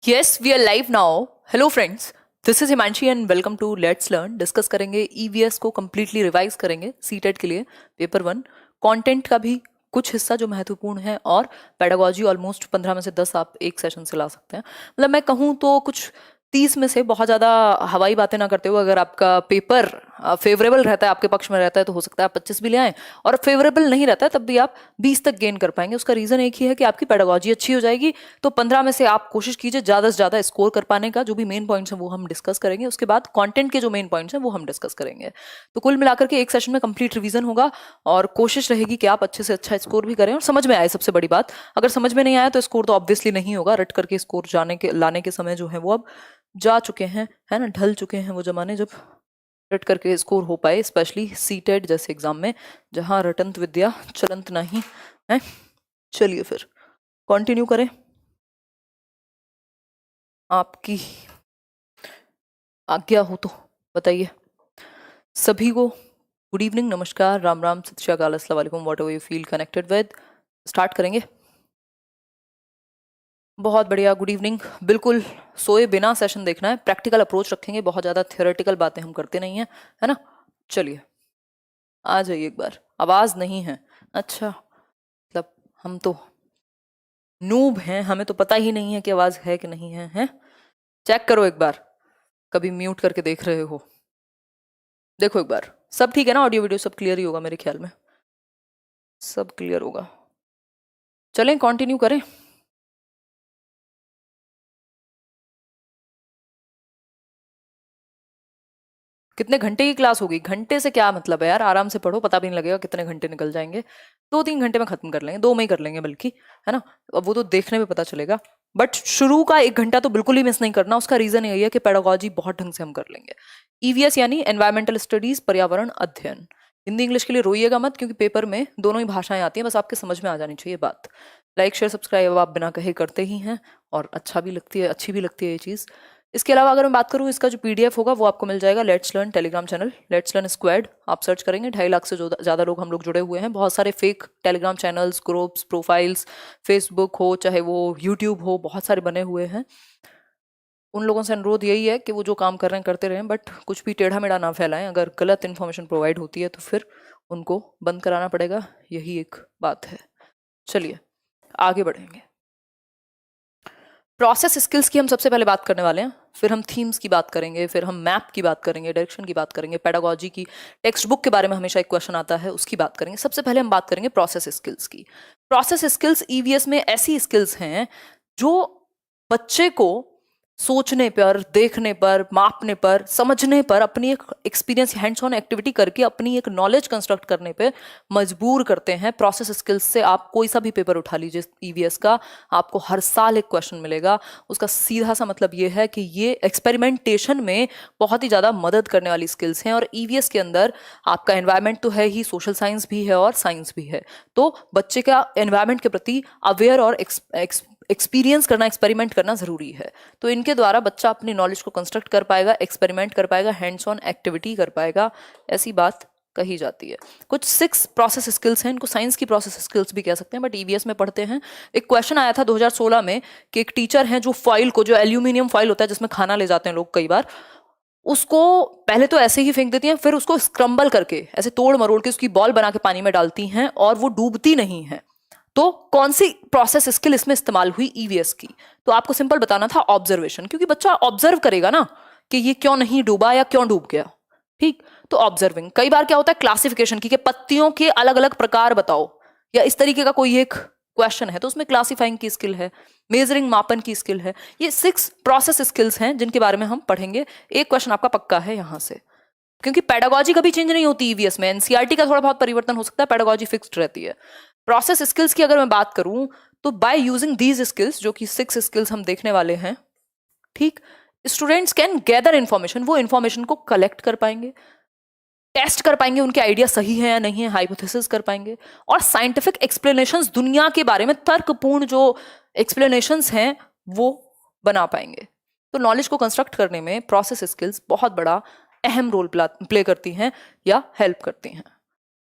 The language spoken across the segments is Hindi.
Yes we are live now. Hello friends, this is Himanshi and welcome to let's learn. Discuss करेंगे ईवीएस को कंप्लीटली रिवाइज करेंगे सीटेट के लिए पेपर 1। कंटेंट का भी कुछ हिस्सा जो महत्वपूर्ण है और पेडागोजी ऑलमोस्ट 15 में से 10 आप एक सेशन से ला सकते हैं। मतलब मैं कहूँ तो कुछ 30 में से बहुत ज़्यादा हवाई बातें ना करते हुए अगर आपका पेपर फेवरेबल रहता है, आपके पक्ष में रहता है, तो हो सकता है आप 25 भी ले आएँ, और फेवरेबल नहीं रहता है तब भी आप 20 तक गेन कर पाएंगे। उसका रीज़न एक ही है कि आपकी पेडागोजी अच्छी हो जाएगी। तो 15 में से आप कोशिश कीजिए ज़्यादा से ज़्यादा स्कोर कर पाने का। जो भी मेन पॉइंट्स हैं वो हम डिस्कस करेंगे, उसके बाद कंटेंट के जो मेन पॉइंट्स हैं वो हम डिस्कस करेंगे। तो कुल मिलाकर के एक सेशन में कंप्लीट रिवीजन होगा और कोशिश रहेगी कि आप अच्छे से अच्छा स्कोर भी करें और समझ में आए। सबसे बड़ी बात, अगर समझ में नहीं आया तो स्कोर तो ऑब्वियसली नहीं होगा। रट करके स्कोर लाने के समय जो है वो अब जा चुके हैं, है ना, ढल चुके हैं वो जमाने जब रट करके स्कोर हो पाए, स्पेशली सीटेट जैसे एग्जाम में जहां रटंत विद्या चलंत नहीं है। चलिए फिर कंटिन्यू करें। आपकी आज्ञा हो तो बताइए। सभी को गुड इवनिंग, नमस्कार, राम राम, सत श्री अकाल, अस्सलाम वालेकुम, what ever you feel connected with. Start करेंगे। बहुत बढ़िया, गुड इवनिंग। बिल्कुल सोए बिना सेशन देखना है, प्रैक्टिकल अप्रोच रखेंगे, बहुत ज़्यादा थियोरेटिकल बातें हम करते नहीं हैं, है ना। चलिए आ जाइए एक बार। आवाज़ नहीं है? अच्छा, मतलब हम तो नूब हैं, हमें तो पता ही नहीं है कि आवाज़ है कि नहीं है, हैं? चेक करो एक बार, कभी म्यूट करके देख रहे हो? देखो एक बार, सब ठीक है ना? ऑडियो वीडियो सब क्लियर ही होगा मेरे ख्याल में, सब क्लियर होगा। चलें कंटिन्यू करें। कितने घंटे की क्लास होगी? घंटे से क्या मतलब है यार, आराम से पढ़ो, पता भी नहीं लगेगा कितने घंटे निकल जाएंगे। 2-3 घंटे में खत्म कर लेंगे, 2 में ही कर लेंगे बल्कि, है ना। अब वो तो देखने में पता चलेगा, बट शुरू का 1 घंटा तो बिल्कुल ही मिस नहीं करना। उसका रीजन यही है कि पेडागोजी बहुत ढंग से हम कर लेंगे। ईवीएस यानी एनवायरमेंटल स्टडीज, पर्यावरण अध्ययन। हिंदी इंग्लिश के लिए रोइएगा मत, क्योंकि पेपर में दोनों ही भाषाएं आती हैं, बस आपके समझ में आ जानी चाहिए बात। लाइक शेयर सब्सक्राइब आप बिना कहे करते ही हैं और अच्छा भी लगती है, अच्छी भी लगती है ये चीज़। इसके अलावा अगर मैं बात करूँ, इसका जो पीडीएफ होगा वो आपको मिल जाएगा let's learn Telegram channel, let's learn squad आप सर्च करेंगे। 2.5 लाख से ज़्यादा लोग हम लोग जुड़े हुए हैं। बहुत सारे fake Telegram channels, groups, profiles, Facebook हो चाहे वो यूट्यूब हो, बहुत सारे बने हुए हैं। उन लोगों से अनुरोध यही है कि वो जो काम कर रहे हैं करते रहें, बट कुछ भी टेढ़ा मेढ़ा ना फैलाएं। अगर गलत इन्फॉर्मेशन प्रोवाइड होती है तो फिर उनको बंद कराना पड़ेगा, यही एक बात है। चलिए आगे बढ़ेंगे। प्रोसेस स्किल्स की हम सबसे पहले बात करने वाले हैं, फिर हम थीम्स की बात करेंगे, फिर हम मैप की बात करेंगे, डायरेक्शन की बात करेंगे, पेडागोजी की टेक्स्ट बुक के बारे में हमेशा एक क्वेश्चन आता है, उसकी बात करेंगे। सबसे पहले हम बात करेंगे प्रोसेस स्किल्स की। प्रोसेस स्किल्स ईवीएस में ऐसी स्किल्स हैं जो बच्चे को सोचने पर, देखने पर, मापने पर, समझने पर, अपनी एक एक्सपीरियंस हैंड्स ऑन एक्टिविटी करके अपनी एक नॉलेज कंस्ट्रक्ट करने पे मजबूर करते हैं। प्रोसेस स्किल्स से आप कोई सा भी पेपर उठा लीजिए ईवीएस का, आपको हर साल एक क्वेश्चन मिलेगा। उसका सीधा सा मतलब ये है कि ये एक्सपेरिमेंटेशन में बहुत ही ज़्यादा मदद करने वाली स्किल्स हैं। और ईवीएस के अंदर आपका एनवायरनमेंट तो है ही, सोशल साइंस भी है और साइंस भी है। तो बच्चे का एनवायरनमेंट के प्रति अवेयर और एक्सपीरियंस करना, एक्सपेरिमेंट करना जरूरी है। तो इनके द्वारा बच्चा अपनी नॉलेज को कंस्ट्रक्ट कर पाएगा, एक्सपेरिमेंट कर पाएगा, हैंड्स ऑन एक्टिविटी कर पाएगा, ऐसी बात कही जाती है। कुछ 6 प्रोसेस स्किल्स हैं, इनको साइंस की प्रोसेस स्किल्स भी कह सकते हैं, बट ईवीएस में पढ़ते हैं। एक क्वेश्चन आया था 2016 में कि एक टीचर है जो फॉइल को, जो एल्यूमिनियम फॉइल होता है जिसमें खाना ले जाते हैं लोग कई बार, उसको पहले तो ऐसे ही फेंक देती हैं, फिर उसको स्क्रम्बल करके ऐसे तोड़ मरोड़ के उसकी बॉल बना के पानी में डालती हैं और वो डूबती नहीं है। तो कौन सी प्रोसेस स्किल इसमें इस्तेमाल हुई ईवीएस की? तो आपको सिंपल बताना था ऑब्जर्वेशन, क्योंकि बच्चा ऑब्जर्व करेगा ना कि ये क्यों नहीं डूबा या क्यों डूब गया। ठीक, तो ऑब्जर्विंग। कई बार क्या होता है क्लासिफिकेशन की, कि पत्तियों के अलग अलग प्रकार बताओ, या इस तरीके का कोई एक क्वेश्चन है, तो उसमें क्लासिफाइंग की स्किल है, मेजरिंग मापन की स्किल है। ये 6 प्रोसेस स्किल्स हैं जिनके बारे में हम पढ़ेंगे। एक क्वेश्चन आपका पक्का है यहां से, क्योंकि पेडागोजी कभी चेंज नहीं होती ईवीएस में। एनसीईआरटी का थोड़ा बहुत परिवर्तन हो सकता है, पेडागोजी फिक्स्ड रहती है। प्रोसेस स्किल्स की अगर मैं बात करूं तो बाय यूजिंग दीज स्किल्स, जो कि 6 स्किल्स हम देखने वाले हैं, ठीक, स्टूडेंट्स कैन गैदर इंफॉर्मेशन। वो इंफॉर्मेशन को कलेक्ट कर पाएंगे, टेस्ट कर पाएंगे उनके आइडिया सही है या नहीं है, हाइपोथेसिस कर पाएंगे, और साइंटिफिक एक्सप्लेनेशंस, दुनिया के बारे में तर्कपूर्ण जो एक्सप्लेनेशंस हैं वो बना पाएंगे। तो नॉलेज को कंस्ट्रक्ट करने में प्रोसेस स्किल्स बहुत बड़ा अहम रोल प्ले करती हैं या हेल्प करती हैं।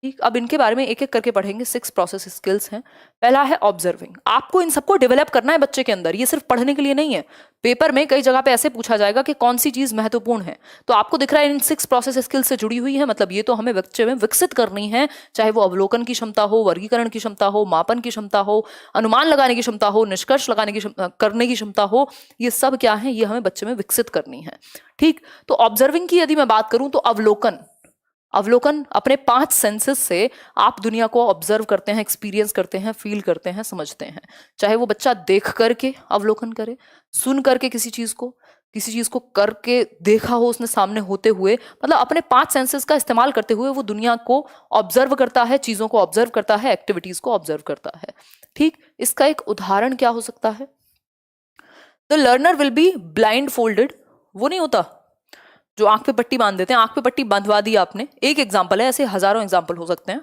ठीक, अब इनके बारे में एक एक करके पढ़ेंगे। 6 प्रोसेस स्किल्स हैं। पहला है ऑब्जर्विंग। आपको इन सबको डेवलप करना है बच्चे के अंदर, ये सिर्फ पढ़ने के लिए नहीं है। पेपर में कई जगह पे ऐसे पूछा जाएगा कि कौन सी चीज महत्वपूर्ण है, तो आपको दिख रहा है इन 6 प्रोसेस स्किल्स से जुड़ी हुई है, मतलब ये तो हमें बच्चे में विकसित करनी है, चाहे वो अवलोकन की क्षमता हो, वर्गीकरण की क्षमता हो, मापन की क्षमता हो, अनुमान लगाने की क्षमता हो, निष्कर्ष लगाने की करने की क्षमता हो, ये सब क्या है, ये हमें बच्चे में विकसित करनी है। ठीक, तो ऑब्जर्विंग की यदि मैं बात करूं तो अवलोकन, अवलोकन अपने 5 सेंसेस से आप दुनिया को ऑब्जर्व करते हैं, एक्सपीरियंस करते हैं, फील करते हैं, समझते हैं। चाहे वो बच्चा देख करके अवलोकन करे, सुन करके किसी चीज को करके देखा हो उसने सामने होते हुए, मतलब अपने 5 सेंसेस का इस्तेमाल करते हुए वो दुनिया को ऑब्जर्व करता है, चीजों को ऑब्जर्व करता है, एक्टिविटीज को ऑब्जर्व करता है। ठीक, इसका एक उदाहरण क्या हो सकता है? The learner will be blind folded, वो नहीं होता जो आंख पे पट्टी बांध देते हैं, आंख पे पट्टी बंधवा दी आपने, एक एग्जाम्पल है, ऐसे हजारों एग्जाम्पल हो सकते हैं।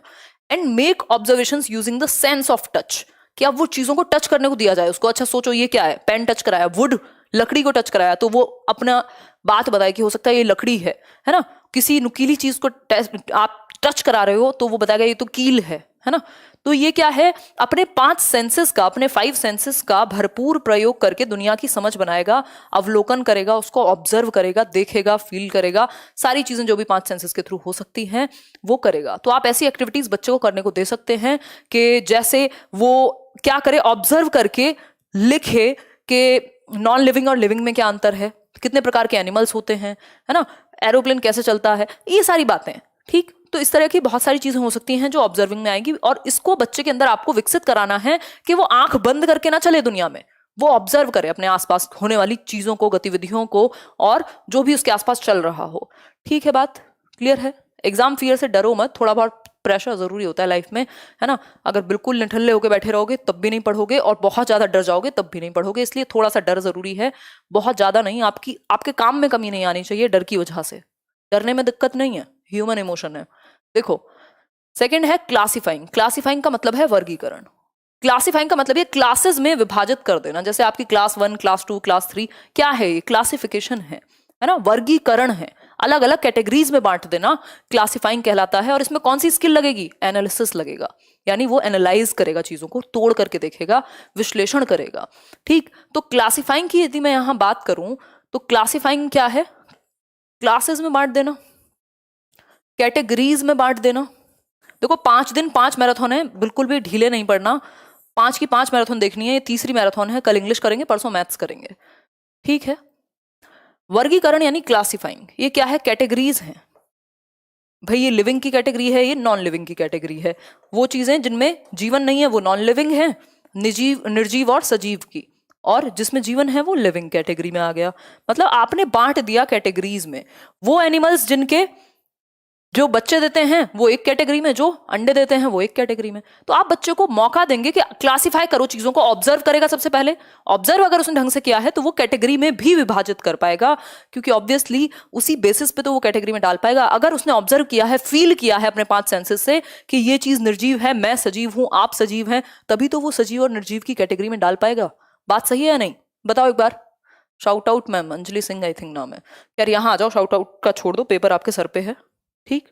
And make observations using the sense of touch, कि अब वो चीजों को टच करने को दिया जाए उसको। अच्छा सोचो ये क्या है, पेन टच कराया, वुड लकड़ी को टच कराया, तो वो अपना बात बताए कि हो सकता है ये लकड़ी है ना। किसी नुकीली चीज को आप टच करा रहे हो तो वो बताएगा ये तो कील है ना। तो ये क्या है, अपने 5 सेंसेस का, अपने 5 सेंसेस का भरपूर प्रयोग करके दुनिया की समझ बनाएगा, अवलोकन करेगा, उसको ऑब्जर्व करेगा, देखेगा, फील करेगा, सारी चीजें जो भी 5 सेंसेस के थ्रू हो सकती हैं वो करेगा। तो आप ऐसी एक्टिविटीज बच्चे को करने को दे सकते हैं कि जैसे वो क्या करे, ऑब्जर्व करके लिखे कि नॉन लिविंग और लिविंग में क्या अंतर है, कितने प्रकार के एनिमल्स होते हैं, है ना, एरोप्लेन कैसे चलता है, ये सारी बातें। ठीक, तो इस तरह की बहुत सारी चीजें हो सकती हैं जो ऑब्जर्विंग में आएंगी, और इसको बच्चे के अंदर आपको विकसित कराना है कि वो आंख बंद करके ना चले दुनिया में, वो ऑब्जर्व करे अपने आसपास होने वाली चीजों को, गतिविधियों को, और जो भी उसके आसपास चल रहा हो। ठीक है, बात क्लियर है? एग्जाम फियर से डरो मत, थोड़ा बहुत प्रेशर जरूरी होता है लाइफ में, है ना। अगर बिल्कुल निठल्ले होकर बैठे रहोगे तब भी नहीं पढ़ोगे, और बहुत ज्यादा डर जाओगे तब भी नहीं पढ़ोगे, इसलिए थोड़ा सा डर जरूरी है, बहुत ज्यादा नहीं। आपके काम में कमी नहीं आनी चाहिए डर की वजह से, डरने में दिक्कत नहीं है, ह्यूमन इमोशन है। देखो, सेकंड है क्लासिफाइंग। क्लासिफाइंग का मतलब है वर्गीकरण। क्लासिफाइंग का मतलब ये क्लासेस में विभाजित कर देना, जैसे आपकी क्लास 1, क्लास 2, क्लास 3, क्या है ये, क्लासिफिकेशन है ना, वर्गीकरण है, अलग अलग कैटेगरीज में बांट देना क्लासिफाइंग कहलाता है। और इसमें कौन सी स्किल लगेगी? एनालिसिस लगेगा, यानी वो एनालाइज करेगा, चीजों को तोड़ करके देखेगा, विश्लेषण करेगा। ठीक, तो क्लासिफाइंग की यदि मैं यहां बात करूं तो क्लासिफाइंग क्या है? क्लासेस में बांट देना, कैटेगरीज में बांट देना। देखो 5 दिन 5 मैराथन है, बिल्कुल भी ढीले नहीं पड़ना, 5 की 5 मैराथन देखनी है, ये तीसरी मैराथन है, कल इंग्लिश करेंगे, परसों मैथ्स करेंगे। ठीक है, वर्गीकरण यानी क्लासिफाइंग, ये क्या है? कैटेगरीज हैं भाई, ये लिविंग की कैटेगरी है, ये नॉन लिविंग की कैटेगरी है। वो चीजें जिनमें जीवन नहीं है वो नॉन लिविंग है, निर्जीव और सजीव की, और जिसमें जीवन है वो लिविंग कैटेगरी में आ गया। मतलब आपने बांट दिया कैटेगरीज में। वो एनिमल्स जिनके जो बच्चे देते हैं वो एक कैटेगरी में, जो अंडे देते हैं वो एक कैटेगरी में। तो आप बच्चे को मौका देंगे कि क्लासिफाई करो चीजों को, ऑब्जर्व करेगा सबसे पहले, ऑब्जर्व अगर उसने ढंग से किया है तो वो कैटेगरी में भी विभाजित कर पाएगा, क्योंकि ऑब्वियसली उसी बेसिस पे तो वो कैटेगरी में डाल पाएगा। अगर उसने ऑब्जर्व किया है, फील किया है अपने 5 सेंसेस से कि ये चीज निर्जीव है, मैं सजीव हूं, आप सजीव हैं, तभी तो वो सजीव और निर्जीव की कैटेगरी में डाल पाएगा। बात सही है या नहीं? बताओ एक बार। Shout out ma'am, Anjali Singh I think नाम है। यार यहाँ आ जाओ, शाउट आउट का छोड़ दो, पेपर आपके सर पे है। ठीक,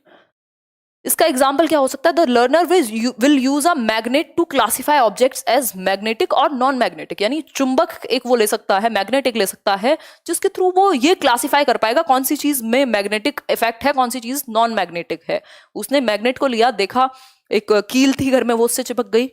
इसका एग्जाम्पल क्या हो सकता है? The learner will use a magnet to classify objects as magnetic और नॉन मैग्नेटिक, यानी चुंबक एक वो ले सकता है, मैग्नेटिक ले सकता है, जिसके थ्रू वो ये क्लासिफाई कर पाएगा कौन सी चीज में मैग्नेटिक इफेक्ट है, कौन सी चीज नॉन मैग्नेटिक है। उसने मैग्नेट को लिया, देखा एक कील थी घर में वो उससे चिपक गई,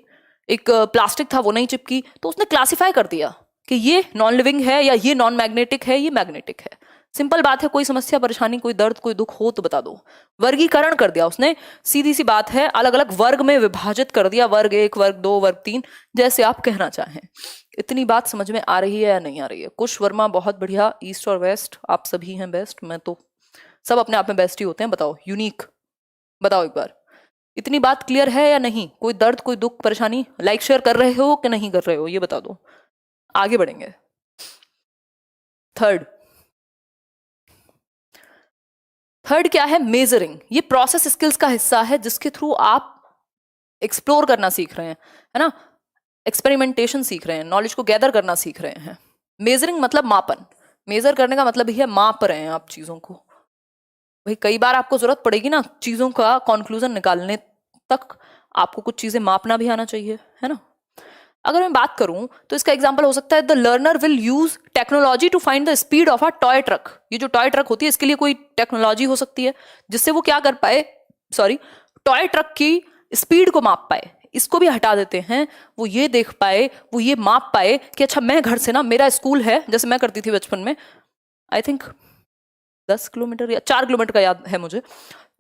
एक प्लास्टिक था वो नहीं चिपकी, तो उसने क्लासिफाई कर दिया कि ये नॉन लिविंग है या ये नॉन मैग्नेटिक है, ये मैग्नेटिक है। सिंपल बात है, कोई समस्या परेशानी, कोई दर्द, कोई दुख हो तो बता दो। वर्गीकरण कर दिया उसने, सीधी सी बात है, अलग अलग वर्ग में विभाजित कर दिया, वर्ग 1, वर्ग 2, वर्ग 3, जैसे आप कहना चाहें। इतनी बात समझ में आ रही है या नहीं आ रही है? कुश वर्मा बहुत बढ़िया, ईस्ट और वेस्ट आप सभी हैं बेस्ट, मैं तो सब अपने आप में बेस्ट ही होते हैं। बताओ यूनिक, बताओ एक बार, इतनी बात क्लियर है या नहीं? कोई दर्द, कोई दुख, परेशानी? लाइक शेयर कर रहे हो कि नहीं कर रहे हो, ये बता दो, आगे बढ़ेंगे। थर्ड क्या है? मेजरिंग। ये प्रोसेस स्किल्स का हिस्सा है जिसके थ्रू आप एक्सप्लोर करना सीख रहे हैं, है ना, एक्सपेरिमेंटेशन सीख रहे हैं, नॉलेज को गैदर करना सीख रहे हैं। मेजरिंग मतलब मापन, मेजर करने का मतलब ही है माप रहे हैं आप चीजों को। भाई कई बार आपको जरूरत पड़ेगी ना चीजों का कंक्लूजन निकालने तक आपको कुछ चीजें मापना भी आना चाहिए, है ना। अगर मैं बात करूं तो इसका एग्जांपल हो सकता है the learner will use technology to find the speed of a toy truck. ये जो टॉय ट्रक होती है इसके लिए कोई टेक्नोलॉजी हो सकती है जिससे वो क्या कर पाए, टॉय ट्रक की स्पीड को माप पाए। इसको भी हटा देते हैं, वो ये देख पाए, वो ये माप पाए कि अच्छा मैं घर से ना, मेरा स्कूल है, जैसे मैं करती थी बचपन में, आई थिंक 10 किलोमीटर या 4 किलोमीटर का याद है मुझे,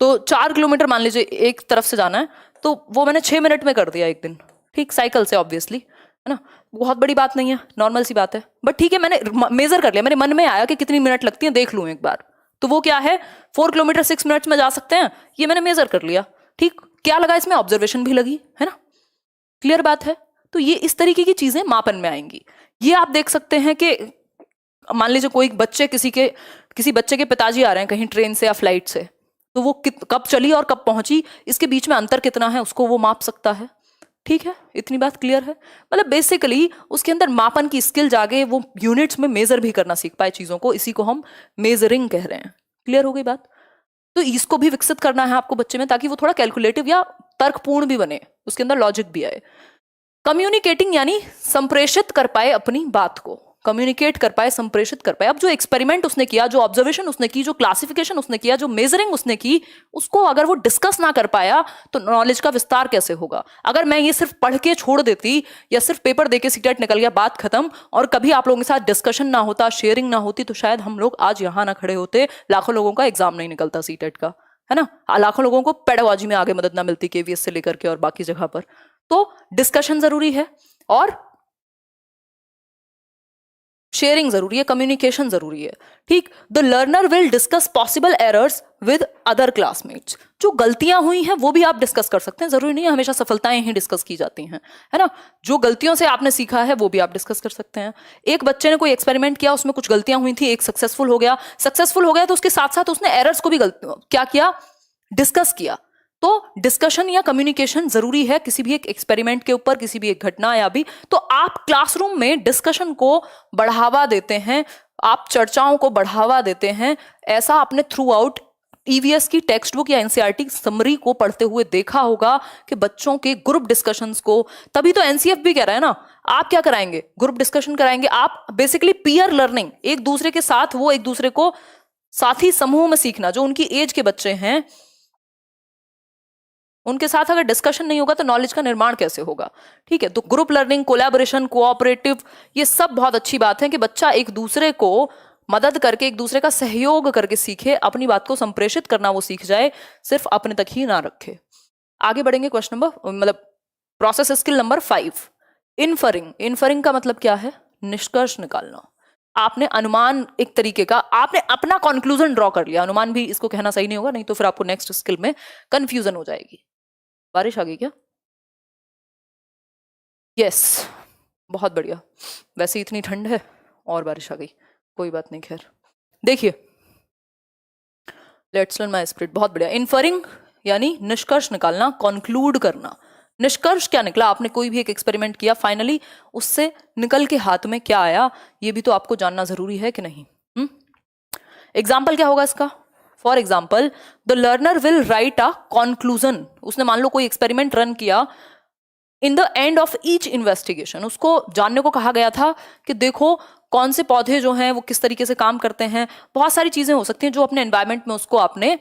तो 4 किलोमीटर मान लीजिए एक तरफ से जाना है, तो वो मैंने 6 मिनट में कर दिया एक दिन, ठीक, साइकिल से ऑब्वियसली, है ना। बहुत बड़ी बात नहीं है, नॉर्मल सी बात है, बट ठीक है, मैंने मेजर कर लिया, मेरे मन में आया कि कितनी मिनट लगती है देख लूं एक बार, तो वो क्या है 4 किलोमीटर 6 मिनट्स में जा सकते हैं, ये मैंने मेजर कर लिया, ठीक। क्या लगा इसमें, ऑब्जर्वेशन भी लगी, है ना, क्लियर बात है। तो ये इस तरीके की चीजें मापन में आएंगी। ये आप देख सकते हैं कि मान लीजिए कोई बच्चे किसी बच्चे के पिताजी आ रहे हैं कहीं ट्रेन से या फ्लाइट से, तो वो कब चली और कब पहुंची, इसके बीच में अंतर कितना है उसको वो माप सकता है, ठीक है, इतनी बात क्लियर है। मतलब बेसिकली उसके अंदर मापन की स्किल जागे, वो यूनिट्स में मेजर भी करना सीख पाए चीजों को, इसी को हम मेजरिंग कह रहे हैं। क्लियर हो गई बात। तो इसको भी विकसित करना है आपको बच्चे में, ताकि वो थोड़ा कैलकुलेटिव या तर्कपूर्ण भी बने, उसके अंदर लॉजिक भी आए। कम्युनिकेटिंग यानी संप्रेषित कर पाए अपनी बात को, कम्युनिकेट कर पाए, संप्रेषित कर पाए। अब जो एक्सपेरिमेंट उसने किया, जो ऑब्जर्वेशन उसने की, जो क्लासिफिकेशन उसने किया, जो मेजरिंग उसने की, उसको अगर वो डिस्कस ना कर पाया तो नॉलेज का विस्तार कैसे होगा। अगर मैं ये सिर्फ पढ़ के छोड़ देती या सिर्फ पेपर देके सीटेट निकल गया, बात खत्म, और कभी आप लोगों के साथ डिस्कशन ना होता, शेयरिंग ना होती, तो शायद हम लोग आज यहां ना खड़े होते, लाखों लोगों का एग्जाम नहीं निकलता सीटेट का, है ना, लाखों लोगों को पेडागोजी में आगे मदद ना मिलती केवीएस से लेकर के और बाकी जगह पर। तो डिस्कशन जरूरी है और शेयरिंग जरूरी है, कम्युनिकेशन जरूरी है, ठीक। The learner will discuss possible errors with other classmates. जो गलतियां हुई हैं वो भी आप डिस्कस कर सकते हैं, जरूरी नहीं है हमेशा सफलताएं ही डिस्कस की जाती हैं, है ना। जो गलतियों से आपने सीखा है वो भी आप डिस्कस कर सकते हैं। एक बच्चे ने कोई एक्सपेरिमेंट किया, उसमें कुछ गलतियां हुई थी, एक सक्सेसफुल हो गया तो उसके साथ साथ उसने एरर्स को भी क्या किया, डिस्कस किया। तो डिस्कशन या कम्युनिकेशन जरूरी है किसी भी एक एक्सपेरिमेंट के ऊपर, किसी भी एक घटना या भी। तो आप क्लासरूम में डिस्कशन को बढ़ावा देते हैं, आप चर्चाओं को बढ़ावा देते हैं। ऐसा आपने थ्रू आउट ईवीएस की टेक्स्ट बुक या एनसीईआरटी समरी को पढ़ते हुए देखा होगा कि बच्चों के ग्रुप डिस्कशंस को, तभी तो एनसीएफ भी कह रहा है ना, आप क्या कराएंगे, ग्रुप डिस्कशन कराएंगे। आप बेसिकली पीयर लर्निंग, एक दूसरे के साथ, वो एक दूसरे को साथी समूह में सीखना, जो उनकी एज के बच्चे हैं उनके साथ अगर डिस्कशन नहीं होगा तो नॉलेज का निर्माण कैसे होगा, ठीक है। तो ग्रुप लर्निंग, कोलैबोरेशन, कोऑपरेटिव, ये सब बहुत अच्छी बात है कि बच्चा एक दूसरे को मदद करके, एक दूसरे का सहयोग करके सीखे, अपनी बात को संप्रेषित करना वो सीख जाए, सिर्फ अपने तक ही ना रखे। आगे बढ़ेंगे, क्वेश्चन प्रोसेस स्किल नंबर 5, इनफरिंग। इनफरिंग का मतलब क्या है, निष्कर्ष निकालना। आपने अनुमान, एक तरीके का आपने अपना कंक्लूजन ड्रॉ कर लिया, अनुमान भी इसको कहना सही नहीं होगा, नहीं तो फिर आपको नेक्स्ट स्किल में कंफ्यूजन हो जाएगी। बारिश आ गई क्या? यस, बहुत बढ़िया। वैसे इतनी ठंड है और बारिश आ गई, कोई बात नहीं, खैर। देखिए, लेट्स लर्न माय स्पिरिट, बहुत बढ़िया। इनफरिंग यानी निष्कर्ष निकालना, कंक्लूड करना। निष्कर्ष क्या निकला, आपने कोई भी एक एक्सपेरिमेंट किया, फाइनली उससे निकल के हाथ में क्या आया, ये भी तो आपको जानना जरूरी है कि नहीं। एग्जाम्पल क्या होगा इसका? For example, the learner will write a conclusion. उसने मान लो कोई एक्सपेरिमेंट रन किया, in the end of each investigation उसको जानने को कहा गया था कि देखो कौन से पौधे जो हैं वो किस तरीके से काम करते हैं, बहुत सारी चीजें हो सकती हैं जो अपने एनवायरमेंट में उसको आपने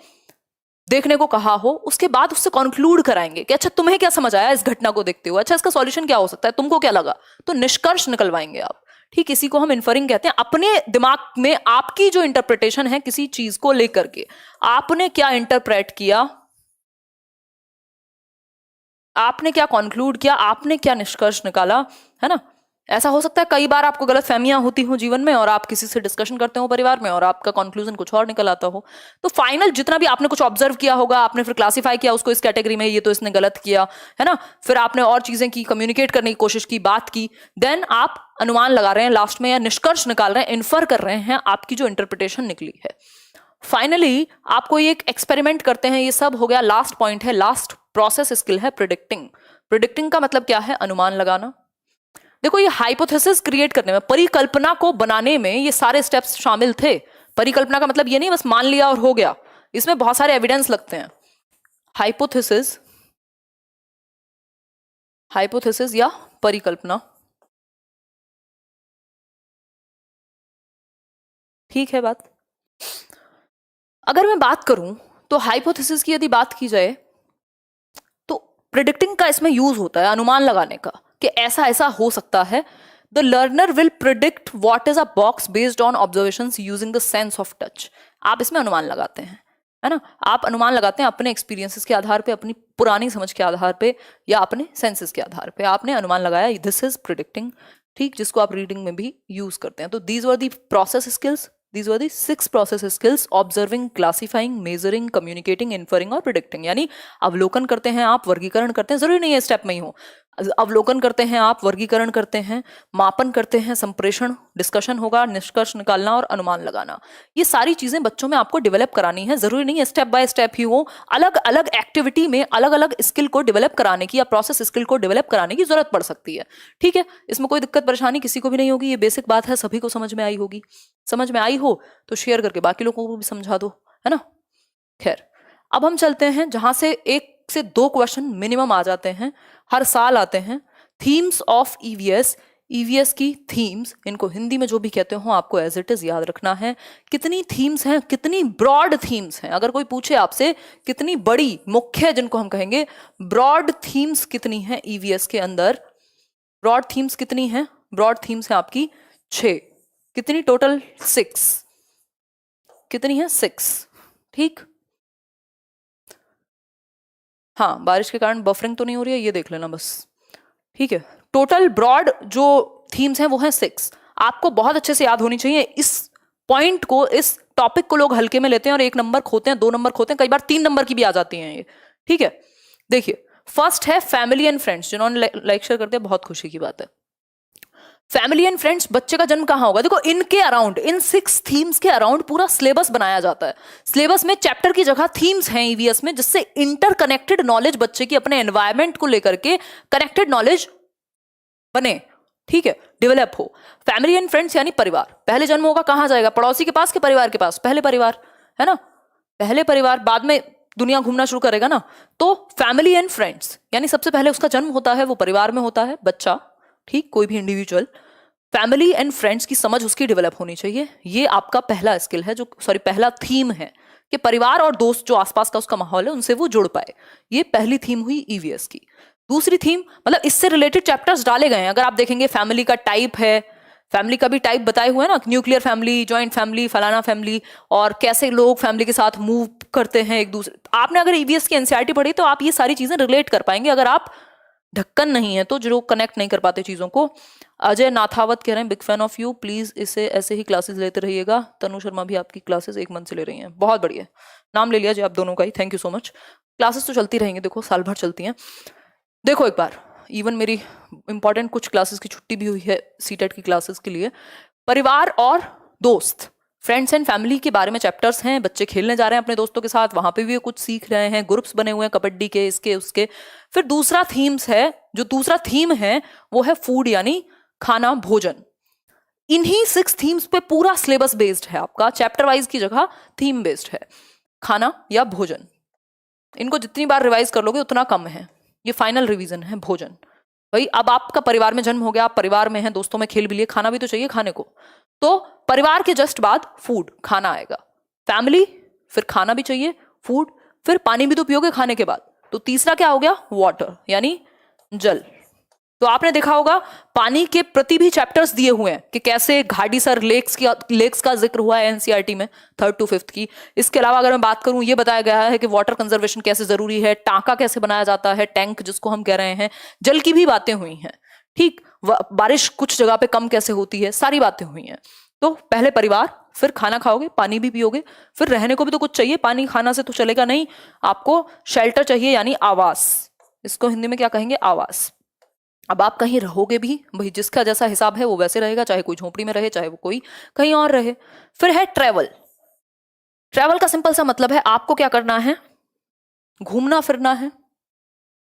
देखने को कहा हो। उसके बाद उससे कंक्लूड कराएंगे कि अच्छा तुम्हें क्या समझ आया इस घटना को देखते हुए, अच्छा इसका सॉल्यूशन क्या हो सकता है, तुमको क्या लगा, तो निष्कर्ष निकलवाएंगे आप, ठीक। इसी को हम इन्फरिंग कहते हैं। अपने दिमाग में आपकी जो इंटरप्रिटेशन है किसी चीज को लेकर के, आपने क्या इंटरप्रेट किया, आपने क्या कंक्लूड किया, आपने क्या निष्कर्ष निकाला, है ना। ऐसा हो सकता है कई बार आपको गलत फहमियां होती हो जीवन में, और आप किसी से डिस्कशन करते हो परिवार में और आपका कंक्लूजन कुछ और निकल आता हो। तो फाइनल जितना भी आपने कुछ ऑब्जर्व किया होगा, आपने फिर क्लासिफाई किया उसको इस कैटेगरी में, ये तो इसने गलत किया, है ना। फिर आपने और चीजें की, कम्युनिकेट करने की कोशिश की, बात की, देन आप अनुमान लगा रहे हैं लास्ट में, या निष्कर्ष निकाल रहे हैं, इन्फर कर रहे हैं आपकी जो इंटरप्रिटेशन निकली है। फाइनली आप कोई एक एक्सपेरिमेंट करते हैं, ये सब हो गया। लास्ट पॉइंट है, लास्ट प्रोसेस स्किल है प्रिडिक्टिंग। प्रिडिक्टिंग का मतलब क्या है, अनुमान लगाना। देखो, ये हाइपोथेसिस क्रिएट करने में, परिकल्पना को बनाने में ये सारे स्टेप्स शामिल थे। परिकल्पना का मतलब ये नहीं बस मान लिया और हो गया, इसमें बहुत सारे एविडेंस लगते हैं। हाइपोथेसिस हाइपोथेसिस या परिकल्पना, ठीक है बात। अगर मैं बात करूं तो हाइपोथेसिस की यदि बात की जाए तो प्रिडिक्टिंग का इसमें यूज होता है, अनुमान लगाने का, कि ऐसा ऐसा हो सकता है। The learner will predict what is a box based on observation using the sense of touch. आप इसमें अनुमान लगाते हैं, है ना। आप अनुमान लगाते हैं अपने एक्सपीरियंसेस के आधार पे, अपनी पुरानी समझ के आधार पे, या अपने सेंसेस के आधार पे आपने अनुमान लगाया, दिस इज प्रिडिक्टिंग, ठीक, जिसको आप रीडिंग में भी यूज करते हैं। तो these were the process skills, these were the 6 process skills: observing, classifying, measuring, communicating, inferring और predicting। यानी अवलोकन करते हैं आप, वर्गीकरण करते हैं, जरूरी नहीं है स्टेप में ही हो, अवलोकन करते हैं आप, वर्गीकरण करते हैं, मापन करते हैं, संप्रेषण, डिस्कशन होगा, निष्कर्ष निकालना और अनुमान लगाना। ये सारी चीजें बच्चों में आपको डेवलप करानी है, जरूरी नहीं है स्टेप बाय स्टेप ही हो, अलग अलग एक्टिविटी में अलग अलग स्किल को डेवलप कराने की या प्रोसेस स्किल को डेवलप कराने की जरूरत पड़ सकती है, ठीक है। इसमें कोई दिक्कत परेशानी किसी को भी नहीं होगी, ये बेसिक बात है, सभी को समझ में आई होगी। समझ में आई हो तो शेयर करके बाकी लोगों को भी समझा दो, है ना। खैर, अब हम चलते हैं जहां से 1 से 2 क्वेश्चन मिनिमम आ जाते हैं, हर साल आते हैं। थीम्स ऑफ ईवीएस, ईवीएस की थीम्स, इनको हिंदी में जो भी कहते हो आपको एज इट इज याद रखना है। कितनी थीम्स हैं, कितनी ब्रॉड थीम्स हैं, अगर कोई पूछे आपसे कितनी बड़ी, मुख्य जिनको हम कहेंगे, ब्रॉड थीम्स कितनी हैं ईवीएस के अंदर, ब्रॉड थीम्स कितनी हैं, ब्रॉड थीम्स हैं आपकी 6, कितनी टोटल, 6, कितनी है, 6, ठीक। हाँ, बारिश के कारण बफरिंग तो नहीं हो रही है, ये देख लेना बस, ठीक है। टोटल ब्रॉड जो थीम्स हैं वो हैं 6, आपको बहुत अच्छे से याद होनी चाहिए। इस पॉइंट को, इस टॉपिक को लोग हल्के में लेते हैं और 1 नंबर खोते हैं, 2 नंबर खोते हैं, कई बार 3 नंबर की भी आ जाती हैं ये, ठीक है। देखिए, फर्स्ट है फैमिली एंड फ्रेंड्स, जिन्होंने लेक्चर करते हैं बहुत खुशी की बात है। फैमिली एंड फ्रेंड्स, बच्चे का जन्म कहां होगा, देखो इनके अराउंड, इन 6 थीम्स के अराउंड पूरा सिलेबस बनाया जाता है। सिलेबस में चैप्टर की जगह थीम्स हैं ईवीएस में, जिससे इंटरकनेक्टेड नॉलेज बच्चे की अपने एनवायरमेंट को लेकर के कनेक्टेड नॉलेज बने, ठीक है, डेवलप हो। फैमिली एंड फ्रेंड्स यानी परिवार, पहले जन्म होगा कहां जाएगा, पड़ोसी के पास के परिवार के पास, पहले परिवार, है ना, पहले परिवार, बाद में दुनिया घूमना शुरू करेगा ना। तो फैमिली एंड फ्रेंड्स यानी सबसे पहले उसका जन्म होता है, वो परिवार में होता है बच्चा, ठीक, कोई भी इंडिविजुअल। फैमिली एंड फ्रेंड्स की समझ उसकी डेवलप होनी चाहिए, ये आपका पहला स्किल है, जो पहला थीम है, कि परिवार और दोस्त जो आसपास का उसका माहौल है उनसे वो जुड़ पाए। ये पहली थीम हुई ईवीएस की। दूसरी थीम, मतलब इससे रिलेटेड चैप्टर्स डाले गए हैं, अगर आप देखेंगे फैमिली का टाइप है, फैमिली का भी टाइप बताए हुए हैं ना, न्यूक्लियर फैमिली, जॉइंट फैमिली, फलाना फैमिली, और कैसे लोग फैमिली के साथ मूव करते हैं एक दूसरे। आपने अगर ईवीएस की एनसीईआरटी पढ़ी तो आप ये सारी चीजें रिलेट कर पाएंगे, अगर आप ढक्कन नहीं है तो, जो कनेक्ट नहीं कर पाते चीजों को। अजय नाथावत कह रहे हैं big fan of you, please इसे ऐसे ही क्लासेस लेते रहिएगा। तनु शर्मा भी आपकी क्लासेस 1 मंथ से ले रही हैं, बहुत बढ़िया, नाम ले लिया जी आप दोनों का ही, thank you so much. Classes तो चलती रहेंगी, देखो साल भर चलती हैं। देखो एक बार, इवन मेरी इंपॉर्टेंट कुछ क्लासेस की छुट्टी भी हुई है सीटेट की क्लासेस के लिए। परिवार और दोस्त, फ्रेंड्स एंड फैमिली के बारे में चैप्टर्स हैं, बच्चे खेलने जा रहे हैं अपने दोस्तों के साथ, वहां पे भी कुछ सीख रहे हैं, ग्रुप्स बने हुए हैं कबड्डी के, इसके उसके। फिर दूसरा थीम्स है, जो दूसरा थीम है वो है फूड, यानी खाना, भोजन। इन्हीं 6 थीम्स पे पूरा सिलेबस बेस्ड है आपका, चैप्टर वाइज की जगह थीम बेस्ड है, खाना या भोजन। इनको जितनी बार रिवाइज कर लोगे उतना कम है, ये फाइनल रिवीजन है। भोजन भाई, अब आपका परिवार में जन्म हो गया, आप परिवार में हैं, दोस्तों में खेल भी लिए, खाना भी तो चाहिए खाने को, तो परिवार के जस्ट बाद फूड, खाना आएगा, फैमिली, फिर खाना भी चाहिए, फूड, फिर पानी भी तो पियोगे खाने के बाद, तो तीसरा क्या हो गया, वाटर, यानी जल। तो आपने देखा होगा पानी के प्रति भी चैप्टर्स दिए हुए हैं, कि कैसे घाटीसर लेक्स का जिक्र हुआ है एनसीईआरटी में 3rd to 5th की। इसके अलावा अगर मैं बात करूं, ये बताया गया है कि वाटर कंजर्वेशन कैसे जरूरी है, टांका कैसे बनाया जाता है, टैंक जिसको हम कह रहे हैं, जल की भी बातें हुई हैं, ठीक, बारिश कुछ जगह पे कम कैसे होती है, सारी बातें हुई हैं। तो पहले परिवार, फिर खाना खाओगे, पानी भी पियोगे, फिर रहने को भी तो कुछ चाहिए, पानी खाना से तो चलेगा नहीं, आपको शेल्टर चाहिए, यानी आवास, इसको हिंदी में क्या कहेंगे, आवास। अब आप कहीं रहोगे भी, भाई जिसका जैसा हिसाब है वो वैसे रहेगा, चाहे कोई झोपड़ी में रहे, चाहे वो कोई कहीं और रहे। फिर है ट्रेवल। ट्रेवल का सिंपल सा मतलब है, आपको क्या करना है, घूमना फिरना है,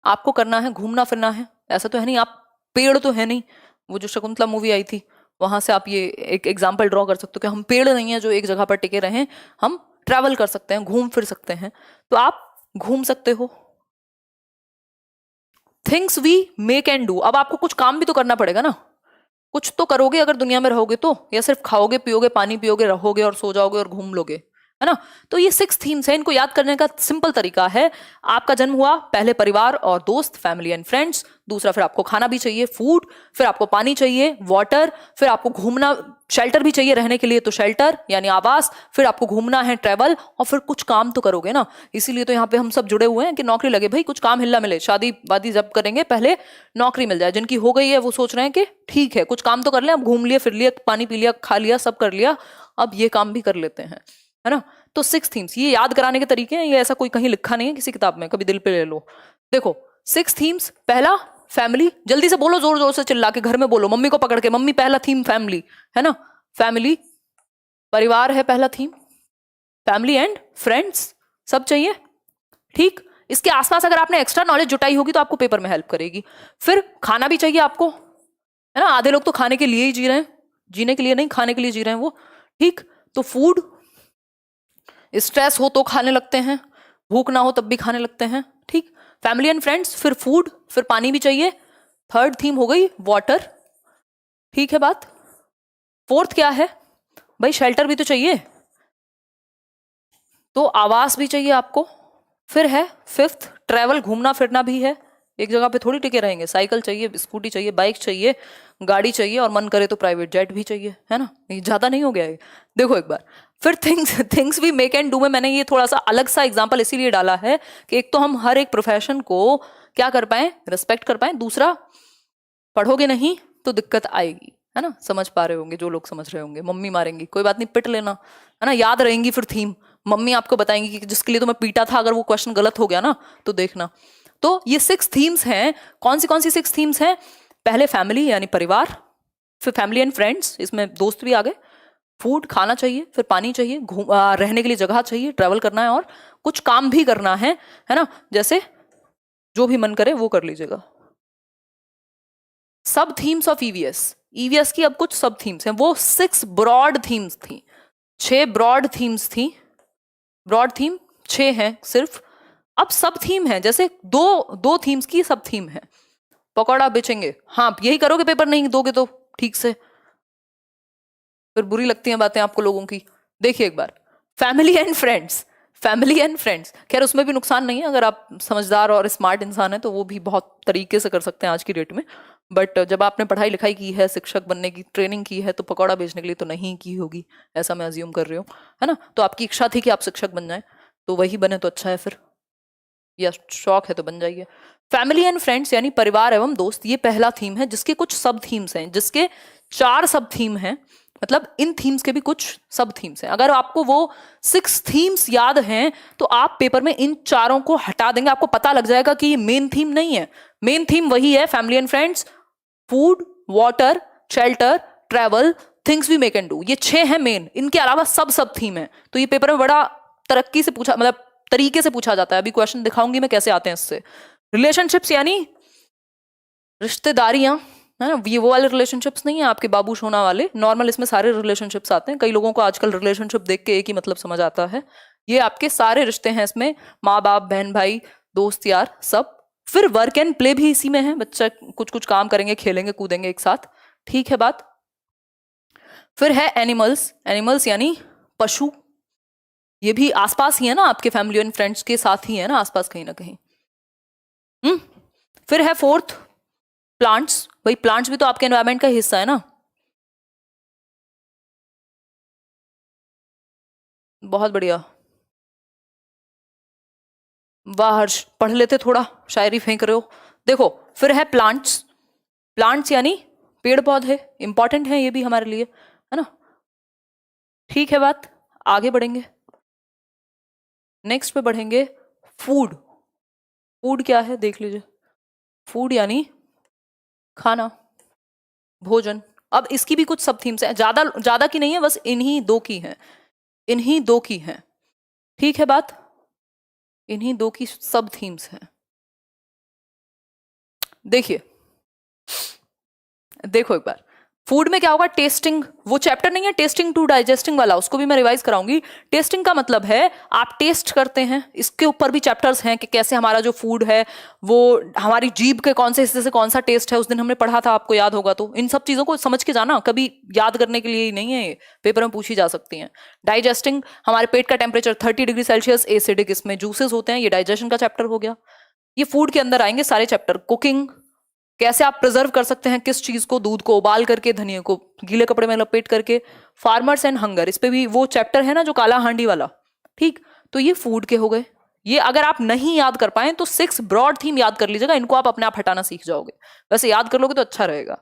आपको करना है घूमना फिरना है। ऐसा तो है नहीं आप पेड़ तो है नहीं, वो जो शकुंतला मूवी आई थी वहां से आप ये एक एग्जाम्पल ड्रॉ कर सकते हो कि हम पेड़ नहीं है जो एक जगह पर टिके रहे, हम ट्रैवल कर सकते हैं, घूम फिर सकते हैं। तो आप घूम सकते हो, things we make and do. अब आपको कुछ काम भी तो करना पड़ेगा ना, कुछ तो करोगे अगर दुनिया में रहोगे तो, या सिर्फ खाओगे पियोगे पानी पियोगे रहोगे और सो जाओगे और घूम लोगे, है ना। तो ये 6 थीम्स हैं, इनको याद करने का सिंपल तरीका है, आपका जन्म हुआ, पहले परिवार और दोस्त फैमिली एंड फ्रेंड्स, दूसरा फिर आपको खाना भी चाहिए फूड, फिर आपको पानी चाहिए वाटर, फिर आपको घूमना शेल्टर भी चाहिए रहने के लिए तो शेल्टर यानी आवास, फिर आपको घूमना है ट्रेवल, और फिर कुछ काम तो करोगे ना। इसीलिए तो यहाँ पे हम सब जुड़े हुए हैं कि नौकरी लगे भाई, कुछ काम हिल्ला मिले, शादी वादी जब करेंगे पहले नौकरी मिल जाए। जिनकी हो गई है वो सोच रहे हैं कि ठीक है कुछ काम तो कर लिया, अब घूम लिया फिर लिया पानी पी लिया खा लिया सब कर लिया, अब ये काम भी कर लेते हैं, है ना। तो 6 थीम्स ये याद कराने के तरीके हैं, ये ऐसा कोई कहीं लिखा नहीं है किसी किताब में, कभी दिल पे ले लो। देखो 6 थीम्स, पहला फैमिली, जल्दी से बोलो जोर जोर से चिल्ला के, घर में बोलो मम्मी को पकड़ के, मम्मी पहला थीम फैमिली, है ना। फैमिली परिवार है पहला थीम, फैमिली एंड फ्रेंड्स सब चाहिए, ठीक। इसके आसपास अगर आपने एक्स्ट्रा नॉलेज जुटाई होगी तो आपको पेपर में हेल्प करेगी। फिर खाना भी चाहिए आपको, है ना, आधे लोग तो खाने के लिए ही जी रहे हैं, जीने के लिए नहीं खाने के लिए जी रहे हैं वो, ठीक। तो फूड, स्ट्रेस हो तो खाने लगते हैं, भूख ना हो तब भी खाने लगते हैं, ठीक। फैमिली एंड फ्रेंड्स, फिर फूड, फिर पानी भी चाहिए। थर्ड थीम हो गई वाटर, ठीक है बात। फोर्थ क्या है भाई, शेल्टर भी तो चाहिए, तो आवास भी चाहिए आपको। फिर है फिफ्थ ट्रैवल, घूमना फिरना भी है, एक जगह पे थोड़ी टिके रहेंगे, साइकिल चाहिए स्कूटी चाहिए बाइक चाहिए गाड़ी चाहिए, और मन करे तो प्राइवेट जेट भी चाहिए, है ना। ये ज्यादा नहीं हो गया ये, देखो एक बार। फिर थिंग्स भी मेक एंड डू में मैंने ये थोड़ा सा अलग सा एग्जांपल इसीलिए डाला है कि एक तो हम हर एक प्रोफेशन को क्या कर पाए, रिस्पेक्ट कर पाए, दूसरा पढ़ोगे नहीं तो दिक्कत आएगी, है ना। समझ पा रहे होंगे जो लोग समझ रहे होंगे, मम्मी मारेंगी कोई बात नहीं पिट लेना, है ना, याद रहेंगी फिर थीम, मम्मी आपको बताएंगी कि जिसके लिए तुम्हें पीटा था अगर वो क्वेश्चन गलत हो गया ना तो देखना। तो ये 6 थीम्स हैं, कौन सी 6 थीम्स हैं, पहले फैमिली यानी परिवार, फिर फैमिली एंड फ्रेंड्स, इसमें दोस्त भी आ गए, फूड खाना चाहिए, फिर पानी चाहिए, रहने के लिए जगह चाहिए, ट्रैवल करना है और कुछ काम भी करना है ना, जैसे जो भी मन करे वो कर लीजिएगा। सब थीम्स ऑफ ईवीएस, ईवीएस की अब कुछ सब थीम्स हैं, वो 6 ब्रॉड थीम्स थी, 6 ब्रॉड थीम्स थी, ब्रॉड थीम 6 हैं सिर्फ, अब सब थीम है, जैसे दो थीम्स की सब थीम है। पकौड़ा बेचेंगे, हाँ यही करोगे, पेपर नहीं दोगे तो ठीक से फिर बुरी लगती हैं बातें आपको लोगों की। देखिए एक बार, family and friends, family and friends, खैर उसमें भी नुकसान नहीं है, अगर आप समझदार और स्मार्ट इंसान है तो वो भी बहुत तरीके से कर सकते हैं आज की डेट में, बट जब आपने पढ़ाई लिखाई की है, शिक्षक बनने की ट्रेनिंग की है, तो पकौड़ा बेचने के लिए तो नहीं की होगी, ऐसा मैं अज्यूम कर रही हूँ, है ना। तो आपकी इच्छा थी कि आप शिक्षक बन जाए, तो वही बने तो अच्छा है फिर, या शौक है तो बन जाइए। फैमिली एंड फ्रेंड्स यानी परिवार एवं दोस्त, ये पहला थीम है, जिसके कुछ सब थीम्स हैं, जिसके 4 सब थीम हैं, मतलब इन थीम्स के भी कुछ सब थीम्स हैं। अगर आपको वो 6 थीम्स याद हैं तो आप पेपर में इन चारों को हटा देंगे, आपको पता लग जाएगा कि ये मेन थीम नहीं है, मेन थीम वही है, family and friends, food water shelter travel, things we make and do, ये 6 हैं मेन, इनके अलावा सब थीम है। तो ये पेपर में बड़ा तरक्की से पूछा, मतलब तरीके से पूछा जाता है, अभी क्वेश्चन दिखाऊंगी मैं कैसे आते हैं इससे। रिलेशनशिप्स यानी रिश्तेदारियां, है ना, ये वो वाले रिलेशनशिप्स नहीं है आपके बाबू सोना वाले, नॉर्मल इसमें सारे रिलेशनशिप्स आते हैं। कई लोगों को आजकल रिलेशनशिप देख के एक ही मतलब समझ आता है, ये आपके सारे रिश्ते हैं इसमें, माँ बाप बहन भाई दोस्त यार सब। फिर वर्क एंड प्ले भी इसी में है, बच्चा कुछ कुछ काम करेंगे खेलेंगे कूदेंगे एक साथ, ठीक है बात। फिर है एनिमल्स, एनिमल्स यानी पशु, ये भी आसपास ही है ना, आपके फैमिली एंड फ्रेंड्स के साथ ही है ना आसपास कहीं ना कहीं। फिर है फोर्थ प्लांट्स, भाई प्लांट्स भी तो आपके एनवायरमेंट का हिस्सा है ना। बहुत बढ़िया, वाह हर्ष, पढ़ लेते थोड़ा, शायरी फेंक रहे हो। देखो फिर है प्लांट्स, प्लांट्स यानी पेड़ पौधे, इंपॉर्टेंट है ये भी हमारे लिए, है ना, ठीक है बात। आगे बढ़ेंगे, नेक्स्ट पे बढ़ेंगे, फूड, फूड क्या है देख लीजिए, फूड यानी खाना भोजन। अब इसकी भी कुछ सब थीम्स हैं, ज्यादा ज्यादा की नहीं है, बस इन्हीं 2 की हैं, इन्हीं 2 की हैं, ठीक है बात, इन्हीं 2 की सब थीम्स हैं। देखिए देखो एक बार, फूड में क्या होगा, टेस्टिंग, वो चैप्टर नहीं है टेस्टिंग टू डाइजेस्टिंग वाला, उसको भी मैं रिवाइज कराऊंगी। टेस्टिंग का मतलब है आप टेस्ट करते हैं, इसके ऊपर भी चैप्टर्स हैं कि कैसे हमारा जो फूड है वो हमारी जीभ के कौन से हिस्से से कौन सा टेस्ट है, उस दिन हमने पढ़ा था, आपको याद होगा। तो इन सब चीजों को समझ के जाना, कभी याद करने के लिए ही नहीं है, पेपर में पूछी जा सकती हैं। डाइजेस्टिंग, हमारे पेट का टेम्परेचर 30 डिग्री सेल्सियस, एसिडिक, इसमें जूसेस होते हैं, ये डाइजेशन का चैप्टर हो गया। ये फूड के अंदर आएंगे सारे चैप्टर। कुकिंग, कैसे आप प्रिजर्व कर सकते हैं किस चीज को, दूध को उबाल करके, धनिया को गीले कपड़े में लपेट करके। फार्मर्स एंड हंगर, इस पे भी वो चैप्टर है ना जो काला हांडी वाला, ठीक। तो ये फूड के हो गए। ये अगर आप नहीं याद कर पाए तो 6 ब्रॉड थीम याद कर लीजिएगा, इनको आप अपने आप हटाना सीख जाओगे, वैसे याद कर लोगे तो अच्छा रहेगा।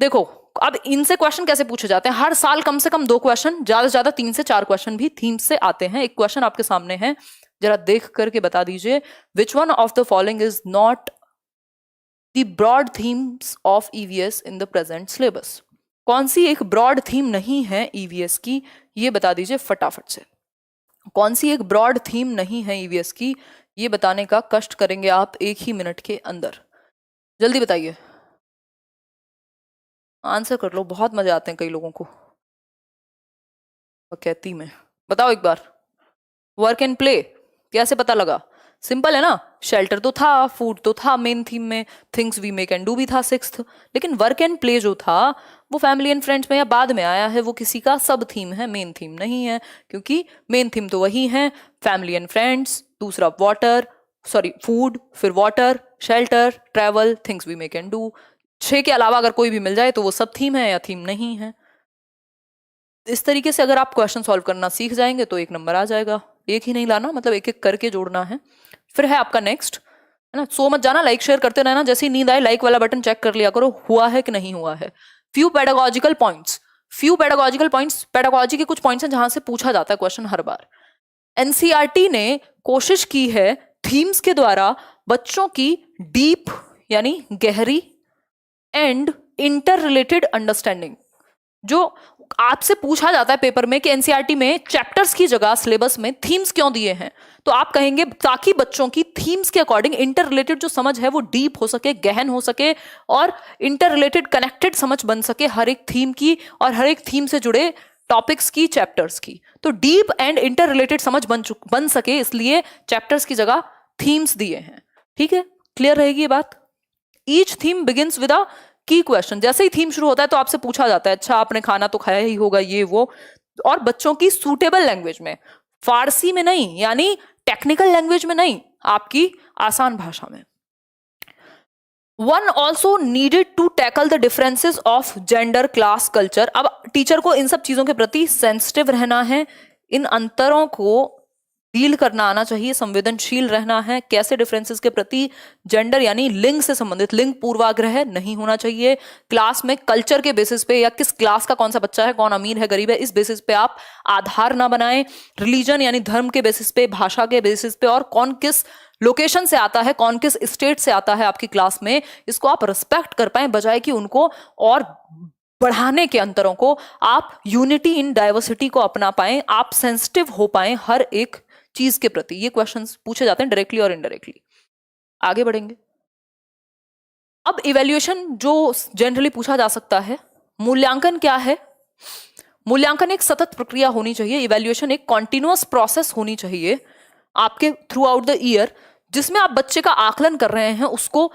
देखो अब इनसे क्वेश्चन कैसे पूछे जाते हैं, हर साल कम से कम 2 क्वेश्चन, ज्यादा से ज्यादा 3 से 4 क्वेश्चन भी थीम से आते हैं। एक क्वेश्चन आपके सामने है, जरा देख करके बता दीजिए, which one of the following is not the broad themes of EVS in the present syllabus. कौन सी एक ब्रॉड थीम नहीं है ईवीएस की, ये बता दीजिए फटाफट से। कौन सी एक ब्रॉड थीम नहीं है ईवीएस की, ये बताने का कष्ट करेंगे आप 1 ही मिनट के अंदर। जल्दी बताइए, आंसर कर लो, बहुत मजे आते हैं कई लोगों को कहती में। बताओ एक बार। वर्क एंड प्ले, कैसे पता लगा? सिंपल है ना, शेल्टर तो था, फूड तो था मेन थीम में, things we make and do भी था 6th, लेकिन वर्क एंड प्ले जो था वो फैमिली एंड फ्रेंड्स में या बाद में आया है, वो किसी का सब थीम है, मेन थीम नहीं है, क्योंकि मेन थीम तो वही है, फैमिली एंड फ्रेंड्स, दूसरा वाटर, सॉरी फूड, फिर water, shelter, travel, things we make and do. 6 के अलावा अगर कोई भी मिल जाए तो वो सब थीम है या थीम नहीं है। इस तरीके से अगर आप क्वेश्चन सॉल्व करना सीख जाएंगे तो 1 नंबर आ जाएगा। एक ही नहीं लाना, मतलब एक एक करके जोड़ना है। फिर है आपका नेक्स्ट, है ना, सो मत जाना, लाइक शेयर करते रहना, जैसे ही नींद आए लाइक वाला बटन चेक कर लिया करो हुआ है कि नहीं हुआ है। Few pedagogical points, few pedagogical points, pedagogy के कुछ पॉइंट्स हैं जहां से पूछा जाता है क्वेश्चन हर बार। एनसीईआरटी ने कोशिश की है थीम्स के द्वारा बच्चों की डीप यानी गहरी एंड इंटर रिलेटेड अंडरस्टैंडिंग, जो आपसे पूछा जाता है पेपर में कि एनसीईआरटी में चैप्टर्स की जगह सिलेबस में थीम्स क्यों दिए हैं, तो आप कहेंगे ताकि बच्चों की थीम्स के अकॉर्डिंग इंटर रिलेटेड जो समझ है वो डीप हो सके, गहन हो सके, और इंटर रिलेटेड कनेक्टेड समझ बन सके हर एक थीम की और हर एक थीम से जुड़े टॉपिक्स की, चैप्टर्स की। तो डीप एंड इंटर रिलेटेड समझ बन सके, इसलिए चैप्टर्स की जगह थीम्स दिए हैं। ठीक है, क्लियर रहेगी ये बात। Each theme begins with a की क्वेश्चन, जैसे ही थीम शुरू होता है तो आपसे पूछा जाता है अच्छा आपने खाना तो खाया ही होगा, ये वो, और बच्चों की सूटेबल लैंग्वेज में, फारसी में नहीं, यानी टेक्निकल लैंग्वेज में नहीं, आपकी आसान भाषा में। One also needed to tackle the differences of gender, class, culture. अब टीचर को इन सब चीजों के प्रति सेंसिटिव रहना है, इन अंतरों को डील करना आना चाहिए, संवेदनशील रहना है। कैसे डिफरेंसेस के प्रति, जेंडर यानी लिंग से संबंधित, लिंग पूर्वाग्रह नहीं होना चाहिए। क्लास में कल्चर के बेसिस पे या किस क्लास का कौन सा बच्चा है, कौन अमीर है गरीब है, इस बेसिस पे आप आधार ना बनाएं। रिलीजन यानी धर्म के बेसिस पे, भाषा के बेसिस पे, और कौन किस लोकेशन से आता है, कौन किस स्टेट से आता है आपकी क्लास में, इसको आप रिस्पेक्ट कर पाए, बजाय कि उनको और बढ़ाने के अंतरों को। आप यूनिटी इन डाइवर्सिटी को अपना पाए, आप सेंसिटिव हो पाए हर एक चीज के प्रति। ये क्वेश्चंस पूछे जाते हैं डायरेक्टली और इनडायरेक्टली। आगे बढ़ेंगे। अब इवैल्यूएशन जो जनरली पूछा जा सकता है, मूल्यांकन क्या है? मूल्यांकन एक सतत प्रक्रिया होनी चाहिए, इवैल्यूएशन एक कॉन्टिन्यूअस प्रोसेस होनी चाहिए आपके थ्रू आउट द ईयर, जिसमें आप बच्चे का आकलन कर रहे हैं, उसको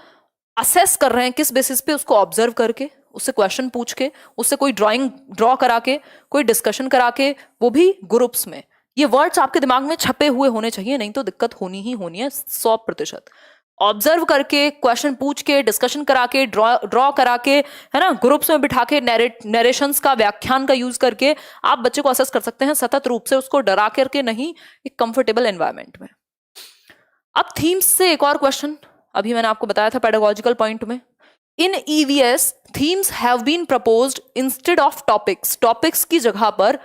असेस कर रहे हैं, किस बेसिस पे, उसको ऑब्जर्व करके, उससे क्वेश्चन पूछ के, उससे कोई ड्राइंग ड्रॉ करा के, कोई डिस्कशन करा के, वो भी ग्रुप्स में। ये वर्ड्स आपके दिमाग में छपे हुए होने चाहिए, नहीं तो दिक्कत होनी ही होनी है 100%। ऑब्जर्व करके, क्वेश्चन पूछ के, डिस्कशन करा के, ड्रॉ करा के, है ना, ग्रुप्स में बिठा के, नरेशंस का, व्याख्यान का यूज करके आप बच्चे को असेस कर सकते हैं सतत रूप से, उसको डरा करके नहीं, एक कंफर्टेबल एनवायरमेंट में। अब थीम्स से एक और क्वेश्चन, अभी मैंने आपको बताया था पेडागोजिकल पॉइंट में, in EVS themes have been proposed instead of topics. Topics की जगह पर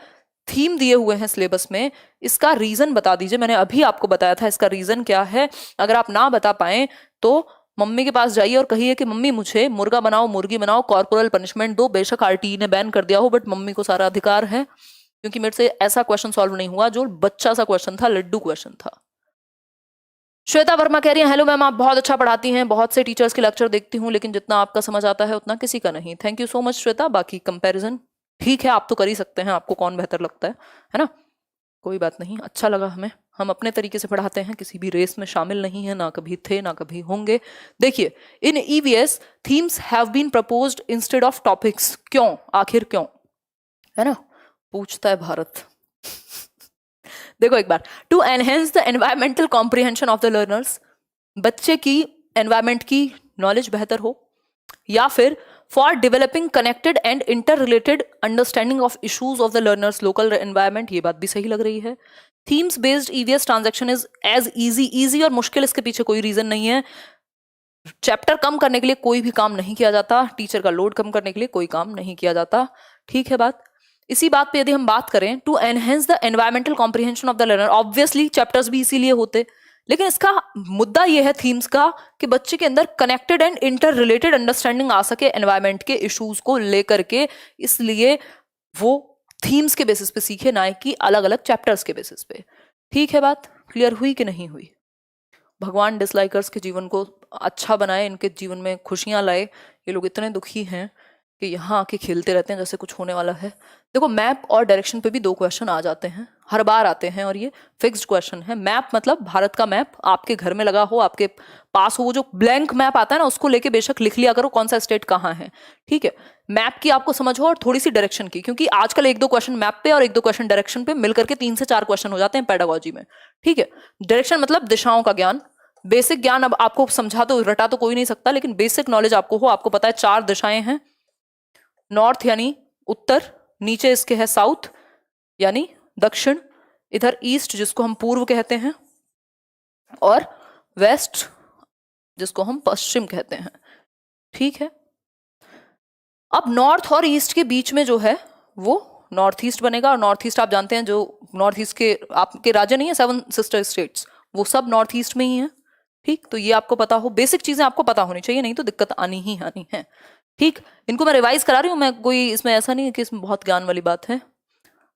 थीम दिए हुए हैं सिलेबस में, इसका रीजन बता दीजिए। मैंने अभी आपको बताया था इसका रीजन क्या है। अगर आप ना बता पाए तो मम्मी के पास जाइए और कहिए कि मम्मी मुझे मुर्गा बनाओ, मुर्गी बनाओ, कॉर्पोरल पनिशमेंट दो। बेशक आरटीई ने बैन कर दिया हो, बट मम्मी को सारा अधिकार है, क्योंकि मेरे से ऐसा क्वेश्चन सॉल्व नहीं हुआ जो बच्चा सा क्वेश्चन था, लड्डू क्वेश्चन था। श्वेता वर्मा कह रही है हेलो मैम, आप बहुत अच्छा पढ़ाती हैं, बहुत से टीचर्स के लेक्चर देखती हूँ लेकिन जितना आपका समझ आता है उतना किसी का नहीं। Thank you so much Shweta. बाकी कंपैरिजन ठीक है, आप तो कर ही सकते हैं, आपको कौन बेहतर लगता है ना, कोई बात नहीं, अच्छा लगा हमें। हम अपने तरीके से पढ़ाते हैं, किसी भी रेस में शामिल नहीं है, ना कभी थे ना कभी होंगे। देखिए in EVS themes have been proposed instead of topics. क्यों, आखिर क्यों, है ना, पूछता है भारत। देखो एक बार, to enhance the environmental comprehension of the learners, बच्चे की एनवायरमेंट की नॉलेज बेहतर हो, या फिर for developing connected and inter related understanding of issues of the learners local environment. ये बात भी सही लग रही है। Themes based EVS transaction is as easy और मुश्किल इसके पीछे कोई रीजन नहीं है। चैप्टर कम करने के लिए कोई भी काम नहीं किया जाता, टीचर का लोड कम करने के लिए कोई काम नहीं किया जाता, ठीक है बात। इसी बात पे यदि हम बात करें, to enhance the environmental comprehension of the learner, obviously chapters भी इसीलिए होते, लेकिन इसका मुद्दा यह है थीम्स का कि बच्चे के अंदर connected and inter related understanding आ सके एनवायरमेंट के इश्यूज को लेकर के, इसलिए वो थीम्स के बेसिस पे सीखे, ना कि अलग अलग चैप्टर्स के बेसिस पे। ठीक है बात, क्लियर हुई कि नहीं हुई? भगवान डिसलाइकर्स के जीवन को अच्छा बनाए, इनके जीवन में खुशियां लाए। ये लोग इतने दुखी हैं कि यहाँ आके खेलते रहते हैं जैसे कुछ होने वाला है। देखो मैप और डायरेक्शन पे भी 2 क्वेश्चन आ जाते हैं, हर बार आते हैं, और ये फिक्स्ड क्वेश्चन है। मैप मतलब भारत का मैप आपके घर में लगा हो, आपके पास हो, वो जो ब्लैंक मैप आता है ना, उसको लेके बेशक लिख लिया करो कौन सा स्टेट कहाँ है, ठीक है। मैप की आपको समझ हो और थोड़ी सी डायरेक्शन की, क्योंकि आजकल 1-2 क्वेश्चन मैप पे और 1-2 क्वेश्चन डायरेक्शन पे मिलकर के 3 से 4 क्वेश्चन हो जाते हैं पेडागोजी में, ठीक है। डायरेक्शन मतलब दिशाओं का ज्ञान, बेसिक ज्ञान। अब आपको समझा तो रटा तो कोई नहीं सकता, लेकिन बेसिक नॉलेज आपको हो, आपको पता है 4 दिशाएं हैं, नॉर्थ यानी उत्तर, नीचे इसके है साउथ यानी दक्षिण, इधर ईस्ट जिसको हम पूर्व कहते हैं, और वेस्ट जिसको हम पश्चिम कहते हैं, ठीक है। अब नॉर्थ और ईस्ट के बीच में जो है वो नॉर्थ ईस्ट बनेगा, और नॉर्थ ईस्ट आप जानते हैं जो नॉर्थ ईस्ट के आपके राज्य नहीं है 7 सिस्टर स्टेट्स, वो सब नॉर्थ ईस्ट में ही है, ठीक। तो ये आपको पता हो, बेसिक चीजें आपको पता होनी चाहिए, नहीं तो दिक्कत आनी ही आनी है, ठीक। इनको मैं रिवाइज करा रही हूँ, मैं कोई इसमें ऐसा नहीं है कि इसमें बहुत ज्ञान वाली बात है।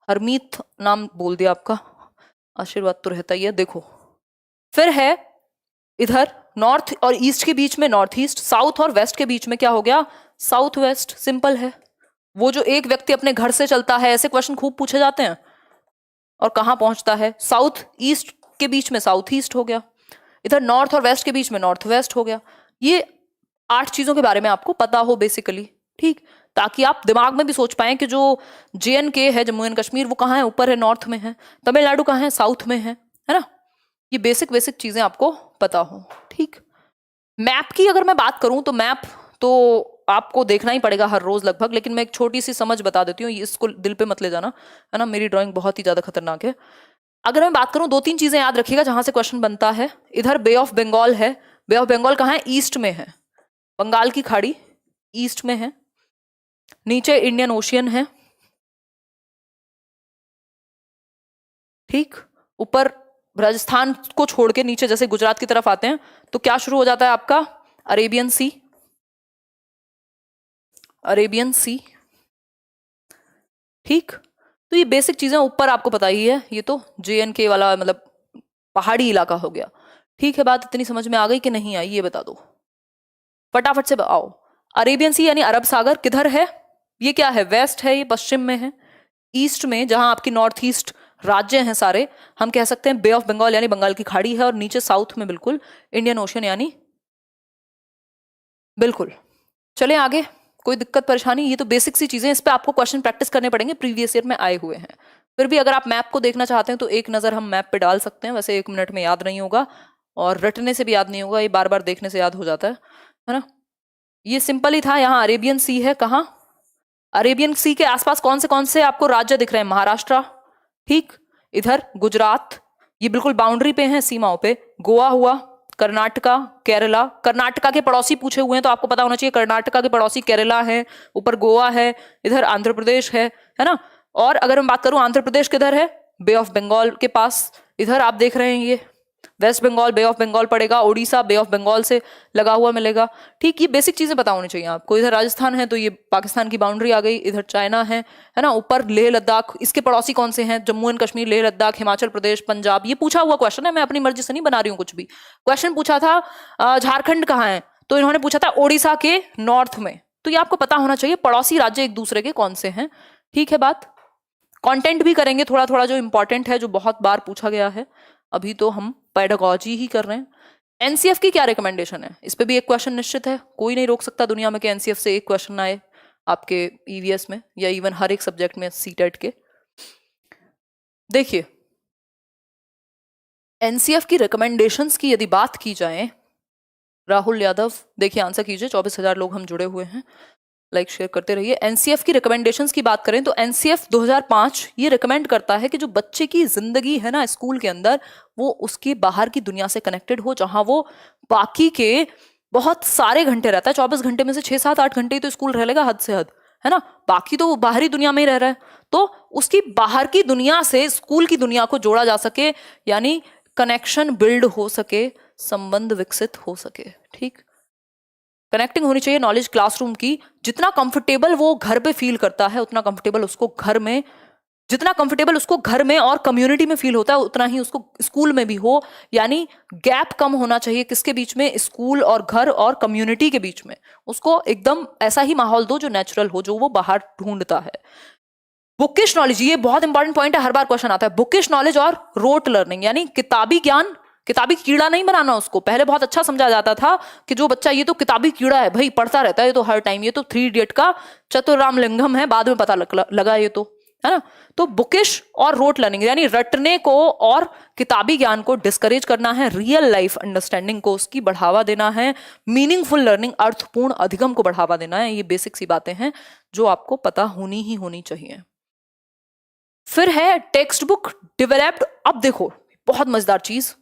हरमीत नाम बोल दिया आपका, आशीर्वाद तो रहता ही है। देखो फिर है इधर नॉर्थ और ईस्ट के बीच में नॉर्थ ईस्ट, साउथ और वेस्ट के बीच में क्या हो गया, साउथ वेस्ट। सिंपल है, वो जो एक व्यक्ति अपने घर से चलता है, ऐसे क्वेश्चन खूब पूछे जाते हैं, और कहाँ पहुंचता है, साउथ ईस्ट के बीच में साउथ ईस्ट हो गया, इधर नॉर्थ और वेस्ट के बीच में नॉर्थ वेस्ट हो गया। ये 8 चीजों के बारे में आपको पता हो बेसिकली, ठीक, ताकि आप दिमाग में भी सोच पाए कि जो JNK है, जम्मू एंड कश्मीर, वो कहाँ है, ऊपर है, नॉर्थ में है, तमिलनाडु कहाँ है, साउथ में है ना। ये बेसिक चीजें आपको पता हो, ठीक। मैप की अगर मैं बात करूं तो मैप तो आपको देखना ही पड़ेगा हर रोज लगभग, लेकिन मैं एक छोटी सी समझ बता देती हूँ, इसको दिल पे मत ले जाना, है ना, मेरी ड्राइंग बहुत ही ज्यादा खतरनाक है। अगर मैं बात करूं, 2-3 चीजें याद रखिएगा जहां से क्वेश्चन बनता है। इधर बे ऑफ बंगाल है, बे ऑफ बंगाल कहाँ है, ईस्ट में है, बंगाल की खाड़ी ईस्ट में है, नीचे इंडियन ओशियन है, ठीक। ऊपर राजस्थान को छोड़ के नीचे जैसे गुजरात की तरफ आते हैं तो क्या शुरू हो जाता है आपका, अरेबियन सी, अरेबियन सी, ठीक। तो ये बेसिक चीजें ऊपर आपको पता ही है, ये तो JNK वाला मतलब पहाड़ी इलाका हो गया, ठीक है। बात इतनी समझ में आ गई कि नहीं आई, ये बता दो फटाफट से आओ। अरेबियन सी यानी अरब सागर किधर है, ये क्या है, वेस्ट है, ये पश्चिम में है। ईस्ट में जहां आपकी नॉर्थ ईस्ट राज्य हैं सारे, हम कह सकते हैं बे ऑफ बंगाल यानी बंगाल की खाड़ी है, और नीचे साउथ में बिल्कुल इंडियन ओशन यानी बिल्कुल। चले आगे, कोई दिक्कत परेशानी, ये तो बेसिक सी चीजें, इस पे आपको क्वेश्चन प्रैक्टिस करने पड़ेंगे, प्रीवियस ईयर में आए हुए हैं। फिर भी अगर आप मैप को देखना चाहते हैं तो एक नजर हम मैप पे डाल सकते हैं, वैसे 1 मिनट में याद नहीं होगा और रटने से भी याद नहीं होगा, ये बार बार देखने से याद हो जाता है ना। ये सिंपल ही था, यहाँ अरेबियन सी है, कहाँ, अरेबियन सी के आसपास कौन से आपको राज्य दिख रहे हैं, महाराष्ट्र, ठीक। इधर गुजरात, ये बिल्कुल बाउंड्री पे हैं, सीमाओं पे, गोवा हुआ, कर्नाटका, केरला, कर्नाटका के पड़ोसी पूछे हुए हैं तो आपको पता होना चाहिए, कर्नाटका के पड़ोसी केरला है, ऊपर गोवा है, इधर आंध्र प्रदेश है ना। और अगर मैं बात करूं आंध्र प्रदेश किधर है, बे ऑफ बंगाल के पास, इधर आप देख रहे हैं ये वेस्ट बंगाल बे ऑफ बंगाल पड़ेगा, उड़ीसा बे ऑफ बंगाल से लगा हुआ मिलेगा। ठीक, ये बेसिक चीजें पता होनी चाहिए आपको। इधर राजस्थान है तो ये पाकिस्तान की बाउंड्री आ गई, इधर चाइना है ना, ऊपर लेह लद्दाख, इसके पड़ोसी कौन से हैं, जम्मू एंड कश्मीर, लेह लद्दाख, हिमाचल प्रदेश, पंजाब। ये पूछा हुआ क्वेश्चन है, मैं अपनी मर्जी से नहीं बना रही हूँ कुछ भी। क्वेश्चन पूछा था झारखंड कहाँ है, तो इन्होंने पूछा था ओडिशा के नॉर्थ में। तो ये आपको पता होना चाहिए पड़ोसी राज्य एक दूसरे के कौन से हैं। ठीक है बात। कंटेंट भी करेंगे थोड़ा थोड़ा जो इंपॉर्टेंट है, जो बहुत बार पूछा गया है। अभी तो हम पेडागोजी ही कर रहे हैं। एनसीएफ की क्या रिकमेंडेशन है, इस पे भी एक क्वेश्चन निश्चित है, कोई नहीं रोक सकता दुनिया में कि एनसीएफ से एक क्वेश्चन आए आपके ईवीएस में या इवन हर एक सब्जेक्ट में सीटेट के। देखिए एनसीएफ की रिकमेंडेशंस की यदि बात की जाए, राहुल यादव देखिए आंसर कीजिए, 24,000 लोग हम जुड़े हुए हैं, लाइक शेयर करते रहिए। एनसीएफ की रिकमेंडेशंस की बात करें तो एनसीएफ 2005 ये रिकमेंड करता है कि जो बच्चे की जिंदगी है ना स्कूल के अंदर, वो उसकी बाहर की दुनिया से कनेक्टेड हो, जहां वो बाकी के बहुत सारे घंटे रहता है, 24 घंटे में से 6, 7, 8 घंटे ही तो स्कूल रहेगा हद से हद, है ना, बाकी तो वो बाहरी दुनिया में ही रह रहा है। तो उसकी बाहर की दुनिया से स्कूल की दुनिया को जोड़ा जा सके, यानी कनेक्शन बिल्ड हो सके, संबंध विकसित हो सके। ठीक, कनेक्टिंग होनी चाहिए नॉलेज क्लासरूम की। जितना कंफर्टेबल वो घर पे फील करता है उतना कंफर्टेबल उसको घर में, जितना कंफर्टेबल उसको घर में और कम्युनिटी में फील होता है उतना ही उसको स्कूल में भी हो। यानी गैप कम होना चाहिए किसके बीच में, स्कूल और घर और कम्युनिटी के बीच में। उसको एकदम ऐसा ही माहौल दो जो नेचुरल हो, जो वो बाहर ढूंढता है। बुकिश नॉलेज, ये बहुत इंपॉर्टेंट पॉइंट है, हर बार क्वेश्चन आता है। बुकिश नॉलेज और रोट लर्निंग, यानी किताबी ज्ञान, किताबी कीड़ा नहीं बनाना उसको। पहले बहुत अच्छा समझा जाता था कि जो बच्चा ये तो किताबी कीड़ा है भाई, पढ़ता रहता है ये तो हर टाइम, ये तो 3 इडियट का चतुराम लिंगम है, बाद में पता लगा ये तो, है ना। तो बुकिश और रोट लर्निंग यानी रटने को और किताबी ज्ञान को डिस्करेज करना है, रियल लाइफ अंडरस्टैंडिंग को उसकी बढ़ावा देना है, मीनिंगफुल लर्निंग अर्थपूर्ण अधिगम को बढ़ावा देना है। ये बेसिक सी बातें हैं जो आपको पता होनी ही होनी चाहिए। फिर है टेक्स्ट बुक डेवलप्ड। अब देखो बहुत मजेदार चीज,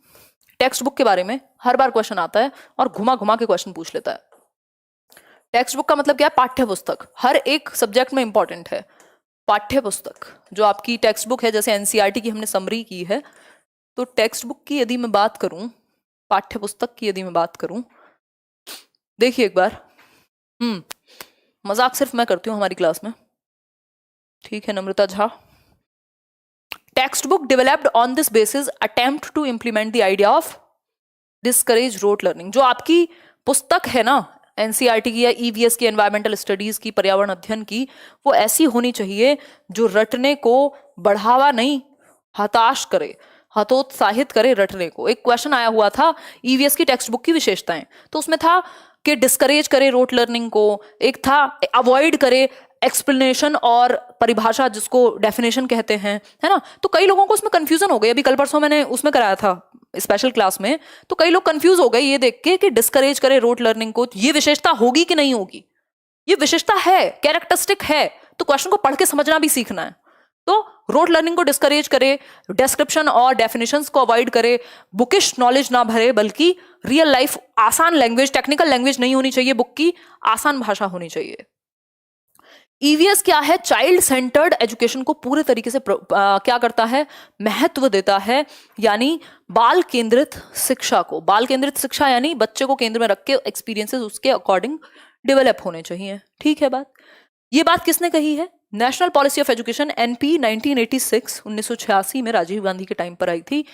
टेक्स्ट बुक के बारे में हर बार क्वेश्चन आता है और घुमा घुमा के क्वेश्चन पूछ लेता है। टेक्स्ट बुक का मतलब क्या है, पाठ्य पुस्तक, हर एक सब्जेक्ट में इंपॉर्टेंट है। पाठ्य पुस्तक जो आपकी टेक्स्ट बुक है, जैसे एनसीईआरटी की हमने समरी की है, तो टेक्स्ट बुक की यदि मैं बात करूं, पाठ्य पुस्तक की यदि मैं बात करूं, देखिए एक बार, मजाक सिर्फ मैं करती हूँ हमारी क्लास में, ठीक है Namrata Jha. Text book developed on this basis attempt to implement the idea of discourage rote learning. जो आपकी पुस्तक है ना एनसीईआरटी की या ईवीएस की, एनवायरमेंटल स्टडीज की, पर्यावरण अध्ययन की, वो ऐसी होनी चाहिए जो रटने को बढ़ावा नहीं, हताश करे, हतोत्साहित करे रटने को। एक क्वेश्चन आया हुआ था ईवीएस की टेक्स्ट बुक की विशेषताएं, तो उसमें था कि डिस्करेज करे रोट लर्निंग को, एक था अवॉइड करे एक्सप्लेनेशन और परिभाषा, जिसको डेफिनेशन कहते हैं, है ना। तो कई लोगों को उसमें कंफ्यूजन हो गई, अभी कल परसों मैंने उसमें कराया था स्पेशल क्लास में, तो कई लोग कंफ्यूज हो गए ये देख के कि डिस्करेज करे रोट लर्निंग को, ये विशेषता होगी कि नहीं होगी। ये विशेषता है, कैरेक्टरिस्टिक है, तो क्वेश्चन को पढ़ के समझना भी सीखना है। तो रोट लर्निंग को डिस्करेज करे, डिस्क्रिप्शन और डेफिनेशंस को अवॉइड करे, बुकिश नॉलेज ना भरे, बल्कि रियल लाइफ आसान लैंग्वेज, टेक्निकल लैंग्वेज नहीं होनी चाहिए बुक की, आसान भाषा होनी चाहिए। ईवीएस क्या है, चाइल्ड सेंटर्ड एजुकेशन को पूरे तरीके से क्या करता है, महत्व देता है, यानी बाल केंद्रित शिक्षा को। बाल केंद्रित शिक्षा यानी बच्चे को केंद्र में रख के एक्सपीरियंसेस उसके अकॉर्डिंग डेवलप होने चाहिए। ठीक है बात। ये बात किसने कही है, national policy of education NP 1986 1986 में राजीव गांधी के टाइम पर आई थी।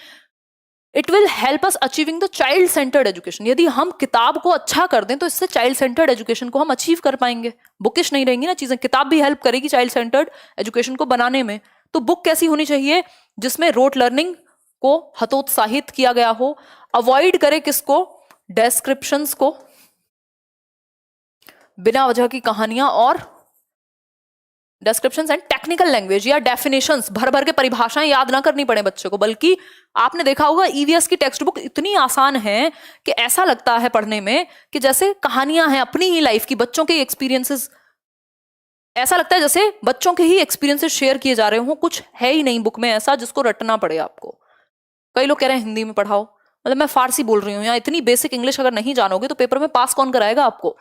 It will help us achieving the child centred education. यदि हम किताब को अच्छा कर दें तो इससे चाइल्ड सेंटर्ड एजुकेशन को हम अचीव कर पाएंगे। बुकिश नहीं रहेंगी ना चीजें, किताब भी हेल्प करेगी चाइल्ड सेंटर्ड एजुकेशन को बनाने में। तो बुक कैसी होनी चाहिए, जिसमें रोट लर्निंग को हतोत्साहित किया गया हो, अवॉइड करे किसको, डेस्क्रिप्शंस को, बिना वजह की कहानियां और डिस्क्रिप्शंस एंड टेक्निकल लैंग्वेज या डेफिनेशंस, भर भर के परिभाषाएं याद ना करनी पड़े बच्चे को। बल्कि आपने देखा होगा ईवीएस की टेक्स्ट बुक इतनी आसान है कि ऐसा लगता है पढ़ने में कि जैसे कहानियां हैं अपनी ही लाइफ की, बच्चों के एक्सपीरियंसेस, ऐसा लगता है जैसे बच्चों के ही एक्सपीरियंसेस शेयर किए जा रहे हो। कुछ है ही नहीं बुक में ऐसा जिसको रटना पड़े आपको। कई लोग कह रहे हैं हिंदी में पढ़ाओ, मतलब मैं फारसी बोल रही हूँ, या इतनी बेसिक इंग्लिश अगर नहीं जानोगे तो पेपर में पास कौन कराएगा आपको।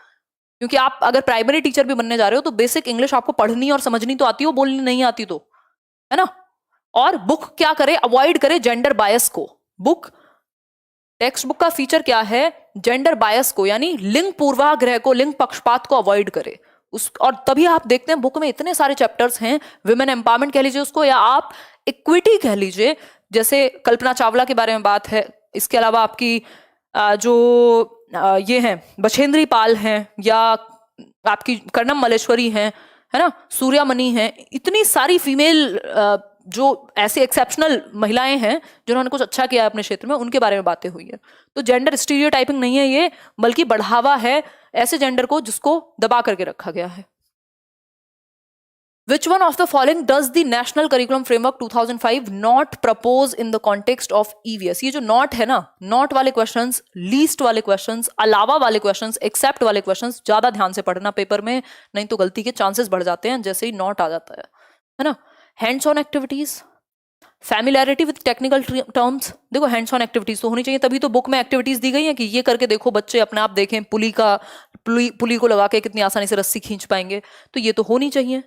क्योंकि आप अगर प्राइमरी टीचर भी बनने जा रहे हो तो बेसिक इंग्लिश आपको पढ़नी और समझनी तो आती हो, बोलनी नहीं आती तो, है ना। और बुक क्या करे, अवॉइड करे जेंडर बायस को। बुक टेक्स्ट बुक का फीचर क्या है, जेंडर बायस को यानी लिंग पूर्वाग्रह को, लिंग पक्षपात को अवॉइड करे उस, और तभी आप देखते हैं बुक में इतने सारे चैप्टर्स हैं, विमेन एम्पावरमेंट कह लीजिए उसको, या आप इक्विटी कह लीजिए, जैसे कल्पना चावला के बारे में बात है, इसके अलावा आपकी ये हैं बछेंद्री पाल हैं, या आपकी कर्णम मल्लेश्वरी हैं, है ना, सूर्यामणि हैं, इतनी सारी फीमेल जो ऐसे एक्सेप्शनल महिलाएं हैं जिन्होंने कुछ अच्छा किया है अपने क्षेत्र में, उनके बारे में बातें हुई है। तो जेंडर स्टीरियोटाइपिंग नहीं है ये, बल्कि बढ़ावा है ऐसे जेंडर को जिसको दबा करके रखा गया है। Which one of the following does the National Curriculum Framework 2005 not propose in the context of EVS? ये जो not है ना, not वाले questions, least वाले questions, अलावा वाले questions, except वाले questions ज्यादा ध्यान से पढ़ना पेपर में, नहीं तो गलती के चांसेस बढ़ जाते हैं जैसे ही not आ जाता है ना। Hands on activities, familiarity with technical terms, देखो हैंड्स ऑन एक्टिविटीज तो होनी चाहिए, तभी तो बुक में एक्टिविटीज दी गई है कि ये करके देखो, बच्चे अपने आप देखें, पुली को लगा के कितनी आसानी से रस्सी खींच पाएंगे, तो ये तो होनी चाहिए।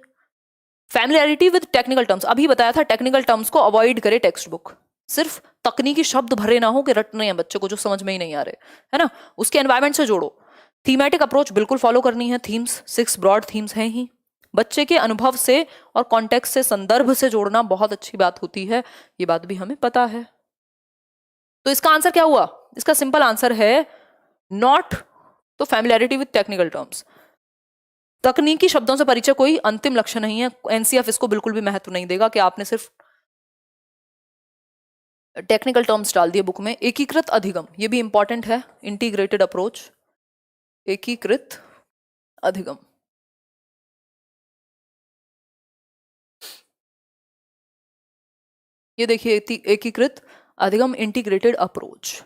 फैमिलियरिटी विद टेक्निकल टर्म्स, अभी बताया था टेक्निकल टर्म्स को अवॉइड करे टेक्स्ट बुक, सिर्फ तकनीकी शब्द भरे ना हो कि रटने हैं बच्चे को जो समझ में ही नहीं आ रहे, है ना, उसके एनवायरमेंट से जोड़ो। थीमेटिक अप्रोच बिल्कुल फॉलो करनी है, थीम्स 6 ब्रॉड थीम्स हैं ही, बच्चे के अनुभव से और कॉन्टेक्स्ट से, संदर्भ से जोड़ना बहुत अच्छी बात होती है, ये बात भी हमें पता है। तो इसका आंसर क्या हुआ, इसका सिंपल आंसर है नॉट, तो फैमिलियरिटी विद टेक्निकल टर्म्स, तकनीकी शब्दों से परिचय कोई अंतिम लक्ष्य नहीं है, एनसीएफ इसको बिल्कुल भी महत्व नहीं देगा कि आपने सिर्फ टेक्निकल टर्म्स डाल दिए बुक में। एकीकृत अधिगम, ये भी इंपॉर्टेंट है, इंटीग्रेटेड अप्रोच, एकीकृत अधिगम, ये देखिए एकीकृत अधिगम, इंटीग्रेटेड अप्रोच।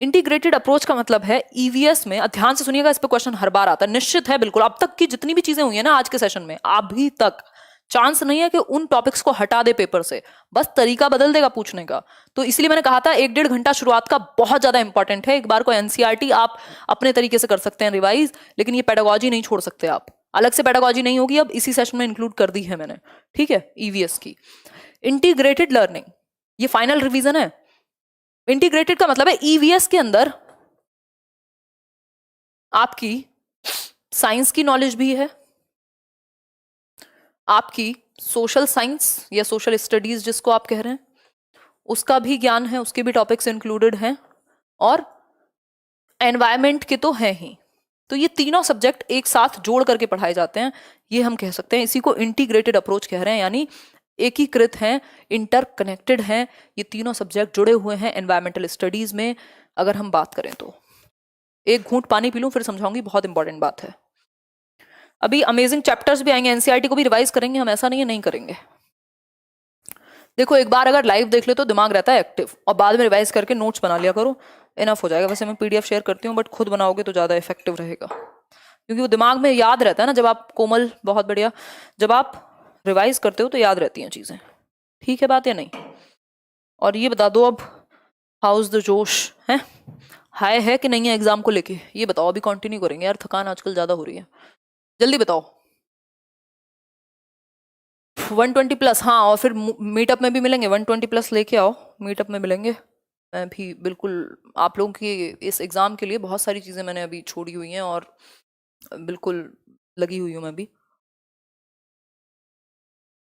इंटीग्रेटेड अप्रोच का मतलब है ईवीएस में, ध्यान से सुनिएगा, इस पे क्वेश्चन हर बार आता है, निश्चित है बिल्कुल, अब तक की जितनी भी चीजें हुई है ना आज के सेशन में, अभी तक चांस नहीं है कि उन टॉपिक्स को हटा दे पेपर से, बस तरीका बदल देगा पूछने का। तो इसलिए मैंने कहा था 1-1.5 घंटा शुरुआत का बहुत ज्यादा इंपॉर्टेंट है। एक बार को एनसीईआरटी आप अपने तरीके से कर सकते हैं रिवाइज, लेकिन ये पेडागोजी नहीं छोड़ सकते आप, अलग से पेडागोजी नहीं होगी, अब इसी सेशन में इंक्लूड कर दी है मैंने, ठीक है, ईवीएस की। इंटीग्रेटेड लर्निंग, ये फाइनल रिवीजन है। इंटीग्रेटेड का मतलब है ईवीएस के अंदर आपकी साइंस की नॉलेज भी है, आपकी सोशल साइंस या सोशल स्टडीज जिसको आप कह रहे हैं उसका भी ज्ञान है, उसके भी टॉपिक्स इंक्लूडेड हैं, और एनवायरमेंट के तो हैं ही। तो ये तीनों सब्जेक्ट एक साथ जोड़ करके पढ़ाए जाते हैं, ये हम कह सकते हैं, इसी को इंटीग्रेटेड अप्रोच कह रहे हैं, यानी एकीकृत हैं, इंटरकनेक्टेड हैं, ये तीनों सब्जेक्ट जुड़े हुए हैं एनवायरमेंटल स्टडीज में। अगर हम बात करें तो, एक घूंट पानी पी लूं फिर समझाऊंगी, बहुत इंपॉर्टेंट बात है। अभी अमेजिंग चैप्टर्स भी आएंगे, एनसीईआरटी को भी रिवाइज करेंगे हम, ऐसा नहीं है नहीं करेंगे। देखो एक बार अगर लाइव देख ले तो दिमाग रहता है एक्टिव, और बाद में रिवाइज करके नोट्स बना लिया करो, इनफ हो जाएगा। वैसे मैं पीडीएफ शेयर करती हूँ, बट खुद बनाओगे तो ज़्यादा इफेक्टिव रहेगा, क्योंकि वो दिमाग में याद रहता है ना, जब आप कोमल, बहुत बढ़िया, जब आप रिवाइज करते हो तो याद रहती हैं चीज़ें, ठीक है बात या नहीं। और ये बता दो अब, हाउस द जोश है, हाई है कि नहीं है एग्जाम को लेके, ये बताओ, अभी कंटिन्यू करेंगे यार, थकान आजकल ज़्यादा हो रही है, जल्दी बताओ। 120+, हाँ, और फिर मीटअप में भी मिलेंगे, 120+ लेके आओ, मीटअप में मिलेंगे। मैं भी बिल्कुल आप लोगों की इस एग्ज़ाम के लिए बहुत सारी चीज़ें मैंने अभी छोड़ी हुई हैं, और बिल्कुल लगी हुई हूँ मैं भी।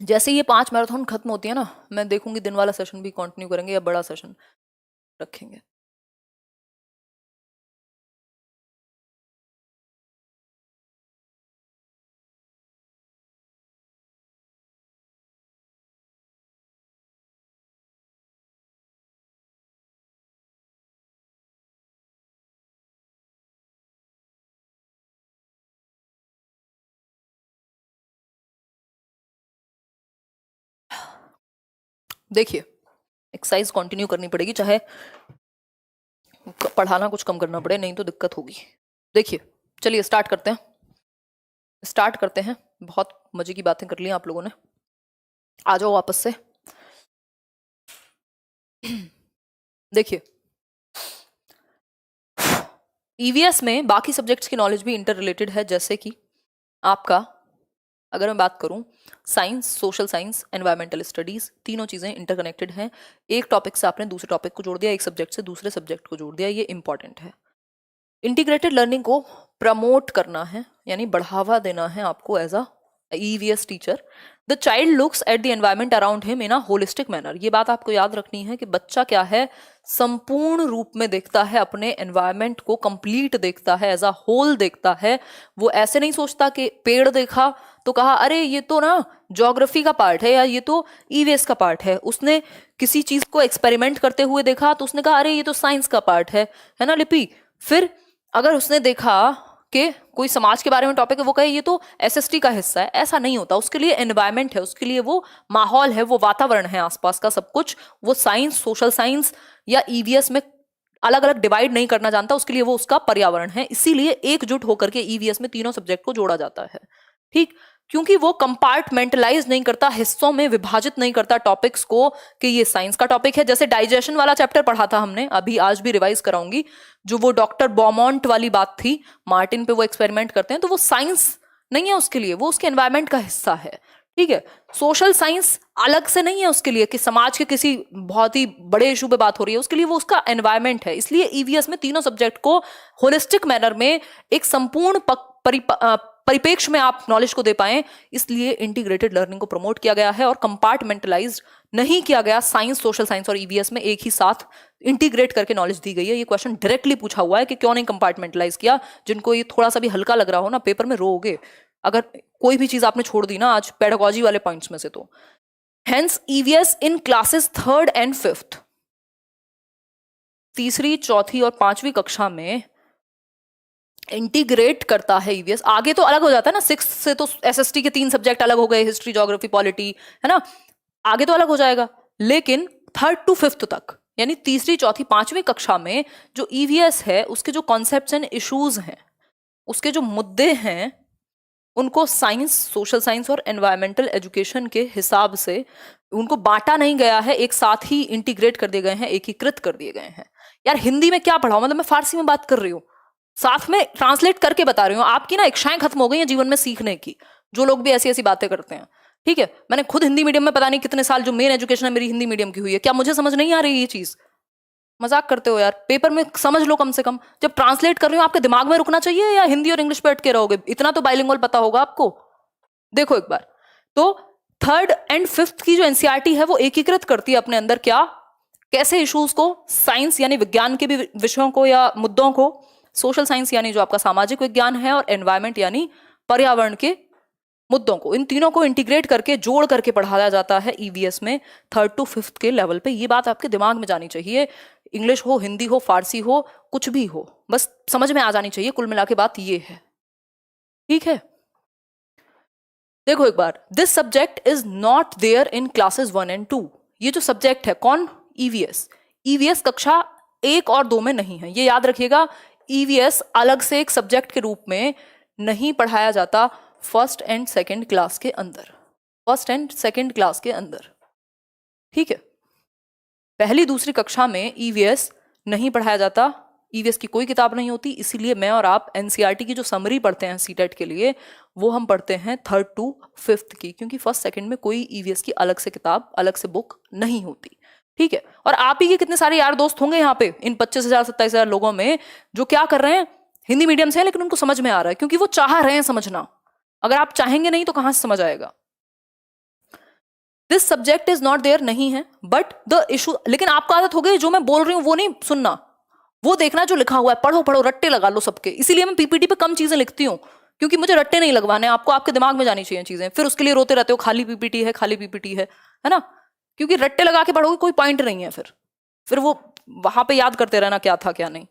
जैसे ये 5 मैराथन खत्म होती है ना, मैं देखूंगी दिन वाला सेशन भी कंटिन्यू करेंगे या बड़ा सेशन रखेंगे। देखिए एक्सरसाइज कंटिन्यू करनी पड़ेगी, चाहे पढ़ाना कुछ कम करना पड़े, नहीं तो दिक्कत होगी। देखिए चलिए स्टार्ट करते हैं। बहुत मजे की बातें कर ली आप लोगों ने, आ जाओ वापस से। देखिए ईवीएस में बाकी सब्जेक्ट्स की नॉलेज भी इंटर रिलेटेड है, जैसे कि आपका अगर मैं बात करूं, science, social science, environmental studies, तीनों चीज़ें इंटरकनेक्टेड हैं। एक टॉपिक से आपने दूसरे टॉपिक को जोड़ दिया, एक सब्जेक्ट से दूसरे सब्जेक्ट को जोड़ दिया, ये इंपॉर्टेंट है। इंटीग्रेटेड लर्निंग को प्रमोट करना है, यानी बढ़ावा देना है आपको as a EVS teacher. The child looks at the environment around him in a holistic manner. ये बात आपको याद रखनी है कि बच्चा क्या है, संपूर्ण रूप में देखता है अपने एनवायरमेंट को, कंप्लीट देखता है, एज अ होल देखता है। वो ऐसे नहीं सोचता कि पेड़ देखा तो कहा अरे ये तो ना ज्योग्राफी का पार्ट है या ये तो EVS का पार्ट है। उसने किसी चीज को एक्सपेरिमेंट करते हुए देखा तो उसने कहा अरे ये तो साइंस का पार्ट है ना लिपि। फिर अगर उसने देखा कि कोई समाज के बारे में टॉपिक है, वो कहे ये तो SST का हिस्सा है, ऐसा नहीं होता। उसके लिए एनवायरमेंट है, उसके लिए वो माहौल है, वो वातावरण है आसपास का सब कुछ। वो साइंस, सोशल साइंस या EVS में अलग अलग डिवाइड नहीं करना जानता, उसके लिए वो उसका पर्यावरण है। इसीलिए एकजुट होकर के EVS में तीनों सब्जेक्ट को जोड़ा जाता है, ठीक, क्योंकि वो कंपार्टमेंटलाइज नहीं करता, हिस्सों में विभाजित नहीं करता टॉपिक्स को कि ये साइंस का टॉपिक है। जैसे डाइजेशन वाला चैप्टर पढ़ा था हमने, अभी आज भी रिवाइज कराऊंगी, जो वो डॉक्टर बॉमॉन्ट वाली बात थी, मार्टिन पे वो एक्सपेरिमेंट करते हैं, तो वो साइंस नहीं है उसके लिए, वो उसके एनवायरमेंट का हिस्सा है, ठीक है। सोशल साइंस अलग से नहीं है उसके लिए कि समाज के किसी बहुत ही बड़े इशू पे बात हो रही है, उसके लिए वो उसका एनवायरमेंट है। इसलिए EVS में तीनों सब्जेक्ट को होलिस्टिक मैनर में एक संपूर्ण परिपेक्ष में आप नॉलेज को दे पाएं, इसलिए इंटीग्रेटेड लर्निंग को प्रमोट किया गया है और कंपार्टमेंटलाइज्ड नहीं किया गया। साइंस, सोशल साइंस और EVS में एक ही साथ इंटीग्रेट करके नॉलेज दी गई है। ये क्वेश्चन डायरेक्टली पूछा हुआ है कि क्यों नहीं कंपार्टमेंटलाइज किया। जिनको ये थोड़ा सा भी हल्का लग रहा हो ना, पेपर में रोओगे अगर कोई भी चीज आपने छोड़ दी ना आज पेडागोजी वाले पॉइंट्स में से। तो hence EVS in classes 3rd and 5th, तीसरी, चौथी और पांचवी कक्षा में इंटीग्रेट करता है EVS। आगे तो अलग हो जाता है ना, 6th से तो SST के 3 सब्जेक्ट अलग हो गए, हिस्ट्री, ज्योग्राफी, पॉलिटी, है ना, आगे तो अलग हो जाएगा। लेकिन 3rd to 5th तक, यानी तीसरी, चौथी, पांचवी कक्षा में जो EVS है, उसके जो कॉन्सेप्ट्स एंड इश्यूज हैं, उसके जो मुद्दे हैं, उनको साइंस, सोशल साइंस और एनवायरमेंटल एजुकेशन के हिसाब से उनको बांटा नहीं गया है, एक साथ ही इंटीग्रेट कर दिए गए हैं, एकीकृत कर दिए गए हैं। यार हिंदी में क्या पढ़ाओ, मतलब मैं फारसी में बात कर रही हूँ, साथ में ट्रांसलेट करके बता रही हूँ। आपकी ना इच्छाएं खत्म हो गई हैं जीवन में सीखने की, जो लोग भी ऐसी ऐसी बातें करते हैं, ठीक है। मैंने खुद हिंदी मीडियम में पता नहीं कितने साल, जो मेन एजुकेशन है मेरी हिंदी मीडियम की हुई है, क्या मुझे समझ नहीं आ रही ये चीज? मजाक करते हो यार, पेपर में समझ लो कम से कम। जब ट्रांसलेट कर रही हूँ आपके दिमाग में रुकना चाहिए या हिंदी और इंग्लिश पे अटके रहोगे? इतना तो बाइलिंगुअल पता होगा आपको। देखो एक बार, तो 3rd and 5th की जो NCERT है वो एकीकृत करती है अपने अंदर क्या, कैसे इश्यूज को, साइंस यानी विज्ञान के भी विषयों को या मुद्दों को, सोशल साइंस यानी जो आपका सामाजिक विज्ञान है, और एनवायरमेंट यानी पर्यावरण के मुद्दों को, इन तीनों को इंटीग्रेट करके, जोड़ करके पढ़ाया जाता है EVS में 3rd to 5th के लेवल पे। ये बात आपके दिमाग में जानी चाहिए, इंग्लिश हो, हिंदी हो, फारसी हो, कुछ भी हो, बस समझ में आ जानी चाहिए। कुल मिला के बात ये है, ठीक है। देखो एक बार, this subject is not there in classes 1 and 2। ये जो सब्जेक्ट है कौन, EVS कक्षा 1 और 2 में नहीं है, ये याद रखिएगा। EVS अलग से एक सब्जेक्ट के रूप में नहीं पढ़ाया जाता 1st and 2nd क्लास के अंदर, 1st and 2nd क्लास के अंदर, ठीक है। पहली, दूसरी कक्षा में EVS नहीं पढ़ाया जाता, EVS की कोई किताब नहीं होती। इसीलिए मैं और आप NCERT की जो समरी पढ़ते हैं CTET के लिए, वो हम पढ़ते हैं 3rd to 5th की, क्योंकि 1st, 2nd में कोई EVS की अलग से किताब, अलग से बुक नहीं होती, ठीक है। और आप ही के कितने सारे यार दोस्त होंगे यहाँ पे, इन 25,000 27,000 लोगों में, जो क्या कर रहे हैं, हिंदी मीडियम से है लेकिन उनको समझ में आ रहा है, क्योंकि वो चाह रहे हैं समझना। अगर आप चाहेंगे नहीं तो कहां से समझ आएगा? This subject is not there नहीं है, बट द इशू, लेकिन आपको आदत हो गई जो मैं बोल रही हूं वो नहीं सुनना, वो देखना जो लिखा हुआ है, पढ़ो पढ़ो, रट्टे लगा लो सबके। इसीलिए मैं PPT पे कम चीजें लिखती हूँ, क्योंकि मुझे रट्टे नहीं लगवाने, आपको आपके दिमाग में जानी चाहिए चीजें। फिर उसके लिए रोते रहते हो, खाली PPT है, खाली PPT है ना, क्योंकि रट्टे लगा के पढ़ोगे कोई पॉइंट नहीं है। फिर वो वहां पे याद करते रहना क्या था क्या नहीं।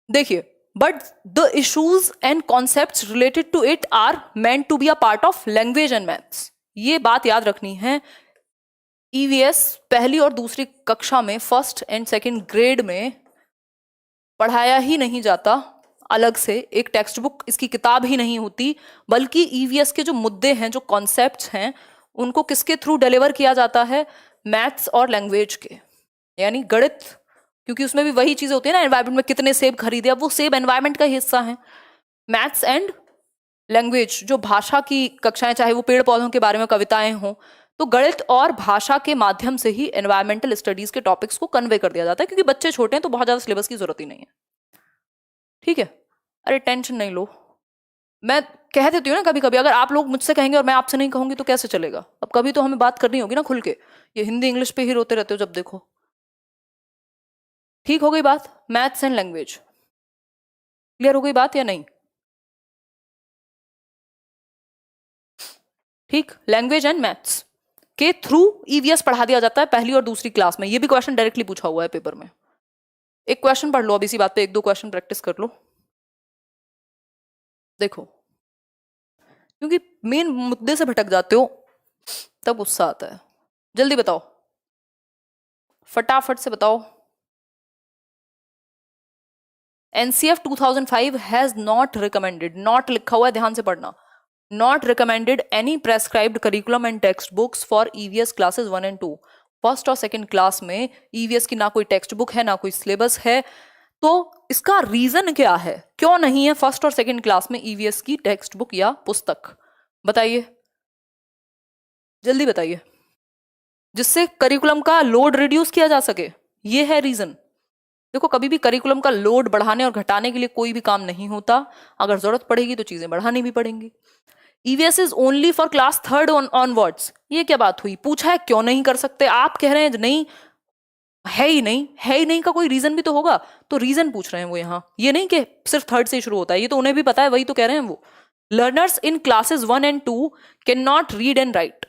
देखिए, but the issues and concepts related to it are meant to be a part of language and maths. ये बात याद रखनी है। EVS पहली और दूसरी कक्षा में, 1st and 2nd ग्रेड में पढ़ाया ही नहीं जाता अलग से, एक टेक्स्ट बुक, इसकी किताब ही नहीं होती, बल्कि EVS के जो मुद्दे हैं, जो कॉन्सेप्ट्स हैं, उनको किसके थ्रू डिलीवर किया जाता है, मैथ्स और लैंग्वेज के, यानी गणित, क्योंकि उसमें भी वही चीजें होती है ना, एनवायरमेंट में कितने सेब खरीदे, अब वो सेब एनवायरमेंट का हिस्सा है। मैथ्स एंड लैंग्वेज जो भाषा की कक्षाएं, चाहे वो पेड़ पौधों के बारे में कविताएं हों, तो गणित और भाषा के माध्यम से ही एनवायरमेंटल स्टडीज के टॉपिक्स को कन्वे कर दिया जाता है, क्योंकि बच्चे छोटे हैं तो बहुत ज्यादा सिलेबस की जरूरत ही नहीं है। ठीक है, अरे टेंशन नहीं लो, मैं कह देती हूँ ना कभी कभी, अगर आप लोग मुझसे कहेंगे और मैं आपसे नहीं कहूंगी तो कैसे चलेगा? अब कभी तो हमें बात करनी होगी ना खुल के, ये हिंदी इंग्लिश पे ही रोते रहते हो जब देखो। ठीक हो गई बात? मैथ्स एंड लैंग्वेज क्लियर हो गई बात या नहीं? ठीक, लैंग्वेज एंड मैथ्स के थ्रू ईवीएस पढ़ा दिया जाता है पहली और दूसरी क्लास में। ये भी क्वेश्चन डायरेक्टली पूछा हुआ है पेपर में। एक क्वेश्चन पढ़ लो अब इसी बात पे, एक दो क्वेश्चन प्रैक्टिस कर लो। देखो, क्योंकि मेन मुद्दे से भटक जाते हो तब गुस्सा आता है। जल्दी बताओ, फटाफट से बताओ। NCF 2005 has not recommended, not लिखा हुआ है, ध्यान से पढ़ना, not recommended any prescribed curriculum and text books for EVS classes 1 and 2। First और सेकंड क्लास में ईवीएस की ना कोई टेक्स्ट बुक है ना कोई सिलेबस है। तो इसका रीजन क्या है, क्यों नहीं है फर्स्ट और सेकंड क्लास में ईवीएस की टेक्स्ट बुक या पुस्तक? बताइए, जल्दी बताइए, जिससे करिकुलम का लोड रिड्यूस किया जा सके। ये है रीजन। देखो, कभी भी करिकुलम का लोड बढ़ाने और घटाने के लिए कोई भी काम नहीं होता, अगर जरूरत पड़ेगी तो चीजें बढ़ानी भी पड़ेंगी। EVS is only for class 3rd onwards. ये क्या बात हुई? पूछा है क्यों नहीं कर सकते, आप कह रहे हैं नहीं है ही नहीं, है ही नहीं का कोई रीजन भी तो होगा, तो रीजन पूछ रहे हैं वो यहाँ। ये नहीं कि सिर्फ 3rd से शुरू होता है, ये तो उन्हें भी पता है, वही तो कह रहे हैं वो। Learners in classes 1 and 2 can not read and right.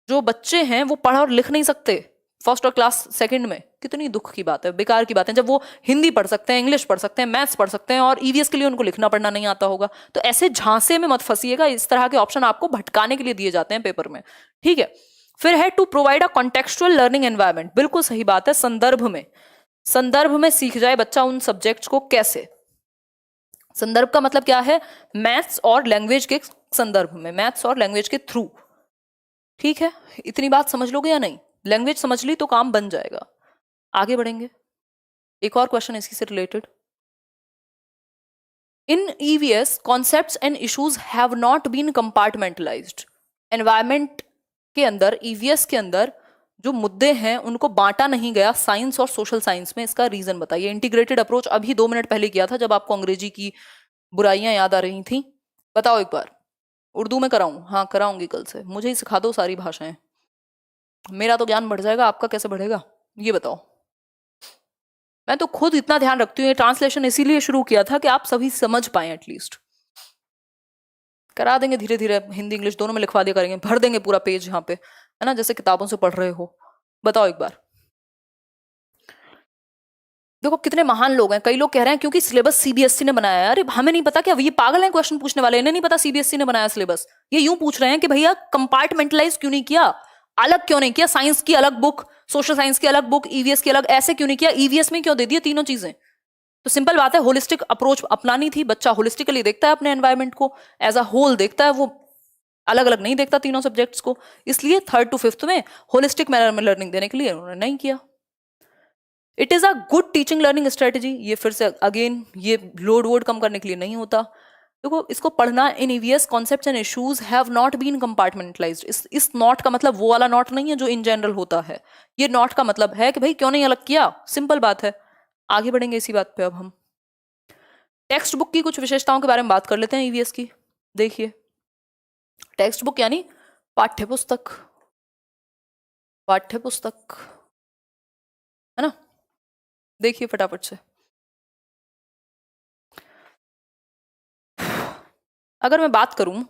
जो बच्चे हैं वो पढ़ और लिख नहीं सकते फर्स्ट और क्लास सेकंड में। कितनी दुख की बात है, बेकार की बात है, जब वो हिंदी पढ़ सकते हैं, इंग्लिश पढ़ सकते हैं, मैथ्स पढ़ सकते हैं और ईवीएस के लिए उनको लिखना पढ़ना नहीं आता होगा। तो ऐसे झांसे में मत फंसिएगा, इस तरह के ऑप्शन आपको भटकाने के लिए दिए जाते हैं पेपर में। ठीक है, फिर है to provide a contextual learning environment. बिल्कुल सही बात है, संदर्भ में सीख जाए बच्चा उन सब्जेक्ट्स को। कैसे? संदर्भ का मतलब क्या है? मैथ्स और लैंग्वेज के संदर्भ में, मैथ्स और लैंग्वेज के थ्रू। ठीक है, इतनी बात समझ लोगे या नहीं? लैंग्वेज समझ ली तो काम बन जाएगा। आगे बढ़ेंगे, एक और क्वेश्चन इसी से related. In EVS concepts and issues have not been compartmentalized. Environment के अंदर, ईवीएस के अंदर जो मुद्दे हैं उनको बांटा नहीं गया साइंस और सोशल साइंस में। इसका रीजन बताइए। इंटीग्रेटेड अप्रोच अभी 2 मिनट पहले किया था जब आपको अंग्रेजी की बुराइयां याद आ रही थी। बताओ एक बार, उर्दू में कराऊं? हाँ कराऊंगी, कल से मुझे ही सिखा दो सारी भाषाएं, मेरा तो ज्ञान बढ़ जाएगा, आपका कैसे बढ़ेगा ये बताओ। मैं तो खुद इतना ध्यान रखती हूँ, ये ट्रांसलेशन इसीलिए शुरू किया था कि आप सभी समझ पाए एटलीस्ट। करा देंगे धीरे धीरे, हिंदी इंग्लिश दोनों में लिखवा दिया करेंगे, भर देंगे पूरा पेज यहाँ पे, है ना, जैसे किताबों से पढ़ रहे हो। बताओ एक बार। देखो कितने महान लोग हैं। कई लोग कह रहे हैं क्योंकि सिलेबस सीबीएसई ने बनाया है। अरे हमें नहीं पता क्या? ये पागल हैं क्वेश्चन पूछने वाले, इन्हें नहीं पता सीबीएसई ने बनाया सिलेबस। ये यूं पूछ रहे हैं कि भैया कंपार्टमेंटलाइज क्यों नहीं किया, अलग क्यों नहीं किया? साइंस की अलग बुक, सोशल साइंस की अलग बुक, ईवीएस की अलग, ऐसे क्यों नहीं किया? ईवीएस में क्यों दे दिए तीनों चीजें? तो सिंपल बात है, होलिस्टिक अप्रोच अपनानी थी। बच्चा होलिस्टिकली देखता है अपने एनवायरमेंट को, एज अ होल देखता है, वो अलग अलग नहीं देखता तीनों सब्जेक्ट्स को। इसलिए 3rd to 5th में होलिस्टिक मैनर में लर्निंग देने के लिए उन्होंने नहीं किया। It is a good teaching learning strategy. ये फिर से अगेन, ये लोड वोड कम करने के लिए नहीं होता। देखो इसको पढ़ना, in EVS concepts and issues have not been compartmentalized. इस नॉट का मतलब वो वाला नॉट नहीं है जो इन जनरल होता है। ये नॉट का मतलब है कि भाई क्यों नहीं अलग किया, सिंपल बात है। आगे बढ़ेंगे इसी बात पे। अब हम टेक्स्ट बुक की कुछ विशेषताओं के बारे में बात कर लेते हैं ईवीएस की। देखिए, टेक्स्ट बुक यानी पाठ्यपुस्तक, पाठ्यपुस्तक है ना। देखिए फटाफट से, अगर मैं बात करूं,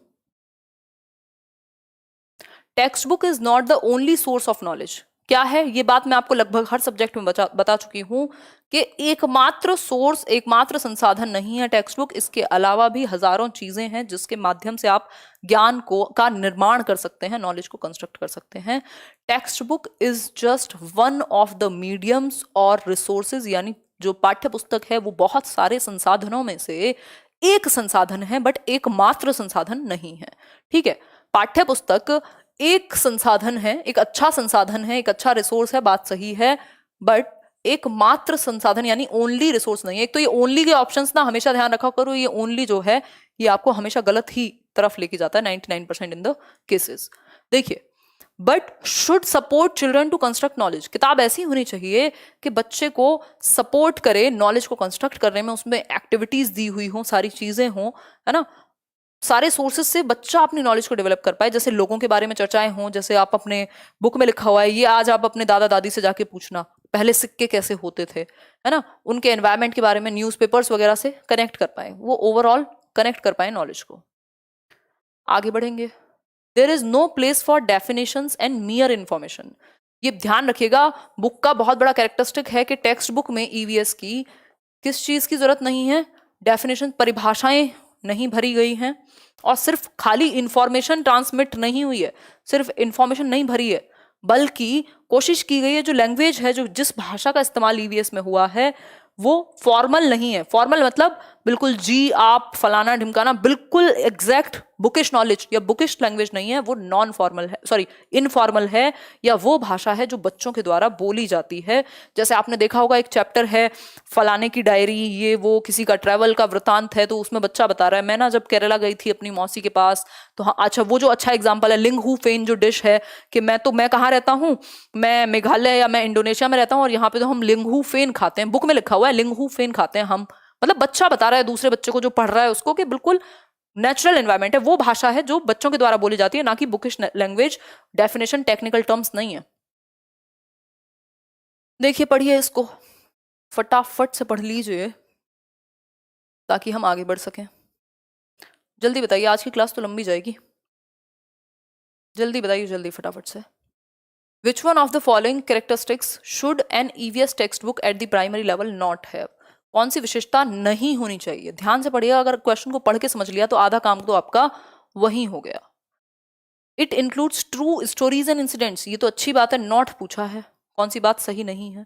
text book is not the only source of knowledge. क्या है ये बात मैं आपको लगभग हर सब्जेक्ट में बता चुकी हूं कि एकमात्र सोर्स, एकमात्र संसाधन नहीं है टेक्स्ट बुक। इसके अलावा भी हजारों चीजें हैं जिसके माध्यम से आप ज्ञान का निर्माण कर सकते हैं, नॉलेज को कंस्ट्रक्ट कर सकते हैं। Text book is just one of the mediums और रिसोर्सेज, यानी जो पाठ्य पुस्तक है वो बहुत सारे संसाधनों में से एक संसाधन है, बट एकमात्र संसाधन नहीं है। ठीक है, पाठ्य पुस्तक एक संसाधन है, एक अच्छा संसाधन है, एक अच्छा रिसोर्स है, बात सही है, बट एकमात्र संसाधन यानी ओनली रिसोर्स नहीं है। एक तो ये ओनली के ऑप्शंस ना हमेशा ध्यान रखा करो, ये ओनली जो है ये आपको हमेशा गलत ही तरफ लेके जाता है 99% इन द केसेस। देखिए, but should support children to construct knowledge. किताब ऐसी होनी चाहिए कि बच्चे को सपोर्ट करे नॉलेज को कंस्ट्रक्ट करने में, उसमें एक्टिविटीज दी हुई हो, सारी चीजें हों, है ना, सारे सोर्सेज से बच्चा अपनी नॉलेज को डेवलप कर पाए। जैसे लोगों के बारे में चर्चाएं हों, जैसे आप अपने बुक में लिखा हुआ है, ये आज आप अपने दादा दादी से जाके पूछना पहले सिक्के कैसे होते थे, है ना, उनके एनवायरमेंट के बारे में न्यूज़पेपर्स वगैरह से कनेक्ट कर पाए, वो ओवरऑल कनेक्ट कर पाए नॉलेज को। आगे बढ़ेंगे। There is no place for definitions and mere information. ये ध्यान रखिएगा, बुक का बहुत बड़ा कैरेक्टरिस्टिक है कि टेक्स्ट बुक में ईवीएस की किस चीज की जरूरत नहीं है, डेफिनेशन, परिभाषाएं नहीं भरी गई हैं, और सिर्फ खाली इंफॉर्मेशन ट्रांसमिट नहीं हुई है, सिर्फ इंफॉर्मेशन नहीं भरी है, बल्कि कोशिश की गई है जो लैंग्वेज है, जो जिस भाषा का इस्तेमाल ईवीएस में हुआ है वो फॉर्मल नहीं है। फॉर्मल मतलब बिल्कुल जी आप फलाना ढिमकाना, बिल्कुल एग्जैक्ट बुकिश नॉलेज या बुकिश लैंग्वेज नहीं है, वो नॉन फॉर्मल है, सॉरी इनफॉर्मल है, या वो भाषा है जो बच्चों के द्वारा बोली जाती है। जैसे आपने देखा होगा एक चैप्टर है फलाने की डायरी, ये वो किसी का ट्रैवल का वृतांत है, तो उसमें बच्चा बता रहा है मैं ना जब केरला गई थी अपनी मौसी के पास, तो हाँ अच्छा, वो जो अच्छा एग्जाम्पल है लिंग हू फेन जो डिश है, कि मैं कहाँ रहता हूँ, मैं मेघालय या मैं इंडोनेशिया में रहता हूँ, और यहाँ पे तो हम लिंग हू फेन खाते हैं, बुक में लिखा हुआ है लिंग हू फेन खाते हैं हम, मतलब बच्चा बता रहा है दूसरे बच्चे को जो पढ़ रहा है उसको कि बिल्कुल नेचुरल एनवायरमेंट है, वो भाषा है जो बच्चों के द्वारा बोली जाती है, ना कि bookish language, definition, technical terms नहीं है। देखिए, पढ़िए इसको, फटाफट से पढ़ लीजिए ताकि हम आगे बढ़ सकें। जल्दी बताइए, आज की क्लास तो लंबी जाएगी, जल्दी बताइए, जल्दी फटाफट से। Which one of the following characteristics should an EVS textbook at the primary level not have? कौन सी विशेषता नहीं होनी चाहिए? ध्यान से पढ़िएगा, अगर क्वेश्चन को पढ़ के समझ लिया तो आधा काम तो आपका वही हो गया। It includes true stories and incidents, ये तो अच्छी बात है, नॉट पूछा है, कौन सी बात सही नहीं है।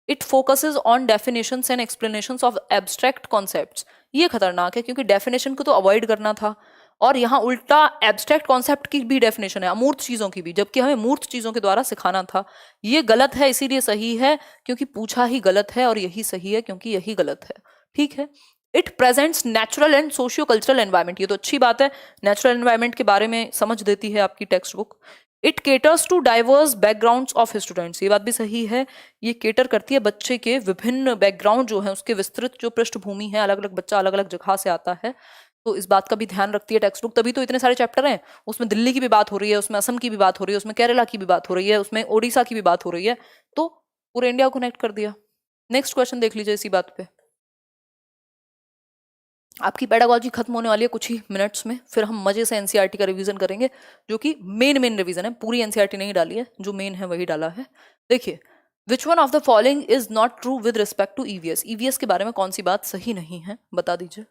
It focuses on definitions and explanations of abstract concepts, ये खतरनाक है क्योंकि डेफिनेशन को तो अवॉइड करना था, और यहाँ उल्टा एब्स्ट्रैक्ट कॉन्सेप्ट की भी डेफिनेशन है, अमूर्त चीजों की भी, जबकि हमें मूर्त चीजों के द्वारा सिखाना था। ये गलत है, इसीलिए सही है क्योंकि पूछा ही गलत है, और यही सही है क्योंकि यही गलत है। ठीक है। It presents natural and socio cultural environment, ये तो अच्छी बात है, नेचुरल एनवायरमेंट के बारे में समझ देती है आपकी text book. It caters to diverse backgrounds of students, ये बात भी सही है, ये केटर करती है बच्चे के विभिन्न बैकग्राउंड जो है, उसके विस्तृत जो पृष्ठभूमि है, अलग अलग बच्चा अलग अलग जगह से आता है, तो इस बात का भी ध्यान रखती है टेक्स्ट बुक। तभी तो इतने सारे चैप्टर हैं, उसमें दिल्ली की भी बात हो रही है, उसमें असम की भी बात हो रही है, उसमें केरला की भी बात हो रही है, उसमें ओडिशा की भी बात हो रही है, तो पूरे इंडिया को कनेक्ट कर दिया। नेक्स्ट क्वेश्चन देख लीजिए इसी बात पे। आपकी पेडागॉजी खत्म होने वाली है कुछ ही मिनट्स में, फिर हम मजे से एनसीईआरटी का रिवीजन करेंगे, जो कि मेन रिवीजन है, पूरी एनसीईआरटी नहीं डाली है, जो मेन है वही डाला है। देखिए, which one of the following is not true with respect to EVS, EVS के बारे में कौन सी बात सही नहीं है, बता दीजिए।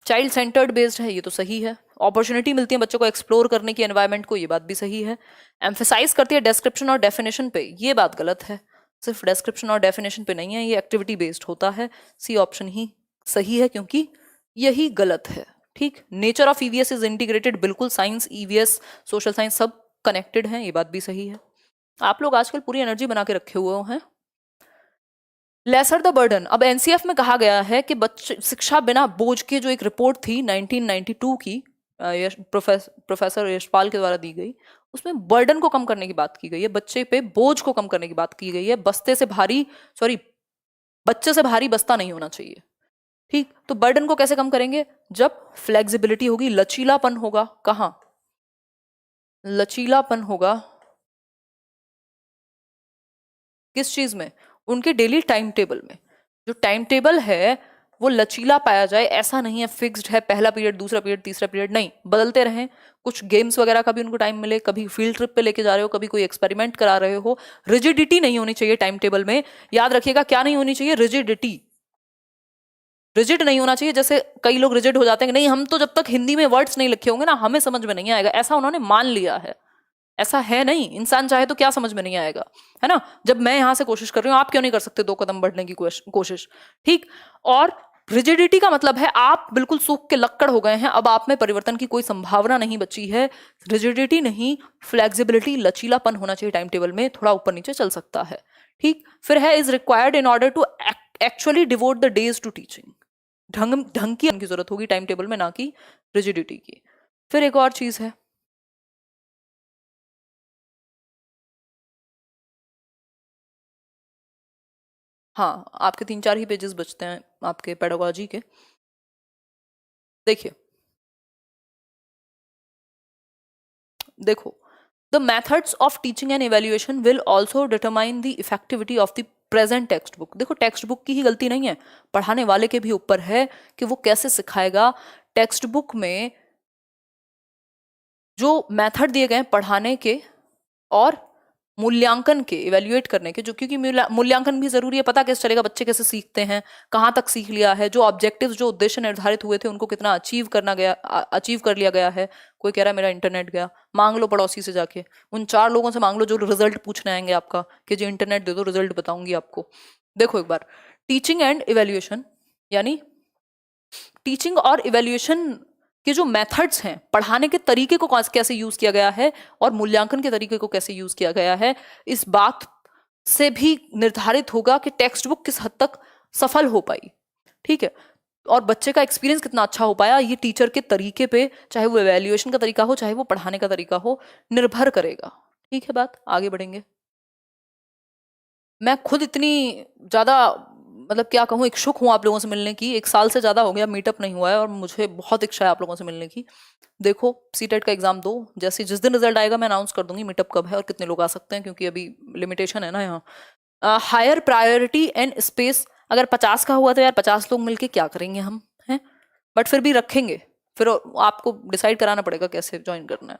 चाइल्ड सेंटर्ड बेस्ड है, ये तो सही है। अपॉर्चुनिटी मिलती है बच्चों को एक्सप्लोर करने की एनवायरनमेंट को, ये बात भी सही है। एम्फेसाइज करती है डेस्क्रिप्शन और डेफिनेशन पे, ये बात गलत है, सिर्फ डेस्क्रिप्शन और डेफिनेशन पे नहीं है, ये एक्टिविटी बेस्ड होता है। सी ऑप्शन ही सही है क्योंकि यही गलत है। ठीक। Nature of EVS is integrated, बिल्कुल साइंस, ईवीएस, सोशल साइंस सब कनेक्टेड हैं, ये बात भी सही है। आप लोग आजकल पूरी एनर्जी बना के रखे हुए हैं। लेसर द बर्डन, अब एनसीएफ में कहा गया है कि बच्चे शिक्षा बिना बोझ के, जो एक रिपोर्ट थी 1992 की प्रोफेसर यशपाल के द्वारा दी गई, उसमें बर्डन को कम करने की बात की गई है, बच्चे पे बोझ को कम करने की बात की गई है। बच्चे से भारी बस्ता नहीं होना चाहिए। ठीक। तो बर्डन को कैसे कम करेंगे? जब फ्लेक्सिबिलिटी होगी, लचीलापन होगा। कहाँ लचीलापन होगा? किस चीज में? उनके डेली टाइम टेबल में। जो टाइम टेबल है वो लचीला पाया जाए, ऐसा नहीं है फिक्स्ड है, पहला पीरियड, दूसरा पीरियड, तीसरा पीरियड, नहीं, बदलते रहें। कुछ गेम्स वगैरह का भी उनको टाइम मिले, कभी फील्ड ट्रिप पे लेके जा रहे हो, कभी कोई एक्सपेरिमेंट करा रहे हो। रिजिडिटी नहीं होनी चाहिए टाइम टेबल में, याद रखिएगा, क्या नहीं होनी चाहिए? रिजिडिटी। रिजिड नहीं होना चाहिए। जैसे कई लोग रिजिड हो जाते हैं कि नहीं, हम तो जब तक हिंदी में वर्ड्स नहीं लिखे होंगे ना हमें समझ में नहीं आएगा, ऐसा उन्होंने मान लिया है। ऐसा है नहीं, इंसान चाहे तो क्या समझ में नहीं आएगा, है ना। जब मैं यहां से कोशिश कर रही हूं, आप क्यों नहीं कर सकते 2 कदम बढ़ने की कोशिश? ठीक। और रिजिडिटी का मतलब है आप बिल्कुल सूख के लक्कड़ हो गए हैं, अब आप में परिवर्तन की कोई संभावना नहीं बची है। रिजिडिटी नहीं, फ्लेक्सिबिलिटी, लचीलापन होना चाहिए टाइम टेबल में, थोड़ा ऊपर नीचे चल सकता है। ठीक, फिर है is required in order to actually devote the days to teaching. ढंग ढंग की जरूरत होगी टाइम टेबल में, ना कि रिजिडिटी की। फिर एक और चीज है, हाँ आपके 3-4 ही पेजेस बचते हैं आपके पेडागोजी के। देखिए, देखो, the methods of teaching and evaluation will also determine the effectivity of the present text book. देखो, टेक्स्ट बुक की ही गलती नहीं है, पढ़ाने वाले के भी ऊपर है कि वो कैसे सिखाएगा। टेक्स्ट बुक में जो मेथड दिए गए हैं पढ़ाने के और मूल्यांकन के, इवेल्युएट करने के, जो क्योंकि मूल्यांकन भी जरूरी है, पता कैसे चलेगा बच्चे कैसे सीखते हैं, कहाँ तक सीख लिया है, जो ऑब्जेक्टिव्स जो उद्देश्य निर्धारित हुए थे उनको कितना अचीव कर लिया गया है। कोई कह रहा है मेरा इंटरनेट गया, मांग लो पड़ोसी से जाके, उन 4 लोगों से मांग लो जो रिजल्ट पूछने आएंगे आपका कि जी इंटरनेट दे दो रिजल्ट बताऊंगी आपको। देखो एक बार, टीचिंग एंड इवेल्युएशन यानी टीचिंग और इवेल्युएशन के जो मेथड्स हैं, पढ़ाने के तरीके को कैसे यूज किया गया है और मूल्यांकन के तरीके को कैसे यूज किया गया है, इस बात से भी निर्धारित होगा कि टेक्स्ट बुक किस हद तक सफल हो पाई। ठीक है, और बच्चे का एक्सपीरियंस कितना अच्छा हो पाया, ये टीचर के तरीके पे, चाहे वो इवेल्युएशन का तरीका हो चाहे वो पढ़ाने का तरीका हो, निर्भर करेगा। ठीक है, बात आगे बढ़ेंगे। मैं खुद इतनी ज्यादा, मतलब क्या कहूँ, इच्छुक हूँ आप लोगों से मिलने की। 1 साल से ज्यादा हो गया मीटअप नहीं हुआ है और मुझे बहुत इच्छा है आप लोगों से मिलने की। देखो, सीटेट का एग्जाम दो, जैसे जिस दिन रिजल्ट आएगा मैं अनाउंस कर दूंगी मीटअप कब है और कितने लोग आ सकते हैं, क्योंकि अभी लिमिटेशन है ना यहाँ। हायर प्रायोरिटी एंड स्पेस, अगर 50 का हुआ तो यार 50 लोग मिलके क्या करेंगे हम, हैं, बट फिर भी रखेंगे। फिर आपको डिसाइड कराना पड़ेगा कैसे ज्वाइन करना है।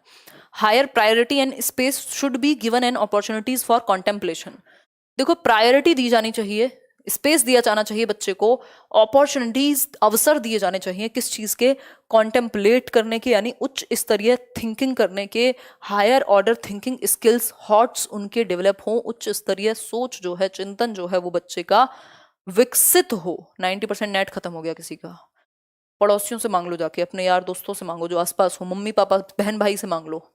Higher priority and space should be given and opportunities for contemplation. देखो, प्रायोरिटी दी जानी चाहिए, स्पेस दिया जाना चाहिए बच्चे को, अपॉर्चुनिटीज, अवसर दिए जाने चाहिए किस चीज के, कॉन्टेम्पलेट करने के, यानी उच्च स्तरीय थिंकिंग करने के, higher order thinking skills, HOTS उनके डेवलप हो, उच्च स्तरीय सोच जो है, चिंतन जो है वो बच्चे का विकसित हो। 90% नेट खत्म हो गया किसी का, पड़ोसियों से मांग लो जाके, अपने यार दोस्तों से मांगो जो आसपास हो, मम्मी पापा बहन भाई से मांग लो।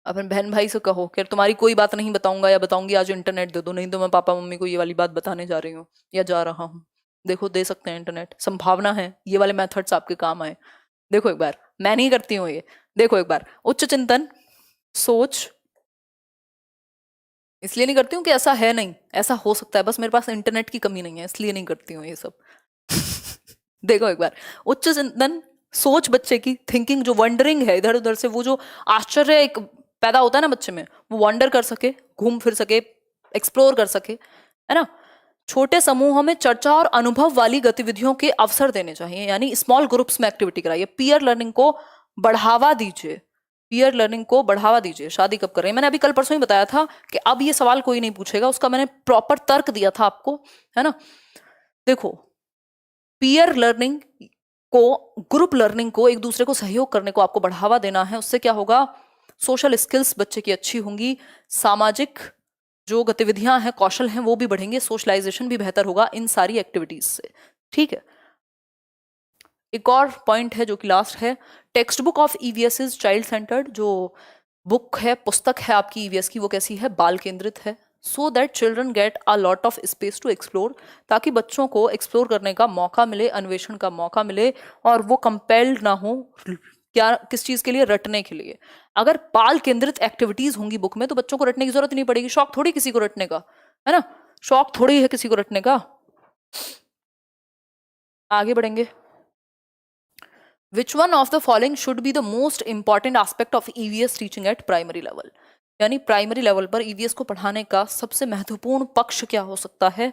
अपने बहन भाई से कहो कि तुम्हारी कोई बात नहीं बताऊंगा या बताऊंगी, आज इंटरनेट दे दो, नहीं तो मैं पापा मम्मी को ये वाली बात बताने जा रही हूँ या जा रहा हूँ। देखो, दे सकते हैं इंटरनेट, संभावना है ये वाले मेथड्स आपके काम आए। देखो एक बार, मैं नहीं करती हूँ ये। देखो एक बार, उच्च चिंतन सोच, इसलिए नहीं करती हूँ कि ऐसा है नहीं, ऐसा हो सकता है, बस मेरे पास इंटरनेट की कमी नहीं है इसलिए नहीं करती हूँ ये सब। देखो एक बार, उच्च चिंतन सोच, बच्चे की थिंकिंग जो वंडरिंग है इधर उधर से, वो जो आश्चर्य एक पैदा होता है ना बच्चे में, वो वंडर कर सके, घूम फिर सके, एक्सप्लोर कर सके, है ना। छोटे समूहों में चर्चा और अनुभव वाली गतिविधियों के अवसर देने चाहिए, यानी स्मॉल ग्रुप्स में एक्टिविटी कराइए। पीयर लर्निंग को बढ़ावा दीजिए, पीयर लर्निंग को बढ़ावा दीजिए। शादी कब कर रहे हैं, मैंने अभी कल परसों ही बताया था कि अब ये सवाल कोई नहीं पूछेगा, उसका मैंने प्रॉपर तर्क दिया था आपको, है ना। देखो, पीयर लर्निंग को, ग्रुप लर्निंग को, एक दूसरे को सहयोग करने को आपको बढ़ावा देना है। उससे क्या होगा, सोशल स्किल्स बच्चे की अच्छी होंगी, सामाजिक जो गतिविधियां हैं, कौशल हैं, वो भी बढ़ेंगे, सोशलाइजेशन भी बेहतर होगा इन सारी एक्टिविटीज से। ठीक है, एक और पॉइंट है जो कि लास्ट है, text book of EVS is child centred. जो बुक है, पुस्तक है आपकी ईवीएस की, वो कैसी है, बाल केंद्रित है। So that children get a lot of space to explore, ताकि बच्चों को एक्सप्लोर करने का मौका मिले, अन्वेषण का मौका मिले, और वो कंपेल्ड ना हो क्या, किस चीज के लिए, रटने के लिए। अगर बाल केंद्रित एक्टिविटीज होंगी बुक में तो बच्चों को रटने की जरूरत नहीं पड़ेगी, शौक थोड़ी किसी को रटने का, है ना, शौक थोड़ी है किसी को रटने का। आगे बढ़ेंगे। Which one of the following should be the most important aspect of EVS teaching at primary level? यानी प्राइमरी लेवल पर ईवीएस को पढ़ाने का सबसे महत्वपूर्ण पक्ष क्या हो सकता है,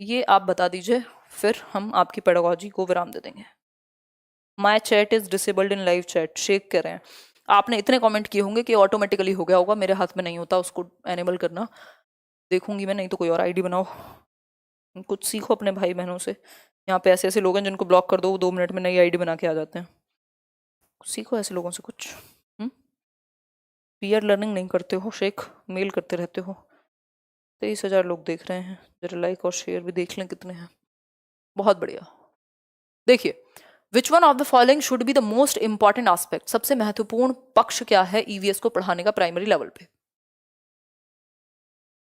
ये आप बता दीजिए, फिर हम आपकी पेडागोजी को विराम दे देंगे। माई chat is disabled in live chat, shake कर रहे हैं। आपने इतने कमेंट किए होंगे कि ऑटोमेटिकली हो गया होगा, मेरे हाथ में नहीं होता उसको एनेबल करना, देखूंगी मैं, नहीं तो कोई और आईडी बनाओ, कुछ सीखो अपने भाई बहनों से। यहाँ पे ऐसे ऐसे लोग हैं जिनको ब्लॉक कर दो, वो 2 मिनट में नई आईडी बना के आ जाते हैं। सीखो ऐसे लोगों से कुछ। पीयर लर्निंग नहीं करते हो, शेख मेल करते रहते हो। 23,000 लोग देख रहे हैं, जरा लाइक और शेयर भी देख लें कितने हैं। बहुत बढ़िया। देखिए, which one of the following should be the most important aspect, सबसे महत्वपूर्ण पक्ष क्या है ईवीएस को पढ़ाने का प्राइमरी लेवल पे?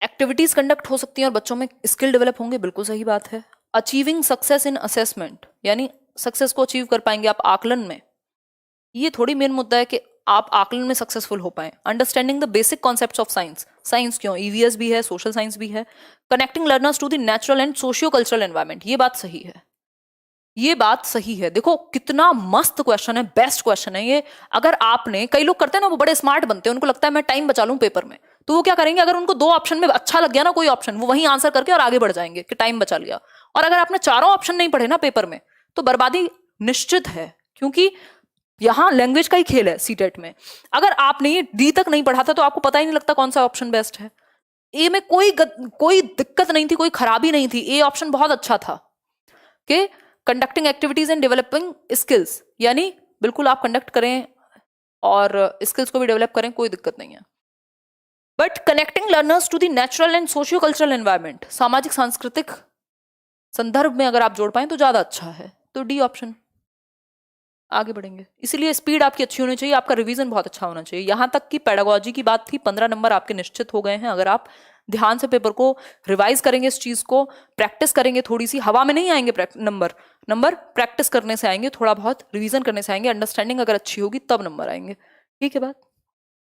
एक्टिविटीज कंडक्ट हो सकती हैं और बच्चों में स्किल डेवलप होंगे, बिल्कुल सही बात है। अचीविंग सक्सेस इन असेसमेंट, यानी सक्सेस को अचीव कर पाएंगे आप आकलन में, ये थोड़ी मेन मुद्दा है कि आप आकलन में सक्सेसफुल हो पाए। Understanding the basic concepts of science, science क्यों, ईवीएस भी है, सोशल साइंस भी है। Connecting learners to the natural and socio cultural environment, ये बात सही है, ये बात सही है। देखो कितना मस्त क्वेश्चन है, बेस्ट क्वेश्चन है ये। अगर आपने, कई लोग करते हैं ना, वो बड़े स्मार्ट बनते हैं, उनको लगता है मैं टाइम बचा लूं पेपर में, तो वो क्या करेंगे, अगर उनको 2 ऑप्शन में अच्छा लग गया ना कोई ऑप्शन, वो वहीं आंसर करके और आगे बढ़ जाएंगे कि टाइम बचा लिया। और अगर आपने चारों ऑप्शन नहीं पढ़े ना पेपर में, तो बर्बादी निश्चित है, क्योंकि यहां लैंग्वेज का ही खेल है सीटेट में। अगर आपने ये डी तक नहीं पढ़ा था तो आपको पता ही नहीं लगता कौन सा ऑप्शन बेस्ट है। ए में कोई दिक्कत नहीं थी, कोई खराबी नहीं थी, ए ऑप्शन बहुत अच्छा था कि conducting activities and developing skills, यानी बिल्कुल आप कंडक्ट करें और स्किल्स को भी डेवलप करें, कोई दिक्कत नहीं है। But connecting learners to the natural and socio cultural environment, सामाजिक सांस्कृतिक संदर्भ में अगर आप जोड़ पाए तो ज्यादा अच्छा है, तो डी ऑप्शन। आगे बढ़ेंगे, इसलिए स्पीड आपकी अच्छी होनी चाहिए, आपका रिवीजन बहुत अच्छा होना चाहिए। यहां तक कि पेडागोजी की बात थी, 15 नंबर आपके निश्चित हो गए हैं। अगर आप ध्यान से पेपर को रिवाइज करेंगे, इस चीज को प्रैक्टिस करेंगे, थोड़ी सी हवा में नहीं आएंगे नंबर प्रैक्टिस करने से आएंगे, थोड़ा बहुत रिवीजन करने से आएंगे, अंडरस्टैंडिंग अगर अच्छी होगी तब नंबर आएंगे। ठीक है बात,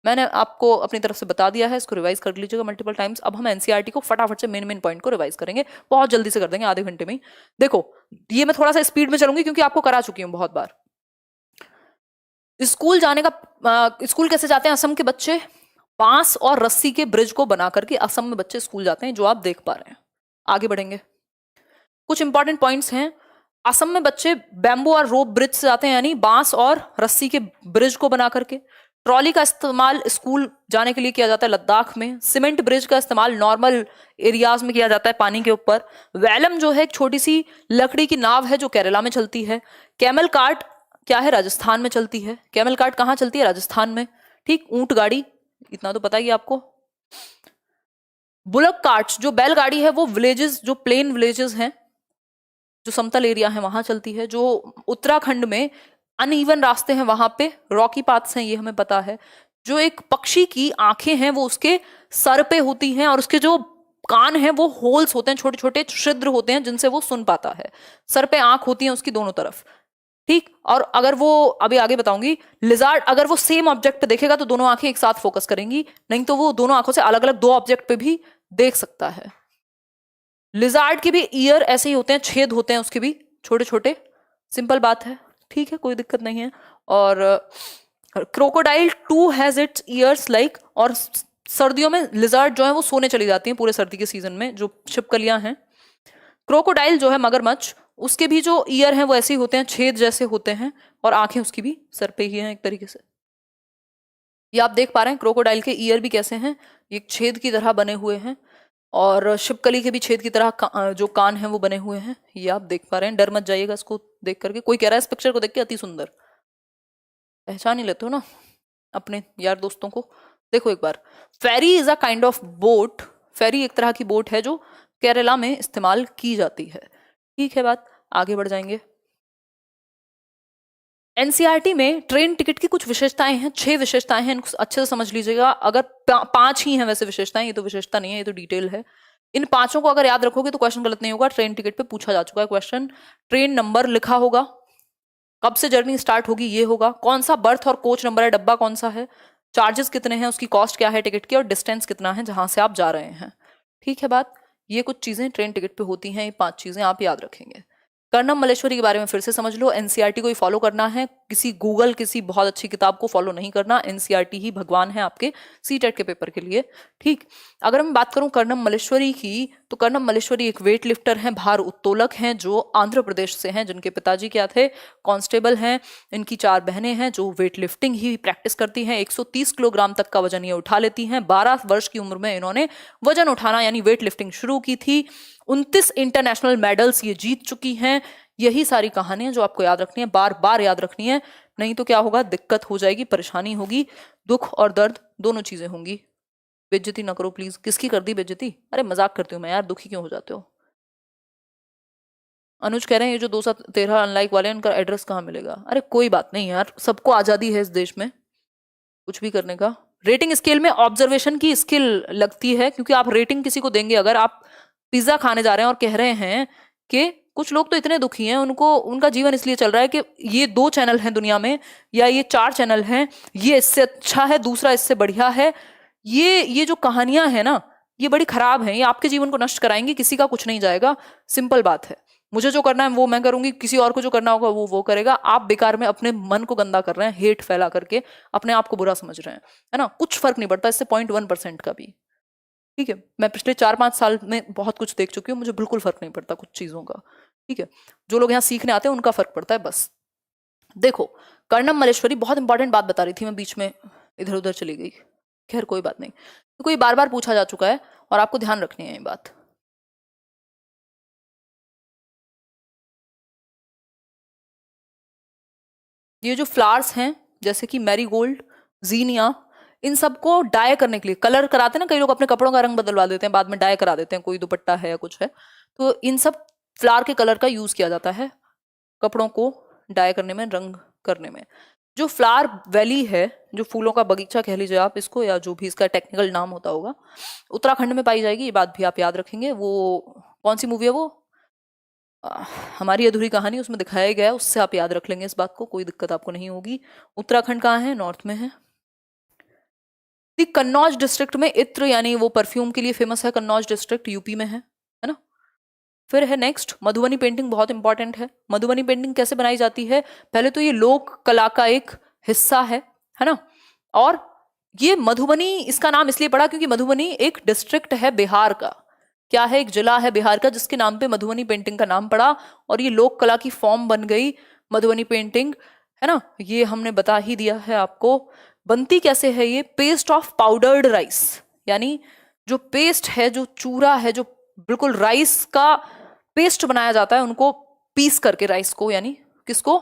मैंने आपको अपनी तरफ से बता दिया है, इसको रिवाइज कर लीजिएगा मल्टीपल टाइम्स। अब हम एनसीईआरटी को फटाफट से मेन पॉइंट को रिवाइज करेंगे, बहुत जल्दी से कर देंगे, आधे घंटे में ही। देखो ये मैं थोड़ा सा स्पीड में चलूंगी क्योंकि आपको करा चुकी हूँ बहुत बार। स्कूल जाने का, स्कूल कैसे जाते हैं असम के बच्चे? बांस और रस्सी के ब्रिज को बना करके असम में बच्चे स्कूल जाते हैं, जो आप देख पा रहे हैं। आगे बढ़ेंगे, कुछ इंपॉर्टेंट पॉइंट्स हैं। असम में बच्चे बैम्बू और रोप ब्रिज से जाते हैं, यानी बांस और रस्सी के ब्रिज को बना करके। ट्रॉली का इस्तेमाल स्कूल जाने के लिए किया जाता है लद्दाख में। सीमेंट ब्रिज का इस्तेमाल नॉर्मल एरियाज में किया जाता है पानी के ऊपर। वैलम जो है एक छोटी सी लकड़ी की नाव है जो केरला में चलती है। कैमल कार्ट क्या है, राजस्थान में चलती है। कैमल कार्ट कहाँ चलती है, राजस्थान में। ठीक, ऊंट गाड़ी, इतना तो पता ही है आपको। बुलक कार्ट्स जो बैलगाड़ी है वो विलेजेस, जो प्लेन विलेजेस हैं, जो समतल एरिया है वहां चलती है। जो उत्तराखंड में अनइवन रास्ते हैं वहां पे रॉकी पाथ्स हैं, ये हमें पता है। जो एक पक्षी की आंखें हैं वो उसके सर पे होती हैं और उसके जो कान हैं वो होल्स होते हैं, छोटे छोटे छिद्र होते हैं जिनसे वो सुन पाता है। सर पे आंख होती है उसकी दोनों तरफ। ठीक, और अगर वो, अभी आगे बताऊंगी, लिजार्ड अगर वो सेम ऑब्जेक्ट पे देखेगा तो दोनों आंखें एक साथ फोकस करेंगी, नहीं तो वो दोनों आंखों से अलग अलग 2 ऑब्जेक्ट पे भी देख सकता है। लिजार्ड के भी ईयर ऐसे ही होते हैं, छेद होते हैं उसके भी छोटे छोटे, सिंपल बात है। ठीक है, कोई दिक्कत नहीं है। और crocodile too has its ears like, और सर्दियों में लिजार्ड जो है वो सोने चली जाती हैं पूरे सर्दी के सीजन में, जो छिपकलियां हैं। क्रोकोडाइल जो है मगरमच्छ, उसके भी जो ईयर हैं वो ऐसे ही होते हैं, छेद जैसे होते हैं, और आंखें उसकी भी सर पे ही हैं एक तरीके से। ये आप देख पा रहे हैं क्रोकोडाइल के ईयर भी कैसे हैं, एक छेद की तरह बने हुए हैं, और छिपकली के भी छेद की तरह जो कान हैं वो बने हुए हैं, ये आप देख पा रहे हैं। डर मत जाइएगा इसको देख करके। कोई कह रहा है इस पिक्चर को देख के अति सुंदर, पहचान ही लेते हो ना अपने यार दोस्तों को। देखो एक बार, ferry is a kind of boat, ferry एक तरह की बोट है जो केरला में इस्तेमाल की जाती है। ठीक है बात, आगे बढ़ जाएंगे। एनसीईआरटी में ट्रेन टिकट की कुछ विशेषताएं हैं, 6 विशेषताएं हैं, इनको अच्छे से समझ लीजिएगा। अगर 5 ही हैं वैसे विशेषताएं, ये तो विशेषता नहीं है, ये तो डिटेल है। इन 5 को अगर याद रखोगे तो क्वेश्चन गलत नहीं होगा। ट्रेन टिकट पे पूछा जा चुका है क्वेश्चन। ट्रेन नंबर लिखा होगा, कब से जर्नी स्टार्ट होगी ये होगा, कौन सा बर्थ और कोच नंबर है, डब्बा कौन सा है, चार्जेस कितने हैं, उसकी कॉस्ट क्या है टिकट की, और डिस्टेंस कितना है जहां से आप जा रहे हैं। ठीक है बात, ये कुछ चीजें ट्रेन टिकट पे होती हैं, ये 5 चीजें आप याद रखेंगे। कर्णम मल्लेश्वरी के बारे में फिर से समझ लो। एनसीईआरटी को ही फॉलो करना है, किसी गूगल किसी बहुत अच्छी किताब को फॉलो नहीं करना। एनसीईआरटी ही भगवान है आपके सीटेट के पेपर के लिए। ठीक, अगर मैं बात करूं कर्णम मल्लेश्वरी की, तो कर्णम मल्लेश्वरी एक वेट लिफ्टर हैं, भार उत्तोलक हैं, जो आंध्र प्रदेश से हैं, जिनके पिताजी क्या थे, कांस्टेबल हैं। इनकी 4 बहनें हैं जो वेट लिफ्टिंग ही प्रैक्टिस करती हैं। 130 किलोग्राम तक का वजन ये उठा लेती हैं। 12 वर्ष की उम्र में इन्होंने वजन उठाना यानी वेट लिफ्टिंग शुरू की थी। 29 इंटरनेशनल मेडल्स ये जीत चुकी हैं। यही सारी कहानियां जो आपको याद रखनी है, बार बार याद रखनी है, नहीं तो क्या होगा, दिक्कत हो जाएगी, परेशानी होगी, दुख और दर्द दोनों चीजें होंगी। बेइज्जती ना करो प्लीज। किसकी कर दी बेइज्जती? अरे मजाक करती हूँ मैं यार, दुखी क्यों हो जाते हो? अनुज कह रहे हैं ये जो 213 अनलाइक वाले हैं उनका एड्रेस कहाँ मिलेगा? अरे कोई बात नहीं यार, सबको आजादी है इस देश में कुछ भी करने का। रेटिंग स्केल में ऑब्जर्वेशन की स्किल लगती है, क्योंकि आप रेटिंग किसी को देंगे, अगर आप पिज्जा खाने जा रहे हैं और कह रहे हैं कि कुछ लोग तो इतने दुखी हैं, उनको उनका जीवन इसलिए चल रहा है कि ये 2 चैनल हैं दुनिया में या ये 4 चैनल हैं, ये इससे अच्छा है, दूसरा इससे बढ़िया है, ये जो कहानियां हैं ना, ये बड़ी खराब हैं, ये आपके जीवन को नष्ट कराएंगी, किसी का कुछ नहीं जाएगा। सिंपल बात है, मुझे जो करना है वो मैं करूंगी, किसी और को जो करना होगा वो करेगा। आप बेकार में अपने मन को गंदा कर रहे हैं, हेट फैला करके अपने आप को बुरा समझ रहे हैं, है ना। कुछ फर्क नहीं पड़ता इससे 0.1% का भी। ठीक है, मैं पिछले 4-5 साल में बहुत कुछ देख चुकी हूँ, मुझे बिल्कुल फर्क नहीं पड़ता कुछ चीजों का। ठीक है, जो लोग यहाँ सीखने आते हैं उनका फर्क पड़ता है बस। देखो, कर्णम मल्लेश्वरी बहुत इंपॉर्टेंट बात बता रही थी, मैं बीच में इधर उधर चली गई। खैर कोई बात नहीं, तो कोई बार बार पूछा जा चुका है और आपको ध्यान रखनी है ये बात। ये जो फ्लावर्स हैं जैसे कि मैरीगोल्ड, जीनिया, इन सबको डाई करने के लिए कलर कराते हैं ना, कई लोग अपने कपड़ों का रंग बदलवा देते हैं, बाद में डाई करा देते हैं, कोई दुपट्टा है या कुछ है, तो इन सब फ्लावर के कलर का यूज किया जाता है कपड़ों को डाई करने में, रंग करने में। जो फ्लावर वैली है, जो फूलों का बगीचा कह लीजिए आप इसको, या जो भी इसका टेक्निकल नाम होता होगा, उत्तराखंड में पाई जाएगी, ये बात भी आप याद रखेंगे। वो कौन सी मूवी है वो, हमारी अधूरी कहानी, उसमें दिखाया गया है, उससे आप याद रख लेंगे इस बात को, कोई दिक्कत आपको नहीं होगी। उत्तराखंड कहाँ है? नॉर्थ में है। कन्नौज डिस्ट्रिक्ट में इत्र यानी वो परफ्यूम के लिए फेमस है, कन्नौज डिस्ट्रिक्ट यूपी में है ना। फिर है नेक्स्ट मधुबनी पेंटिंग, बहुत इंपॉर्टेंट है। मधुबनी पेंटिंग कैसे बनाई जाती है? पहले तो ये लोक कला का एक हिस्सा है ना। और ये मधुबनी इसका नाम इसलिए पड़ा क्योंकि मधुबनी एक डिस्ट्रिक्ट है बिहार का, क्या है, एक जिला है बिहार का, जिसके नाम पे मधुबनी पेंटिंग का नाम पड़ा और ये लोक कला की फॉर्म बन गई मधुबनी पेंटिंग, है ना। ये हमने बता ही दिया है आपको। बनती कैसे है ये? पेस्ट ऑफ पाउडर्ड राइस, यानी जो पेस्ट है, जो चूरा है, जो बिल्कुल राइस का पेस्ट बनाया जाता है, उनको पीस करके, राइस को यानी किसको,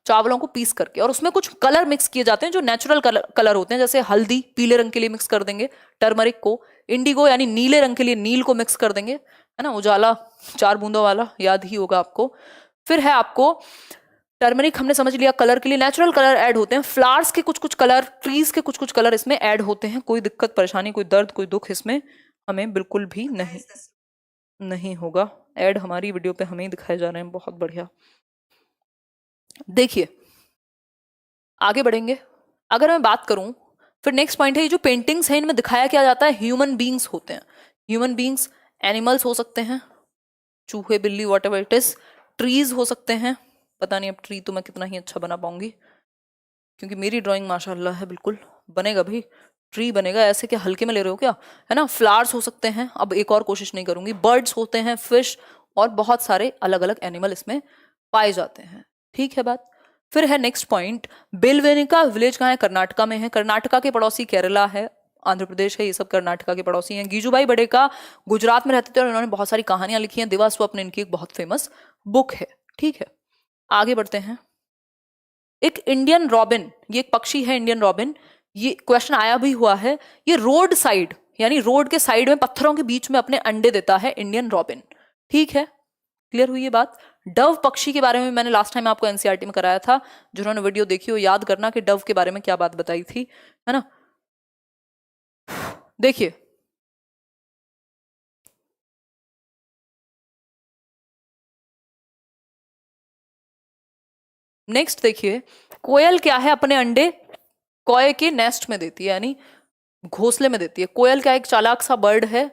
चावलों को पीस करके, और उसमें कुछ कलर मिक्स किए जाते हैं जो नेचुरल कलर होते हैं, जैसे हल्दी पीले रंग के लिए मिक्स कर देंगे, टर्मरिक को, इंडिगो यानी नीले रंग के लिए नील को मिक्स कर देंगे, है ना, उजाला 4 बूंदों वाला याद ही होगा आपको। फिर है आपको टर्मरिक, हमने समझ लिया, कलर के लिए नेचुरल कलर ऐड होते हैं, फ्लावर्स के कुछ कुछ कलर, ट्रीज के कुछ कुछ कलर इसमें ऐड होते हैं। कोई दिक्कत परेशानी, कोई दर्द, कोई दुख इसमें हमें बिल्कुल भी नहीं होगा। ऐड हमारी वीडियो पे हमें ही दिखाए जा रहे हैं, बहुत बढ़िया। देखिए आगे बढ़ेंगे, अगर मैं बात करूं, फिर नेक्स्ट पॉइंट है, ये जो पेंटिंग्स हैं इनमें दिखाया क्या जाता है, ह्यूमन बींग्स होते हैं। ह्यूमन बींग्स, एनिमल्स हो सकते हैं, चूहे बिल्ली what ever it is, trees हो सकते हैं, पता नहीं अब ट्री तो मैं कितना ही अच्छा बना पाऊंगी, क्योंकि मेरी ड्राइंग माशाल्लाह है, बिल्कुल बनेगा भाई, ट्री बनेगा, ऐसे क्या हल्के में ले रहे हो क्या, है ना। फ्लावर्स हो सकते हैं, अब एक और कोशिश नहीं करूंगी, बर्ड्स होते हैं, फिश, और बहुत सारे अलग अलग एनिमल इसमें पाए जाते हैं। ठीक है बात। फिर है नेक्स्ट पॉइंट, बेलवेनिका विलेज कहाँ है? कर्नाटका में है। कर्नाटका के पड़ोसी केरला है, आंध्र प्रदेश है, ये सब कर्नाटका के पड़ोसी हैं। गीजूबाई बड़ेका गुजरात में रहते थे और इन्होंने बहुत सारी कहानियां लिखी हैं, दिवा स्वप्न इनकी एक बहुत फेमस बुक है। ठीक है, आगे बढ़ते हैं। एक इंडियन रॉबिन, ये एक पक्षी है इंडियन रॉबिन, ये क्वेश्चन आया भी हुआ है, ये रोड साइड यानी रोड के साइड में पत्थरों के बीच में अपने अंडे देता है इंडियन रॉबिन। ठीक है, क्लियर हुई ये बात। डव पक्षी के बारे में मैंने लास्ट टाइम आपको एनसीईआरटी में कराया था, जिन्होंने वीडियो देखी हो याद करना कि डव के बारे में क्या बात बताई थी, है ना। देखिए नेक्स्ट, देखिए कोयल क्या है, अपने अंडे कौए के नेस्ट में देती है, यानी घोंसले में देती है। कोयल क्या एक चालाक सा बर्ड है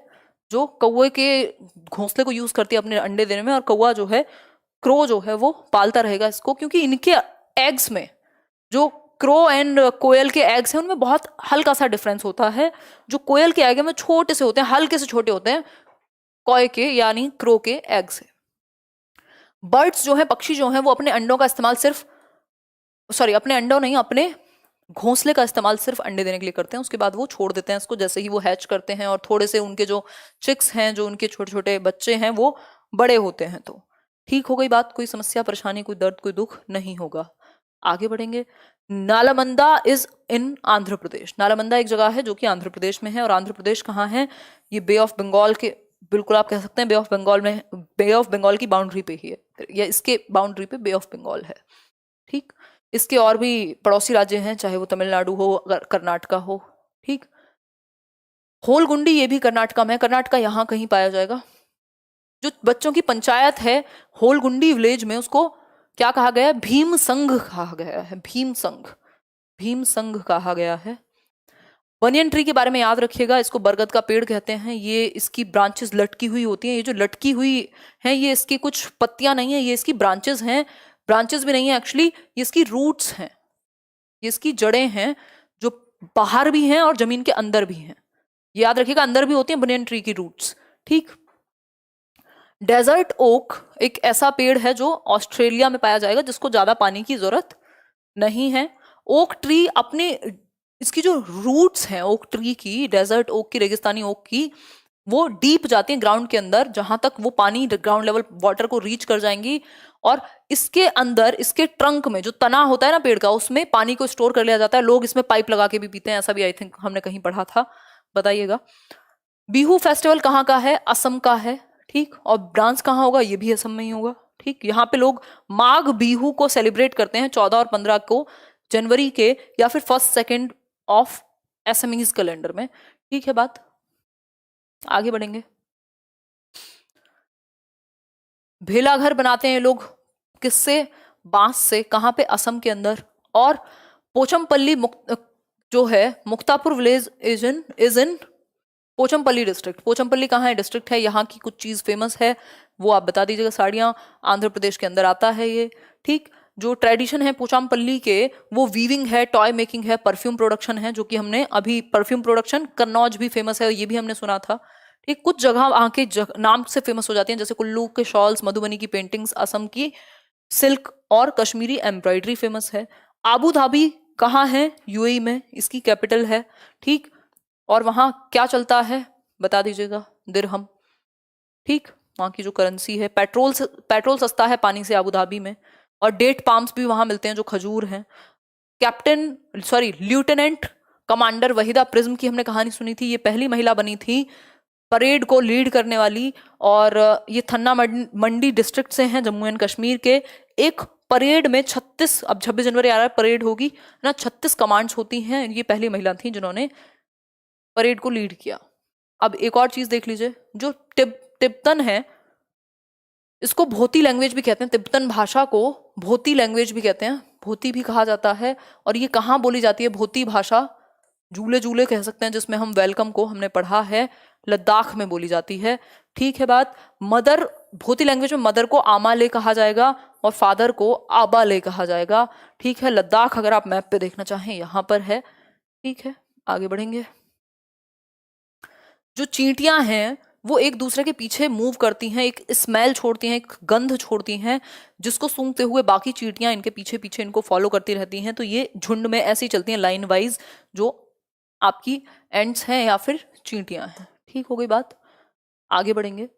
जो कौए के घोंसले को यूज करती है अपने अंडे देने में, और कौआ जो है, क्रो जो है, वो पालता रहेगा इसको, क्योंकि इनके एग्स में, जो क्रो एंड कोयल के एग्स हैं, उनमें बहुत हल्का सा डिफरेंस होता है। जो कोयल के एग है वो छोटे से होते हैं, हल्के से छोटे होते हैं कौए के यानी क्रो के एग से। बर्ड्स जो है, पक्षी जो है, वो अपने अंडों का इस्तेमाल सिर्फ, सॉरी अपने अंडों नहीं, अपने घोंसले का इस्तेमाल सिर्फ अंडे देने के लिए करते हैं, उसके बाद वो छोड़ देते हैं इसको, जैसे ही वो हैच करते हैं और थोड़े से उनके जो चिक्स हैं, जो उनके छोटे छोटे बच्चे हैं, वो बड़े होते हैं। तो ठीक हो गई बात, कोई समस्या परेशानी, कोई दर्द, कोई दुख नहीं होगा। आगे बढ़ेंगे। नालमंदा इज इन आंध्र प्रदेश, नालमंदा एक जगह है जो कि आंध्र प्रदेश में है, और आंध्र प्रदेश कहाँ है? ये बे ऑफ बंगाल के बिल्कुल आप कह सकते हैं बे ऑफ बंगाल में, बे ऑफ बंगाल की बाउंड्री पे ही है, या इसके बाउंड्री पे बे ऑफ बंगाल है। ठीक, इसके और भी पड़ोसी राज्य हैं, चाहे वो तमिलनाडु हो, कर्नाटका हो। ठीक, होलगुंडी ये भी कर्नाटका में है, कर्नाटका यहाँ कहीं पाया जाएगा। जो बच्चों की पंचायत है होलगुंडी विलेज में, उसको क्या कहा गया है? भीम संघ कहा गया है, भीम संघ, भीम संघ कहा गया है। बनियन ट्री के बारे में याद रखिएगा, इसको बरगद का पेड़ कहते हैं। ये इसकी ब्रांचेस लटकी हुई होती हैं, ये जो लटकी हुई हैं ये इसकी कुछ पत्तियां नहीं है, ये इसकी ब्रांचेस हैं, ब्रांचेस भी नहीं है एक्चुअली, ये इसकी रूट्स हैं, ये इसकी जड़ें हैं जो बाहर भी हैं और जमीन के अंदर भी हैं। याद रखिएगा, अंदर भी होती हैं बनियन ट्री की रूट्स। ठीक, डेजर्ट ओक एक ऐसा पेड़ है जो ऑस्ट्रेलिया में पाया जाएगा, जिसको ज्यादा पानी की जरूरत नहीं है। ओक ट्री अपने, इसकी जो रूट्स हैं ओक ट्री की, डेजर्ट ओक की, रेगिस्तानी ओक की, वो डीप जाती हैं ग्राउंड के अंदर, जहां तक वो पानी ग्राउंड लेवल वाटर को रीच कर जाएंगी, और इसके अंदर, इसके ट्रंक में जो तना होता है ना पेड़ का, उसमें पानी को स्टोर कर लिया जाता है। लोग इसमें पाइप लगा के भी पीते हैं, ऐसा भी आई थिंक हमने कहीं पढ़ा था, बताइएगा। बिहू फेस्टिवल कहाँ का है? असम का है। ठीक, और डांस कहाँ होगा? ये भी असम में ही होगा। ठीक, यहाँ पे लोग माघ बिहू को सेलिब्रेट करते हैं 14 और 15 को जनवरी के, या फिर 1 ऑफ एसएमईज कैलेंडर में। ठीक है बात, आगे बढ़ेंगे। भेला घर बनाते हैं लोग, किससे? बांस से। कहाँ पे? असम के अंदर। और पोचमपल्ली जो है, Muktapur village is in Pochampally district. Pochampally कहाँ है? डिस्ट्रिक्ट है। यहाँ की कुछ चीज फेमस है वो आप बता दीजिएगा। साड़ियाँ, आंध्र प्रदेश के अंदर आता है ये। ठीक, जो ट्रेडिशन है पोचमपल्ली के, वो वीविंग है, टॉय मेकिंग है, परफ्यूम प्रोडक्शन है, जो कि हमने अभी परफ्यूम प्रोडक्शन, कन्नौज भी फेमस है, ये भी हमने सुना था। ठीक, कुछ जगह वहाँ के नाम से फेमस हो जाती हैं, जैसे कुल्लू के शॉल्स, मधुबनी की पेंटिंग्स, असम की सिल्क और कश्मीरी एम्ब्रॉयडरी फेमस है। आबू धाबी कहाँ है? यूएई में, इसकी कैपिटल है। ठीक, और वहाँ क्या चलता है बता दीजिएगा? दिरहम। ठीक, वहाँ की जो करेंसी है। पेट्रोल सस्ता है पानी से आबू धाबी में, और डेट पाम्स भी वहाँ मिलते हैं जो खजूर हैं। ल्यूटेनेंट कमांडर वहीदा प्रिज्म की हमने कहानी सुनी थी, ये पहली महिला बनी थी परेड को लीड करने वाली, और ये थन्ना मंडी डिस्ट्रिक्ट से हैं, जम्मू एंड कश्मीर के। एक परेड में 36, अब 26 जनवरी आ रहा है, परेड होगी ना, 36 कमांड्स होती हैं। ये पहली महिला थी जिन्होंने परेड को लीड किया। अब एक और चीज देख लीजिए, जो तिब्बतन है, इसको भोती लैंग्वेज भी कहते हैं। तिब्बतन भाषा को भोती लैंग्वेज भी कहते हैं, भोती भी कहा जाता है। और ये कहाँ बोली जाती है भोती भाषा? जूले जूले कह सकते हैं, जिसमें हम वेलकम को हमने पढ़ा है, लद्दाख में बोली जाती है। ठीक है बात। मदर, भोती लैंग्वेज में मदर को आमाले कहा जाएगा और फादर को आबाले कहा जाएगा। ठीक है, लद्दाख अगर आप मैप पे देखना चाहें यहाँ पर है। ठीक है, आगे बढ़ेंगे। जो चींटियां हैं वो एक दूसरे के पीछे मूव करती हैं, एक स्मेल छोड़ती हैं, एक गंध छोड़ती हैं, जिसको सूंघते हुए बाकी चींटियां इनके पीछे पीछे इनको फॉलो करती रहती हैं। तो ये झुंड में ऐसी चलती हैं, लाइन वाइज, जो आपकी एंड्स हैं या फिर चींटियां हैं। ठीक हो गई बात, आगे बढ़ेंगे।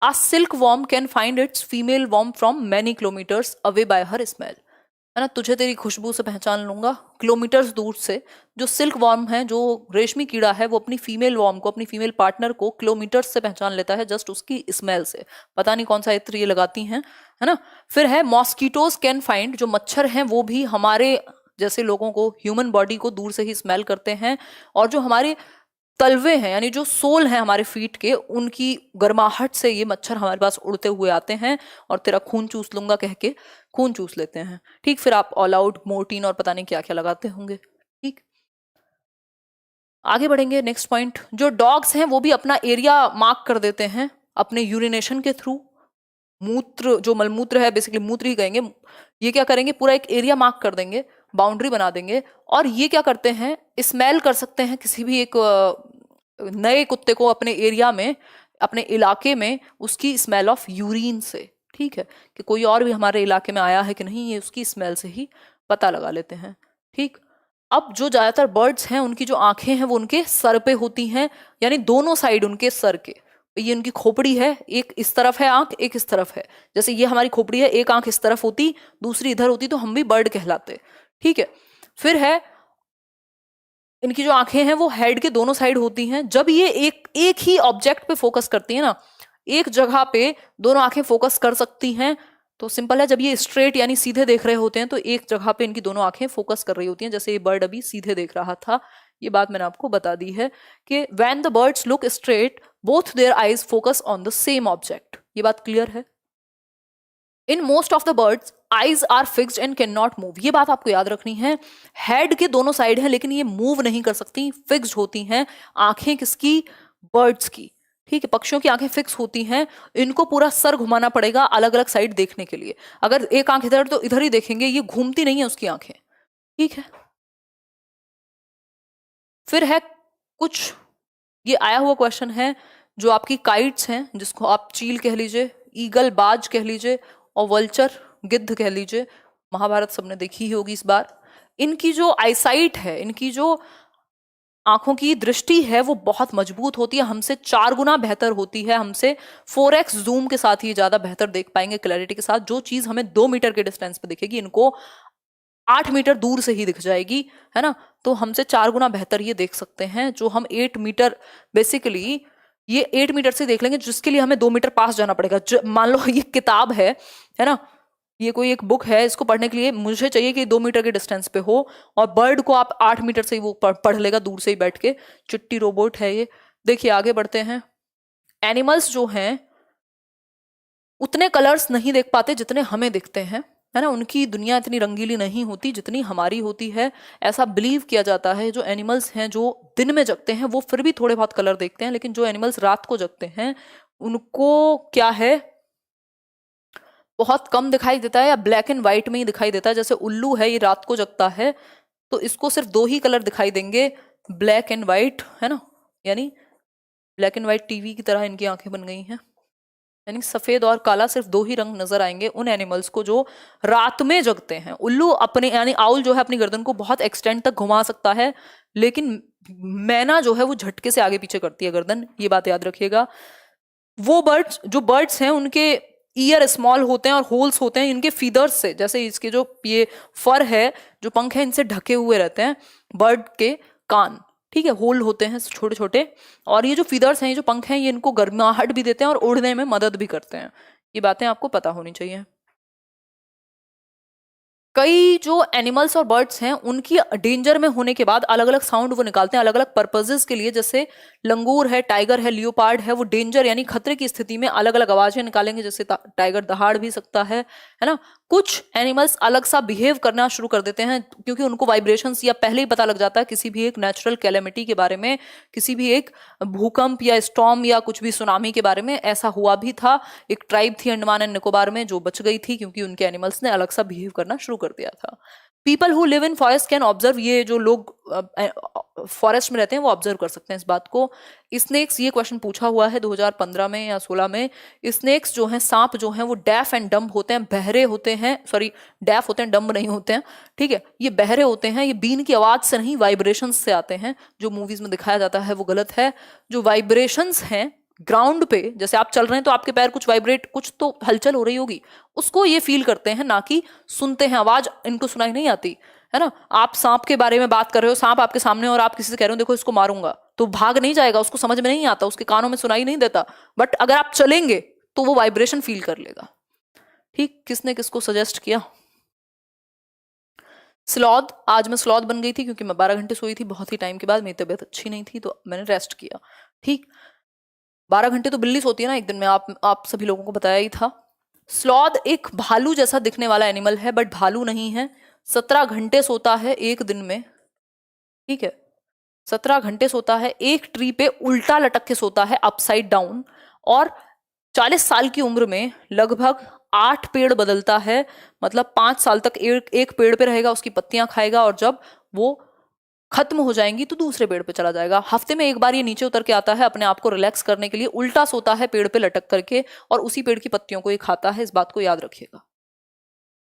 A silkworm can find its female worm from many kilometers away by her smell। है ना, तुझे तेरी खुशबू से पहचान लूंगा, किलोमीटर्स दूर से। जो सिल्क वॉर्म है, जो रेशमी कीड़ा है, वो अपनी फीमेल वॉर्म को, अपनी फीमेल पार्टनर को किलोमीटर्स से पहचान लेता है, जस्ट उसकी स्मेल से। पता नहीं कौन सा इत्र ये लगाती हैं, है ना। फिर है मॉस्किटोज कैन फाइंड, जो मच्छर हैं वो भी हमारे जैसे लोगों को, ह्यूमन बॉडी को दूर से ही स्मेल करते हैं। और जो हमारे तलवे हैं, यानी जो सोल हैं हमारे फीट के, उनकी गर्माहट से ये मच्छर हमारे पास उड़ते हुए आते हैं और तेरा खून चूस लूंगा कह के खून चूस लेते हैं। ठीक, फिर आप ऑल आउट, मोर्टीन और पता नहीं क्या क्या लगाते होंगे। ठीक, आगे बढ़ेंगे। नेक्स्ट पॉइंट, जो डॉग्स हैं वो भी अपना एरिया मार्क कर देते हैं अपने यूरिनेशन के थ्रू। मूत्र, जो मलमूत्र है, बेसिकली मूत्र ही कहेंगे, ये क्या करेंगे, पूरा एक एरिया मार्क कर देंगे, बाउंड्री बना देंगे। और ये क्या करते हैं, स्मेल कर सकते हैं किसी भी एक नए कुत्ते को अपने एरिया में, अपने इलाके में, उसकी स्मेल ऑफ यूरिन से। ठीक है, कि कोई और भी हमारे इलाके में आया है कि नहीं, ये उसकी स्मेल से ही पता लगा लेते हैं। ठीक, अब जो ज्यादातर बर्ड्स हैं उनकी जो आंखें हैं वो उनके सर पे होती हैं, यानी दोनों साइड उनके सर के। ये उनकी खोपड़ी है, एक इस तरफ है आंख, एक इस तरफ है। जैसे ये हमारी खोपड़ी है, एक आंख इस तरफ होती, दूसरी इधर होती, तो हम भी बर्ड कहलाते। ठीक है, फिर है इनकी जो आंखें हैं वो हेड के दोनों साइड होती हैं। जब ये एक एक ही ऑब्जेक्ट पे फोकस करती है ना, एक जगह पे दोनों आंखें फोकस कर सकती हैं, तो सिंपल है, जब ये स्ट्रेट यानी सीधे देख रहे होते हैं तो एक जगह पे इनकी दोनों आंखें फोकस कर रही होती हैं, जैसे ये बर्ड अभी सीधे देख रहा था। ये बात मैंने आपको बता दी है कि when the birds look straight both their eyes focus on the same object. ये बात क्लियर है। In most of the birds eyes are fixed and can not move. ये बात आपको याद रखनी है। हेड के दोनों साइड है लेकिन ये मूव नहीं कर सकती, फिक्स्ड होती हैं। आंखें किसकी? बर्ड्स की। ठीक है, पक्षियों की आंखें फिक्स होती हैं। इनको पूरा सर घुमाना पड़ेगा अलग अलग साइड देखने के लिए। अगर एक आंख इधर तो इधर ही देखेंगे, ये घूमती नहीं है उसकी आंखें। ठीक है, फिर है कुछ, ये आया हुआ क्वेश्चन है जो आपकी काइट्स हैं, जिसको आप चील कह लीजिए, ईगल बाज कह लीजिए, और वल्चर गिद्ध कह लीजिए। महाभारत सबने देखी ही होगी इस बार। इनकी जो आईसाइट है, इनकी जो आंखों की दृष्टि है वो बहुत मजबूत होती है, हमसे 4 गुना बेहतर होती है। हमसे 4x जूम के साथ ही ज्यादा बेहतर देख पाएंगे क्लैरिटी के साथ। जो चीज हमें 2 मीटर के डिस्टेंस पे दिखेगी, इनको 8 मीटर दूर से ही दिख जाएगी, है ना। तो हमसे 4 गुना बेहतर ये देख सकते हैं। जो हम 8 मीटर, बेसिकली ये 8 मीटर से देख लेंगे, जिसके लिए हमें 2 मीटर पास जाना पड़ेगा। मान लो ये किताब है ना, ये कोई एक बुक है, इसको पढ़ने के लिए मुझे चाहिए कि 2 मीटर के डिस्टेंस पे हो, और बर्ड को आप 8 मीटर से ही वो पढ़ लेगा दूर से ही बैठ के। चिट्टी रोबोट है ये। देखिए आगे बढ़ते हैं। एनिमल्स जो हैं उतने कलर्स नहीं देख पाते जितने हमें दिखते हैं, है ना। उनकी दुनिया इतनी रंगीली नहीं होती जितनी हमारी होती है। ऐसा बिलीव किया जाता है जो एनिमल्स हैं जो दिन में जगते हैं वो फिर भी थोड़े बहुत कलर देखते हैं, लेकिन जो एनिमल्स रात को जगते हैं उनको क्या है, बहुत कम दिखाई देता है, या ब्लैक एंड व्हाइट में ही दिखाई देता है। जैसे उल्लू है, ये रात को जगता है तो इसको सिर्फ 2 ही कलर दिखाई देंगे, ब्लैक एंड व्हाइट, है ना। यानी ब्लैक एंड व्हाइट टीवी की तरह इनकी आंखें बन गई हैं। यानी सफेद और काला, सिर्फ 2 ही रंग नजर आएंगे उन एनिमल्स को जो रात में जगते हैं। उल्लू अपने, यानी आउल जो है, अपनी गर्दन को बहुत एक्सटेंड तक घुमा सकता है, लेकिन मैना जो है वो झटके से आगे पीछे करती है गर्दन। ये बात याद रखिएगा। वो बर्ड्स हैं उनके ईयर स्मॉल होते हैं और होल्स होते हैं इनके फीदर्स से। जैसे इसके जो ये फर है, जो पंख है, इनसे ढके हुए रहते हैं बर्ड के कान। ठीक है, होल होते हैं छोटे छोटे, और ये जो फीदर्स हैं, ये जो पंख हैं, ये इनको गर्माहट भी देते हैं और उड़ने में मदद भी करते हैं। ये बातें आपको पता होनी चाहिए। कई जो एनिमल्स और बर्ड्स हैं उनकी डेंजर में होने के बाद अलग अलग साउंड वो निकालते हैं अलग अलग पर्पजेस के लिए। जैसे लंगूर है, टाइगर है, लियोपार्ड है, वो डेंजर यानी खतरे की स्थिति में अलग अलग आवाजें निकालेंगे। जैसे टाइगर दहाड़ भी सकता है ना। कुछ एनिमल्स अलग सा बिहेव करना शुरू कर देते हैं क्योंकि उनको वाइब्रेशंस या पहले ही पता लग जाता है किसी भी एक नेचुरल कैलेमिटी के बारे में, किसी भी एक भूकंप या स्टॉर्म या कुछ भी सुनामी के बारे में। ऐसा हुआ भी था, एक ट्राइब थी अंडमान एंड निकोबार में जो बच गई थी क्योंकि उनके एनिमल्स ने अलग सा बिहेव करना शुरू कर दिया था। People who live in forest can observe, ये जो लोग फॉरेस्ट में रहते हैं वो ऑब्जर्व कर सकते हैं इस बात को। स्नेक्स, ये क्वेश्चन पूछा हुआ है 2015 में या 16 में। स्नेक्स जो हैं, सांप जो हैं, वो डेफ एंड डम्ब होते हैं, बहरे होते हैं। सॉरी, डेफ होते हैं, डम्ब नहीं होते हैं। ठीक है, ये बहरे होते हैं। ये बीन की आवाज से नहीं, वाइब्रेशंस से आते हैं। जो मूवीज में दिखाया जाता है वो गलत है। जो वाइब्रेशंस हैं ग्राउंड पे, जैसे आप चल रहे हैं तो आपके पैर कुछ वाइब्रेट, कुछ तो हलचल हो रही होगी, उसको ये फील करते हैं, ना कि सुनते हैं। आवाज इनको सुनाई नहीं आती, है ना। आप सांप के बारे में बात कर रहे हो, सांप आपके सामने, और आप किसी से कह रहे हो देखो इसको मारूंगा, तो भाग नहीं जाएगा, उसको समझ में नहीं आता, उसके कानों में सुनाई नहीं देता। बट अगर आप चलेंगे तो वो वाइब्रेशन फील कर लेगा। ठीक, किसने किसको सजेस्ट किया? स्लॉथ, आज मैं स्लॉथ बन गई थी क्योंकि मैं 12 घंटे सोई थी बहुत ही टाइम के बाद, मेरी तबीयत अच्छी नहीं थी तो मैंने रेस्ट किया। ठीक, 12 घंटे तो बिल्ली सोती है ना एक दिन में, आप सभी लोगों को बताया ही था। स्लॉथ एक भालू जैसा दिखने वाला एनिमल है, बट भालू नहीं है। 17 घंटे सोता है एक दिन में। ठीक है, 17 घंटे सोता है, एक ट्री पे उल्टा लटक के सोता है, अपसाइड डाउन, और 40 साल की उम्र में लगभग 8 पेड़ बदलता है। मतलब 5 साल तक एक पेड़ पे रहेगा, उसकी पत्तियां खाएगा, और जब वो खत्म हो जाएंगी तो दूसरे पेड़ पे चला जाएगा। हफ्ते में एक बार ये नीचे उतर के आता है अपने आप को रिलैक्स करने के लिए, उल्टा सोता है पेड़ पे लटक करके, और उसी पेड़ की पत्तियों को ये खाता है। इस बात को याद रखिएगा।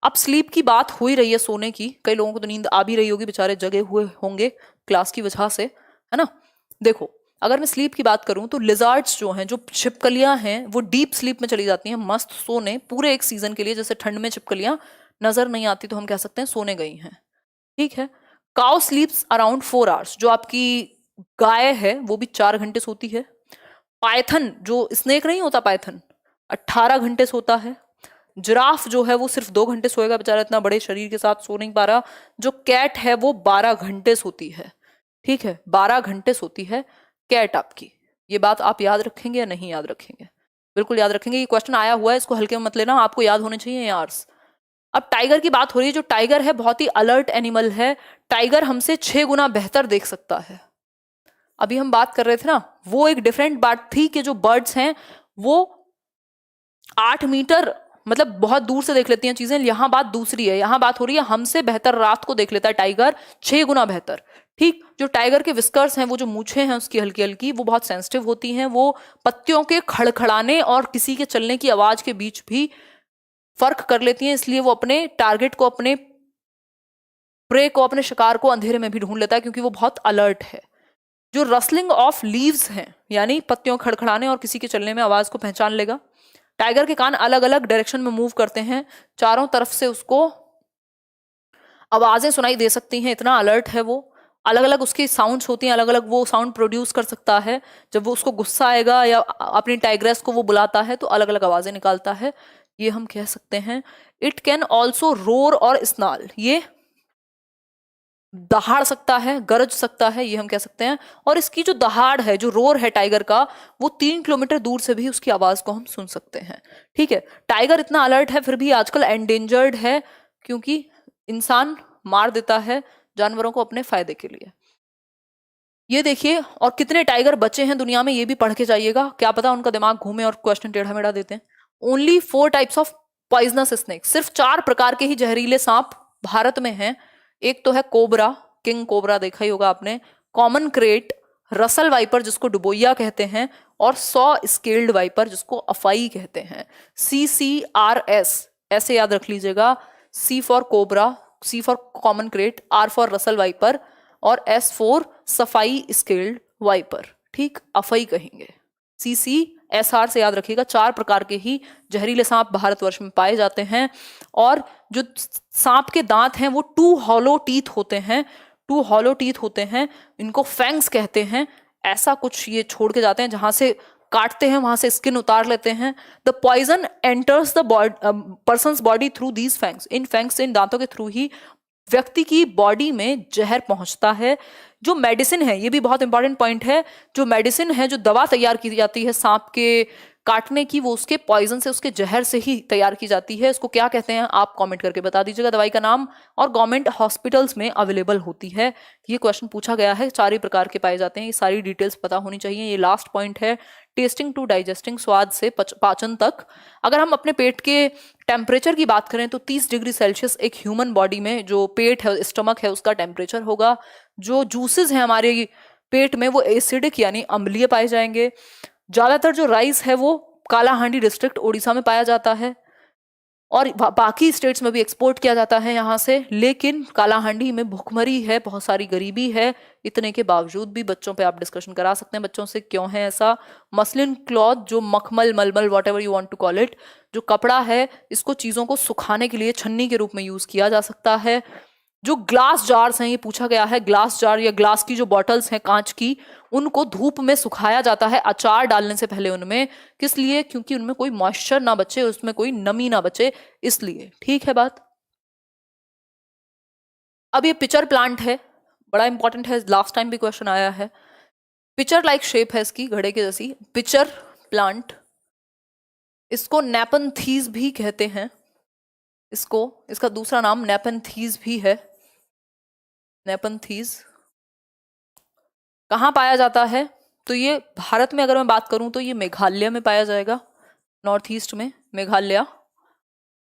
अब स्लीप की बात हो ही रही है, सोने की, कई लोगों को तो नींद आ भी रही होगी, बेचारे जगे हुए होंगे क्लास की वजह से, है ना। देखो, अगर मैं स्लीप की बात करूं तो लिजार्ड्स जो हैं, जो छिपकलियां हैं, वो डीप स्लीप में चली जाती हैं, मस्त सोने पूरे एक सीजन के लिए। जैसे ठंड में छिपकलियां नजर नहीं आती तो हम कह सकते हैं सोने गई हैं। ठीक है, काउ स्लीप्स अराउंड 4 आवर्स, जो आपकी गाय है वो भी 4 घंटे सोती है। पाइथन, जो स्नेक नहीं होता पाइथन, 18 घंटे सोता है। जिराफ जो है वो सिर्फ 2 घंटे सोएगा, बेचारा इतना बड़े शरीर के साथ सो नहीं पा रहा। जो कैट है वो 12 घंटे सोती है, ठीक है, 12 घंटे सोती है कैट आपकी। ये बात आप याद रखेंगे या नहीं याद रखेंगे? बिल्कुल याद रखेंगे, ये क्वेश्चन आया हुआ है, इसको हल्के में मत लेना, आपको याद होने चाहिए यार्स। अब टाइगर की बात हो रही है। जो टाइगर है बहुत ही अलर्ट एनिमल है। टाइगर हमसे 6 गुना बेहतर देख सकता है। अभी हम बात कर रहे थे ना, वो एक डिफरेंट बात थी कि जो बर्ड्स हैं वो 8 मीटर मतलब बहुत दूर से देख लेती हैं चीजें। यहां बात दूसरी है, यहां बात हो रही है हमसे बेहतर रात को देख लेता है टाइगर, 6 गुना बेहतर। ठीक, जो टाइगर के विस्कर्स हैं, वो जो मूछें हैं उसकी हल्की हल्की, वो बहुत सेंसिटिव होती हैं। वो पत्तियों के खड़खड़ाने और किसी के चलने की आवाज के बीच भी फर्क कर लेती हैं, इसलिए वो अपने टारगेट को, अपने प्रे को, अपने शिकार को अंधेरे में भी ढूंढ लेता है, क्योंकि वो बहुत अलर्ट है। जो रसलिंग ऑफ लीव्स हैं, यानी पत्तियों खड़खड़ाने और किसी के चलने में आवाज को पहचान लेगा। टाइगर के कान अलग अलग डायरेक्शन में मूव करते हैं, चारों तरफ से उसको आवाजें सुनाई दे सकती हैं, इतना अलर्ट है वो। अलग अलग उसकी साउंड्स होती हैं, अलग अलग वो साउंड प्रोड्यूस कर सकता है। जब वो उसको गुस्सा आएगा या अपनी टाइग्रेस को वो बुलाता है तो अलग अलग आवाजें निकालता है, ये हम कह सकते हैं। इट कैन ऑल्सो रोर और स्नाल, ये दहाड़ सकता है, गरज सकता है, ये हम कह सकते हैं। और इसकी जो दहाड़ है, जो रोर है टाइगर का, वो 3 किलोमीटर दूर से भी उसकी आवाज को हम सुन सकते हैं। ठीक है, टाइगर इतना अलर्ट है फिर भी आजकल एंडेंजर्ड है, क्योंकि इंसान मार देता है जानवरों को अपने फायदे के लिए। ये देखिए, और कितने टाइगर बचे हैं दुनिया में ये भी पढ़ के जाइएगा, क्या पता उनका दिमाग घूमे और क्वेश्चन टेढ़ा मेढ़ा देते हैं। Only 4 types of poisonous snake, सिर्फ 4 प्रकार के ही जहरीले सांप भारत में हैं। एक तो है कोबरा, किंग कोबरा देखा ही होगा आपने, कॉमन क्रेट, रसल वाइपर जिसको डुबोइया कहते हैं, और 100 स्केल्ड वाइपर जिसको अफाई कहते हैं। CCRS ऐसे याद रख लीजिएगा, C for cobra, C for common crate, R for Russell viper और S फॉर सफाई स्केल्ड वाइपर। ठीक, अफाई कहेंगे। CCSR से याद रखिएगा। 4 प्रकार के ही जहरीले सांप भारतवर्ष में पाए जाते हैं। और जो सांप के दांत हैं वो 2 हॉलो टीथ होते हैं, 2 हॉलो टीथ होते हैं, इनको फैंग्स कहते हैं। ऐसा कुछ ये छोड़ के जाते हैं, जहां से काटते हैं वहां से स्किन उतार लेते हैं। The poison enters the person's body through these fangs, इन फैंग्स से, इन दांतों के थ्रू ही व्यक्ति की बॉडी में जहर पहुंचता है। जो मेडिसिन है, ये भी बहुत इंपॉर्टेंट पॉइंट है, जो मेडिसिन है, जो दवा तैयार की जाती है सांप के काटने की, वो उसके पॉइजन से, उसके जहर से ही तैयार की जाती है। इसको क्या कहते हैं आप कमेंट करके बता दीजिएगा, दवाई का नाम, और गवर्नमेंट हॉस्पिटल्स में अवेलेबल होती है। ये क्वेश्चन पूछा गया है, 4 ही प्रकार के पाए जाते हैं, ये सारी डिटेल्स पता होनी चाहिए। ये लास्ट पॉइंट है, टेस्टिंग टू डाइजेस्टिंग, स्वाद से पाचन तक। अगर हम अपने पेट के टेम्परेचर की बात करें तो 30 डिग्री सेल्सियस एक ह्यूमन बॉडी में जो पेट है, स्टमक है, उसका टेम्परेचर होगा। जो जूसेस हैं हमारे पेट में वो एसिडिक यानी अम्लीय पाए जाएंगे। ज्यादातर जो राइस है वो कालाहांडी डिस्ट्रिक्ट उड़ीसा में पाया जाता है, और बाकी स्टेट्स में भी एक्सपोर्ट किया जाता है यहाँ से। लेकिन कालाहांडी में भुखमरी है, बहुत सारी गरीबी है, इतने के बावजूद भी बच्चों पे आप डिस्कशन करा सकते हैं बच्चों से क्यों है ऐसा। मसलिन क्लॉथ, जो मखमल, मलमल, whatever you want to call it, जो कपड़ा है, इसको चीजों को सुखाने के लिए छन्नी के रूप में यूज किया जा सकता है। जो ग्लास जार्स हैं, ये पूछा गया है, ग्लास जार या ग्लास की जो बॉटल्स हैं कांच की, उनको धूप में सुखाया जाता है अचार डालने से पहले उनमें। किस लिए? क्योंकि उनमें कोई मॉइस्चर ना बचे, उसमें कोई नमी ना बचे, इसलिए। ठीक है बात। अब ये पिचर प्लांट है, बड़ा इंपॉर्टेंट है, लास्ट टाइम भी क्वेश्चन आया है। पिचर लाइक शेप है इसकी, घड़े के जैसी। पिचर प्लांट, इसको नेपनथीज भी कहते हैं, इसका दूसरा नाम नेपनथीज भी है। नेपनथीज कहाँ पाया जाता है? तो ये भारत में अगर मैं बात करूं तो ये मेघालय में पाया जाएगा, नॉर्थ ईस्ट में मेघालय।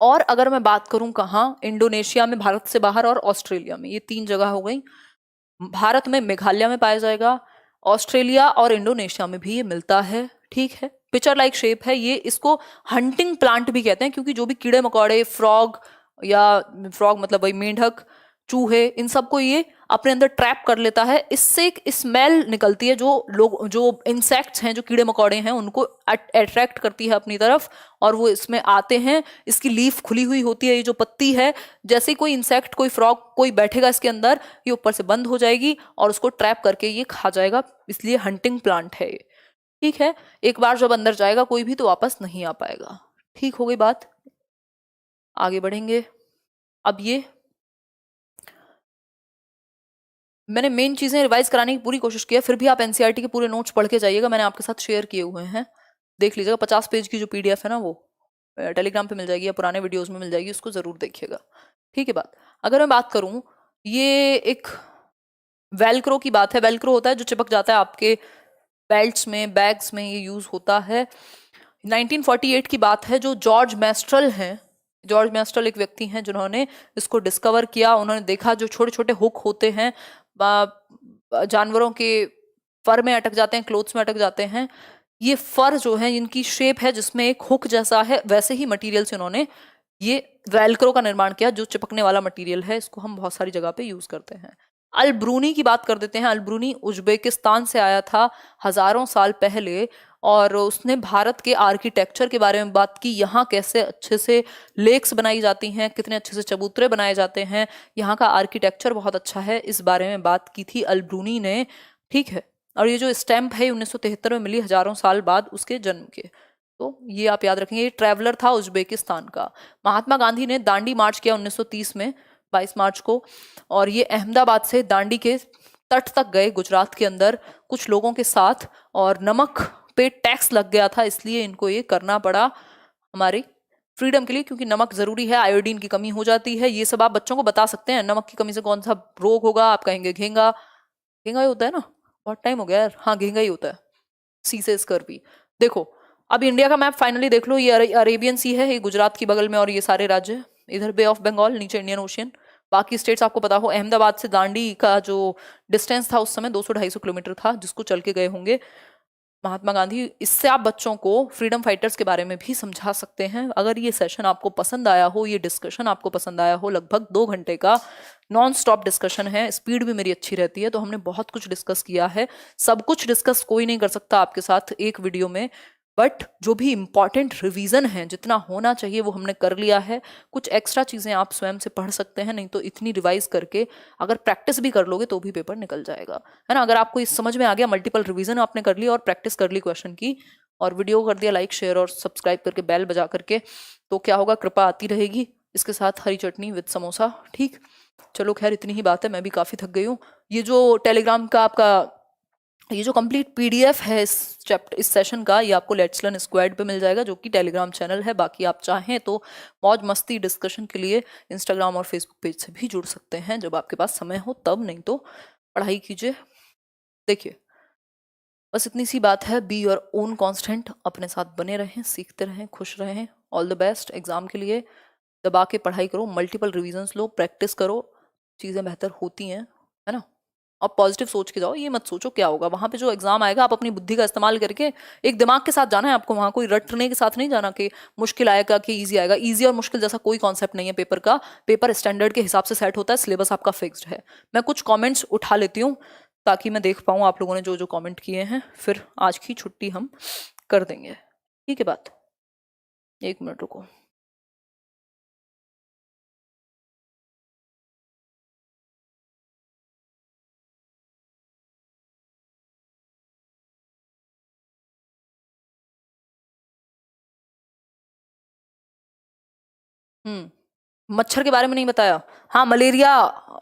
और अगर मैं बात करूं कहाँ, इंडोनेशिया में, भारत से बाहर, और ऑस्ट्रेलिया में। ये 3 जगह हो गई। भारत में मेघालय में पाया जाएगा, ऑस्ट्रेलिया और इंडोनेशिया में भी ये मिलता है। ठीक है, पिचर लाइक शेप है ये। इसको हंटिंग प्लांट भी कहते हैं, क्योंकि जो भी कीड़े मकोड़े, फ्रॉग, या फ्रॉग मतलब वही मेंढक, चूहे, इन सबको ये अपने अंदर ट्रैप कर लेता है। इससे एक स्मेल निकलती है जो इंसेक्ट्स हैं, जो कीड़े मकोड़े हैं, उनको अट्रैक्ट करती है अपनी तरफ और वो इसमें आते हैं। इसकी लीफ खुली हुई होती है, ये जो पत्ती है, जैसे ही कोई इंसेक्ट, कोई फ्रॉग, कोई बैठेगा इसके अंदर, ये ऊपर से बंद हो जाएगी और उसको ट्रैप करके ये खा जाएगा। इसलिए हंटिंग प्लांट है ये। ठीक है, एक बार जब अंदर जाएगा कोई भी तो वापस नहीं आ पाएगा। ठीक हो गई बात, आगे बढ़ेंगे। अब ये मैंने मेन चीजें रिवाइज कराने की पूरी कोशिश की है, फिर भी आप एनसीईआरटी के पूरे नोट्स पढ़ के जाइएगा, मैंने आपके साथ शेयर किए हुए हैं, देख लीजिएगा। 50 पेज की जो पीडीएफ है ना, वो टेलीग्राम पे मिल जाएगी या पुराने वीडियोस में मिल जाएगी, उसको जरूर देखिएगा। ठीक है बात। अगर मैं बात करूं, ये एक वेलक्रो की बात है। वेलक्रो होता है जो चिपक जाता है आपके बेल्ट्स में, बैग्स में, ये यूज होता है। 1948 की बात है, जो जॉर्ज मैस्ट्रल हैं, जॉर्ज मैस्ट्रल एक व्यक्ति हैं जिन्होंने इसको डिस्कवर किया। उन्होंने देखा जो छोटे छोटे हुक होते हैं जानवरों के फर में अटक जाते हैं, क्लोथ्स में अटक जाते हैं, ये फर जो है इनकी शेप है जिसमें एक हुक जैसा है, वैसे ही मटेरियल से उन्होंने ये वेलक्रो का निर्माण किया, जो चिपकने वाला मटेरियल है। इसको हम बहुत सारी जगह पे यूज करते हैं। अलब्रूनी की बात कर देते हैं। अलब्रूनी उज्बेकिस्तान से आया था हजारों साल पहले, और उसने भारत के आर्किटेक्चर के बारे में बात की। यहाँ कैसे अच्छे से लेक्स बनाई जाती हैं, कितने अच्छे से चबूतरे बनाए जाते हैं, यहाँ का आर्किटेक्चर बहुत अच्छा है, इस बारे में बात की थी अलब्रूनी ने। ठीक है, और ये जो स्टैंप है 1973 में मिली, हजारों साल बाद उसके जन्म के। तो ये आप याद रखेंगे। ये ट्रैवलर था उज्बेकिस्तान का। महात्मा गांधी ने दांडी मार्च किया 1930 में, 22 मार्च को, और ये अहमदाबाद से दांडी के तट तक गए, गुजरात के अंदर, कुछ लोगों के साथ। और नमक पे टैक्स लग गया था, इसलिए इनको ये करना पड़ा हमारी फ्रीडम के लिए, क्योंकि नमक जरूरी है, आयोडीन की कमी हो जाती है। ये सब आप बच्चों को बता सकते हैं, नमक की कमी से कौन सा रोग होगा, आप कहेंगे घेंगा। घेंगा ही होता है ना, बहुत टाइम हो गया यार, हाँ घेंगा ही होता है, सी से स्कर्वी। देखो, अब इंडिया का मैप फाइनली देख लो, ये अरेबियन सी है, ये गुजरात की बगल में, और ये सारे राज्य, इधर बे ऑफ बंगाल, नीचे इंडियन ओशियन। बाकी स्टेट्स आपको पता हो। अहमदाबाद से दांडी का जो डिस्टेंस था उस समय 200-250 किलोमीटर था, जिसको चल के गए होंगे महात्मा गांधी। इससे आप बच्चों को फ्रीडम फाइटर्स के बारे में भी समझा सकते हैं। अगर ये सेशन आपको पसंद आया हो, ये डिस्कशन आपको पसंद आया हो, लगभग 2 घंटे का नॉन स्टॉप डिस्कशन है, स्पीड भी मेरी अच्छी रहती है, तो हमने बहुत कुछ डिस्कस किया है। सब कुछ डिस्कस कोई नहीं कर सकता आपके साथ एक वीडियो में, बट जो भी इंपॉर्टेंट रिवीजन है, जितना होना चाहिए वो हमने कर लिया है। कुछ एक्स्ट्रा चीजें आप स्वयं से पढ़ सकते हैं, नहीं तो इतनी रिवाइज करके अगर प्रैक्टिस भी कर लोगे तो भी पेपर निकल जाएगा, है ना। अगर आपको इस समझ में आ गया, मल्टीपल रिवीजन आपने कर ली और प्रैक्टिस कर ली क्वेश्चन की, और वीडियो कर दिया लाइक, शेयर और सब्सक्राइब करके बेल बजा करके, तो क्या होगा, कृपा आती रहेगी, इसके साथ हरी चटनी विद समोसा। ठीक, चलो खैर इतनी ही बात है, मैं भी काफी थक गई हूँ। ये जो टेलीग्राम का आपका ये जो कंप्लीट पीडीएफ है इस चैप्टर, इस सेशन का, ये आपको लेट्स लर्न स्क्वाड पे मिल जाएगा, जो कि टेलीग्राम चैनल है। बाकी आप चाहें तो मौज मस्ती डिस्कशन के लिए इंस्टाग्राम और फेसबुक पेज से भी जुड़ सकते हैं, जब आपके पास समय हो तब, नहीं तो पढ़ाई कीजिए। देखिए, बस इतनी सी बात है, बी योर ओन कॉन्स्टेंट, अपने साथ बने रहें, सीखते रहें, खुश रहें। ऑल द बेस्ट एग्जाम के लिए। दबा के पढ़ाई करो, मल्टीपल रिविजन्स लो, प्रैक्टिस करो, चीज़ें बेहतर होती हैं, है ना। अब पॉजिटिव सोच के जाओ, ये मत सोचो क्या होगा वहां पे जो एग्जाम आएगा। आप अपनी बुद्धि का इस्तेमाल करके, एक दिमाग के साथ जाना है आपको वहां, कोई रटने के साथ नहीं जाना कि मुश्किल आएगा कि इजी आएगा। इजी और मुश्किल जैसा कोई कॉन्सेप्ट नहीं है पेपर का। पेपर स्टैंडर्ड के हिसाब से सेट होता है, सिलेबस आपका फिक्स्ड है। मैं कुछ कॉमेंट्स उठा लेती हूँ ताकि मैं देख पाऊँ आप लोगों ने जो जो कॉमेंट किए हैं, फिर आज की छुट्टी हम कर देंगे। ठीक है बात, 1 मिनट रुको। मच्छर के बारे में नहीं बताया। हाँ, मलेरिया,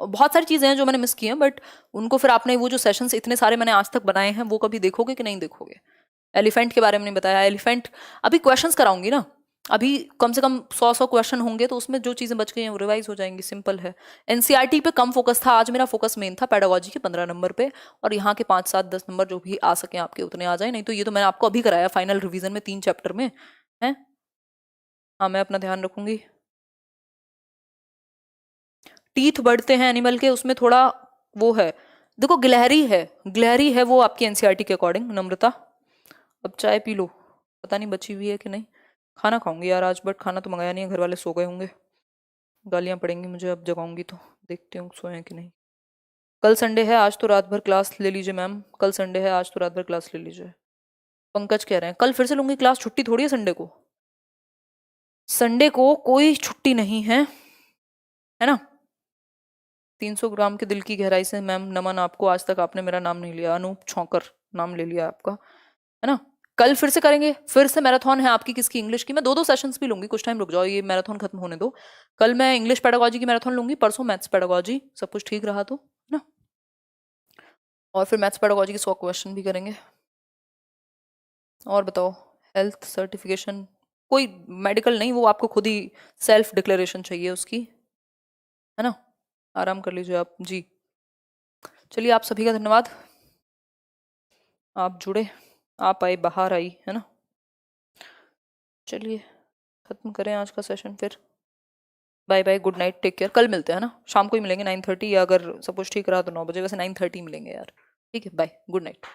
बहुत सारी चीजें हैं जो मैंने मिस की हैं, बट उनको फिर आपने वो जो सेशंस इतने सारे मैंने आज तक बनाए हैं, वो कभी देखोगे कि नहीं देखोगे। एलिफेंट के बारे में नहीं बताया। एलिफेंट अभी क्वेश्चंस कराऊंगी ना, अभी कम से कम 100 क्वेश्चन होंगे, तो उसमें जो चीजें बच गई हैं वो रिवाइज हो जाएंगी, सिंपल है। एनसीईआरटी पे कम फोकस था, आज मेरा फोकस मेन था पेडागोजी के 15 नंबर पे, और यहाँ के 5, 7, 10 नंबर जो भी आ सके आपके उतने आ जाए, नहीं तो ये तो मैंने आपको अभी कराया फाइनल रिविजन में 3 चैप्टर में है। हाँ, मैं अपना ध्यान रखूंगी। टीथ बढ़ते हैं एनिमल के, उसमें थोड़ा वो है, देखो गिलहरी है, गिलहरी है वो आपकी एनसीईआरटी के अकॉर्डिंग। नम्रता, अब चाय पी लो, पता नहीं बची हुई है कि नहीं। खाना खाऊंगी यार आज, बट खाना तो मंगाया नहीं है, घर वाले सो गए होंगे, गालियां पड़ेंगी मुझे अब जगाऊंगी तो। देखती हूँ सोए हैं कि नहीं। कल संडे है, आज तो रात भर क्लास ले लीजिए मैम। कल संडे है, आज तो रात भर क्लास ले लीजिए। पंकज कह रहे हैं कल फिर से लूंगी क्लास, छुट्टी थोड़ी है संडे को। संडे को कोई छुट्टी नहीं है ना। 300 ग्राम के दिल की गहराई से मैम नमन आपको, आज तक आपने मेरा नाम नहीं लिया। अनूप छौकर नाम ले लिया आपका, है ना। कल फिर से करेंगे, फिर से मैराथन है आपकी किसकी, इंग्लिश की। मैं दो दो सेशंस भी लूंगी, कुछ टाइम रुक जाओ, ये मैराथन खत्म होने दो। कल मैं इंग्लिश पेडागोजी की मैराथन लूंगी, परसों मैथ्स पेडागोजी, सब कुछ ठीक रहा तो, है ना। और फिर मैथ्स पेडागोजी के 100 क्वेश्चन भी करेंगे। और बताओ, हेल्थ सर्टिफिकेशन कोई मेडिकल नहीं, वो आपको खुद ही सेल्फ डिक्लेरेशन चाहिए उसकी, है ना। आराम कर लीजिए आप जी। चलिए, आप सभी का धन्यवाद, आप जुड़े, आप आए, बाहर आई, है ना। चलिए खत्म करें आज का सेशन फिर। Bye bye, good night, take care. कल मिलते हैं ना, शाम को ही मिलेंगे 9:30, या अगर सब कुछ ठीक रहा तो 9 बजे, वैसे 9:30 मिलेंगे यार। ठीक है, बाय, गुड नाइट।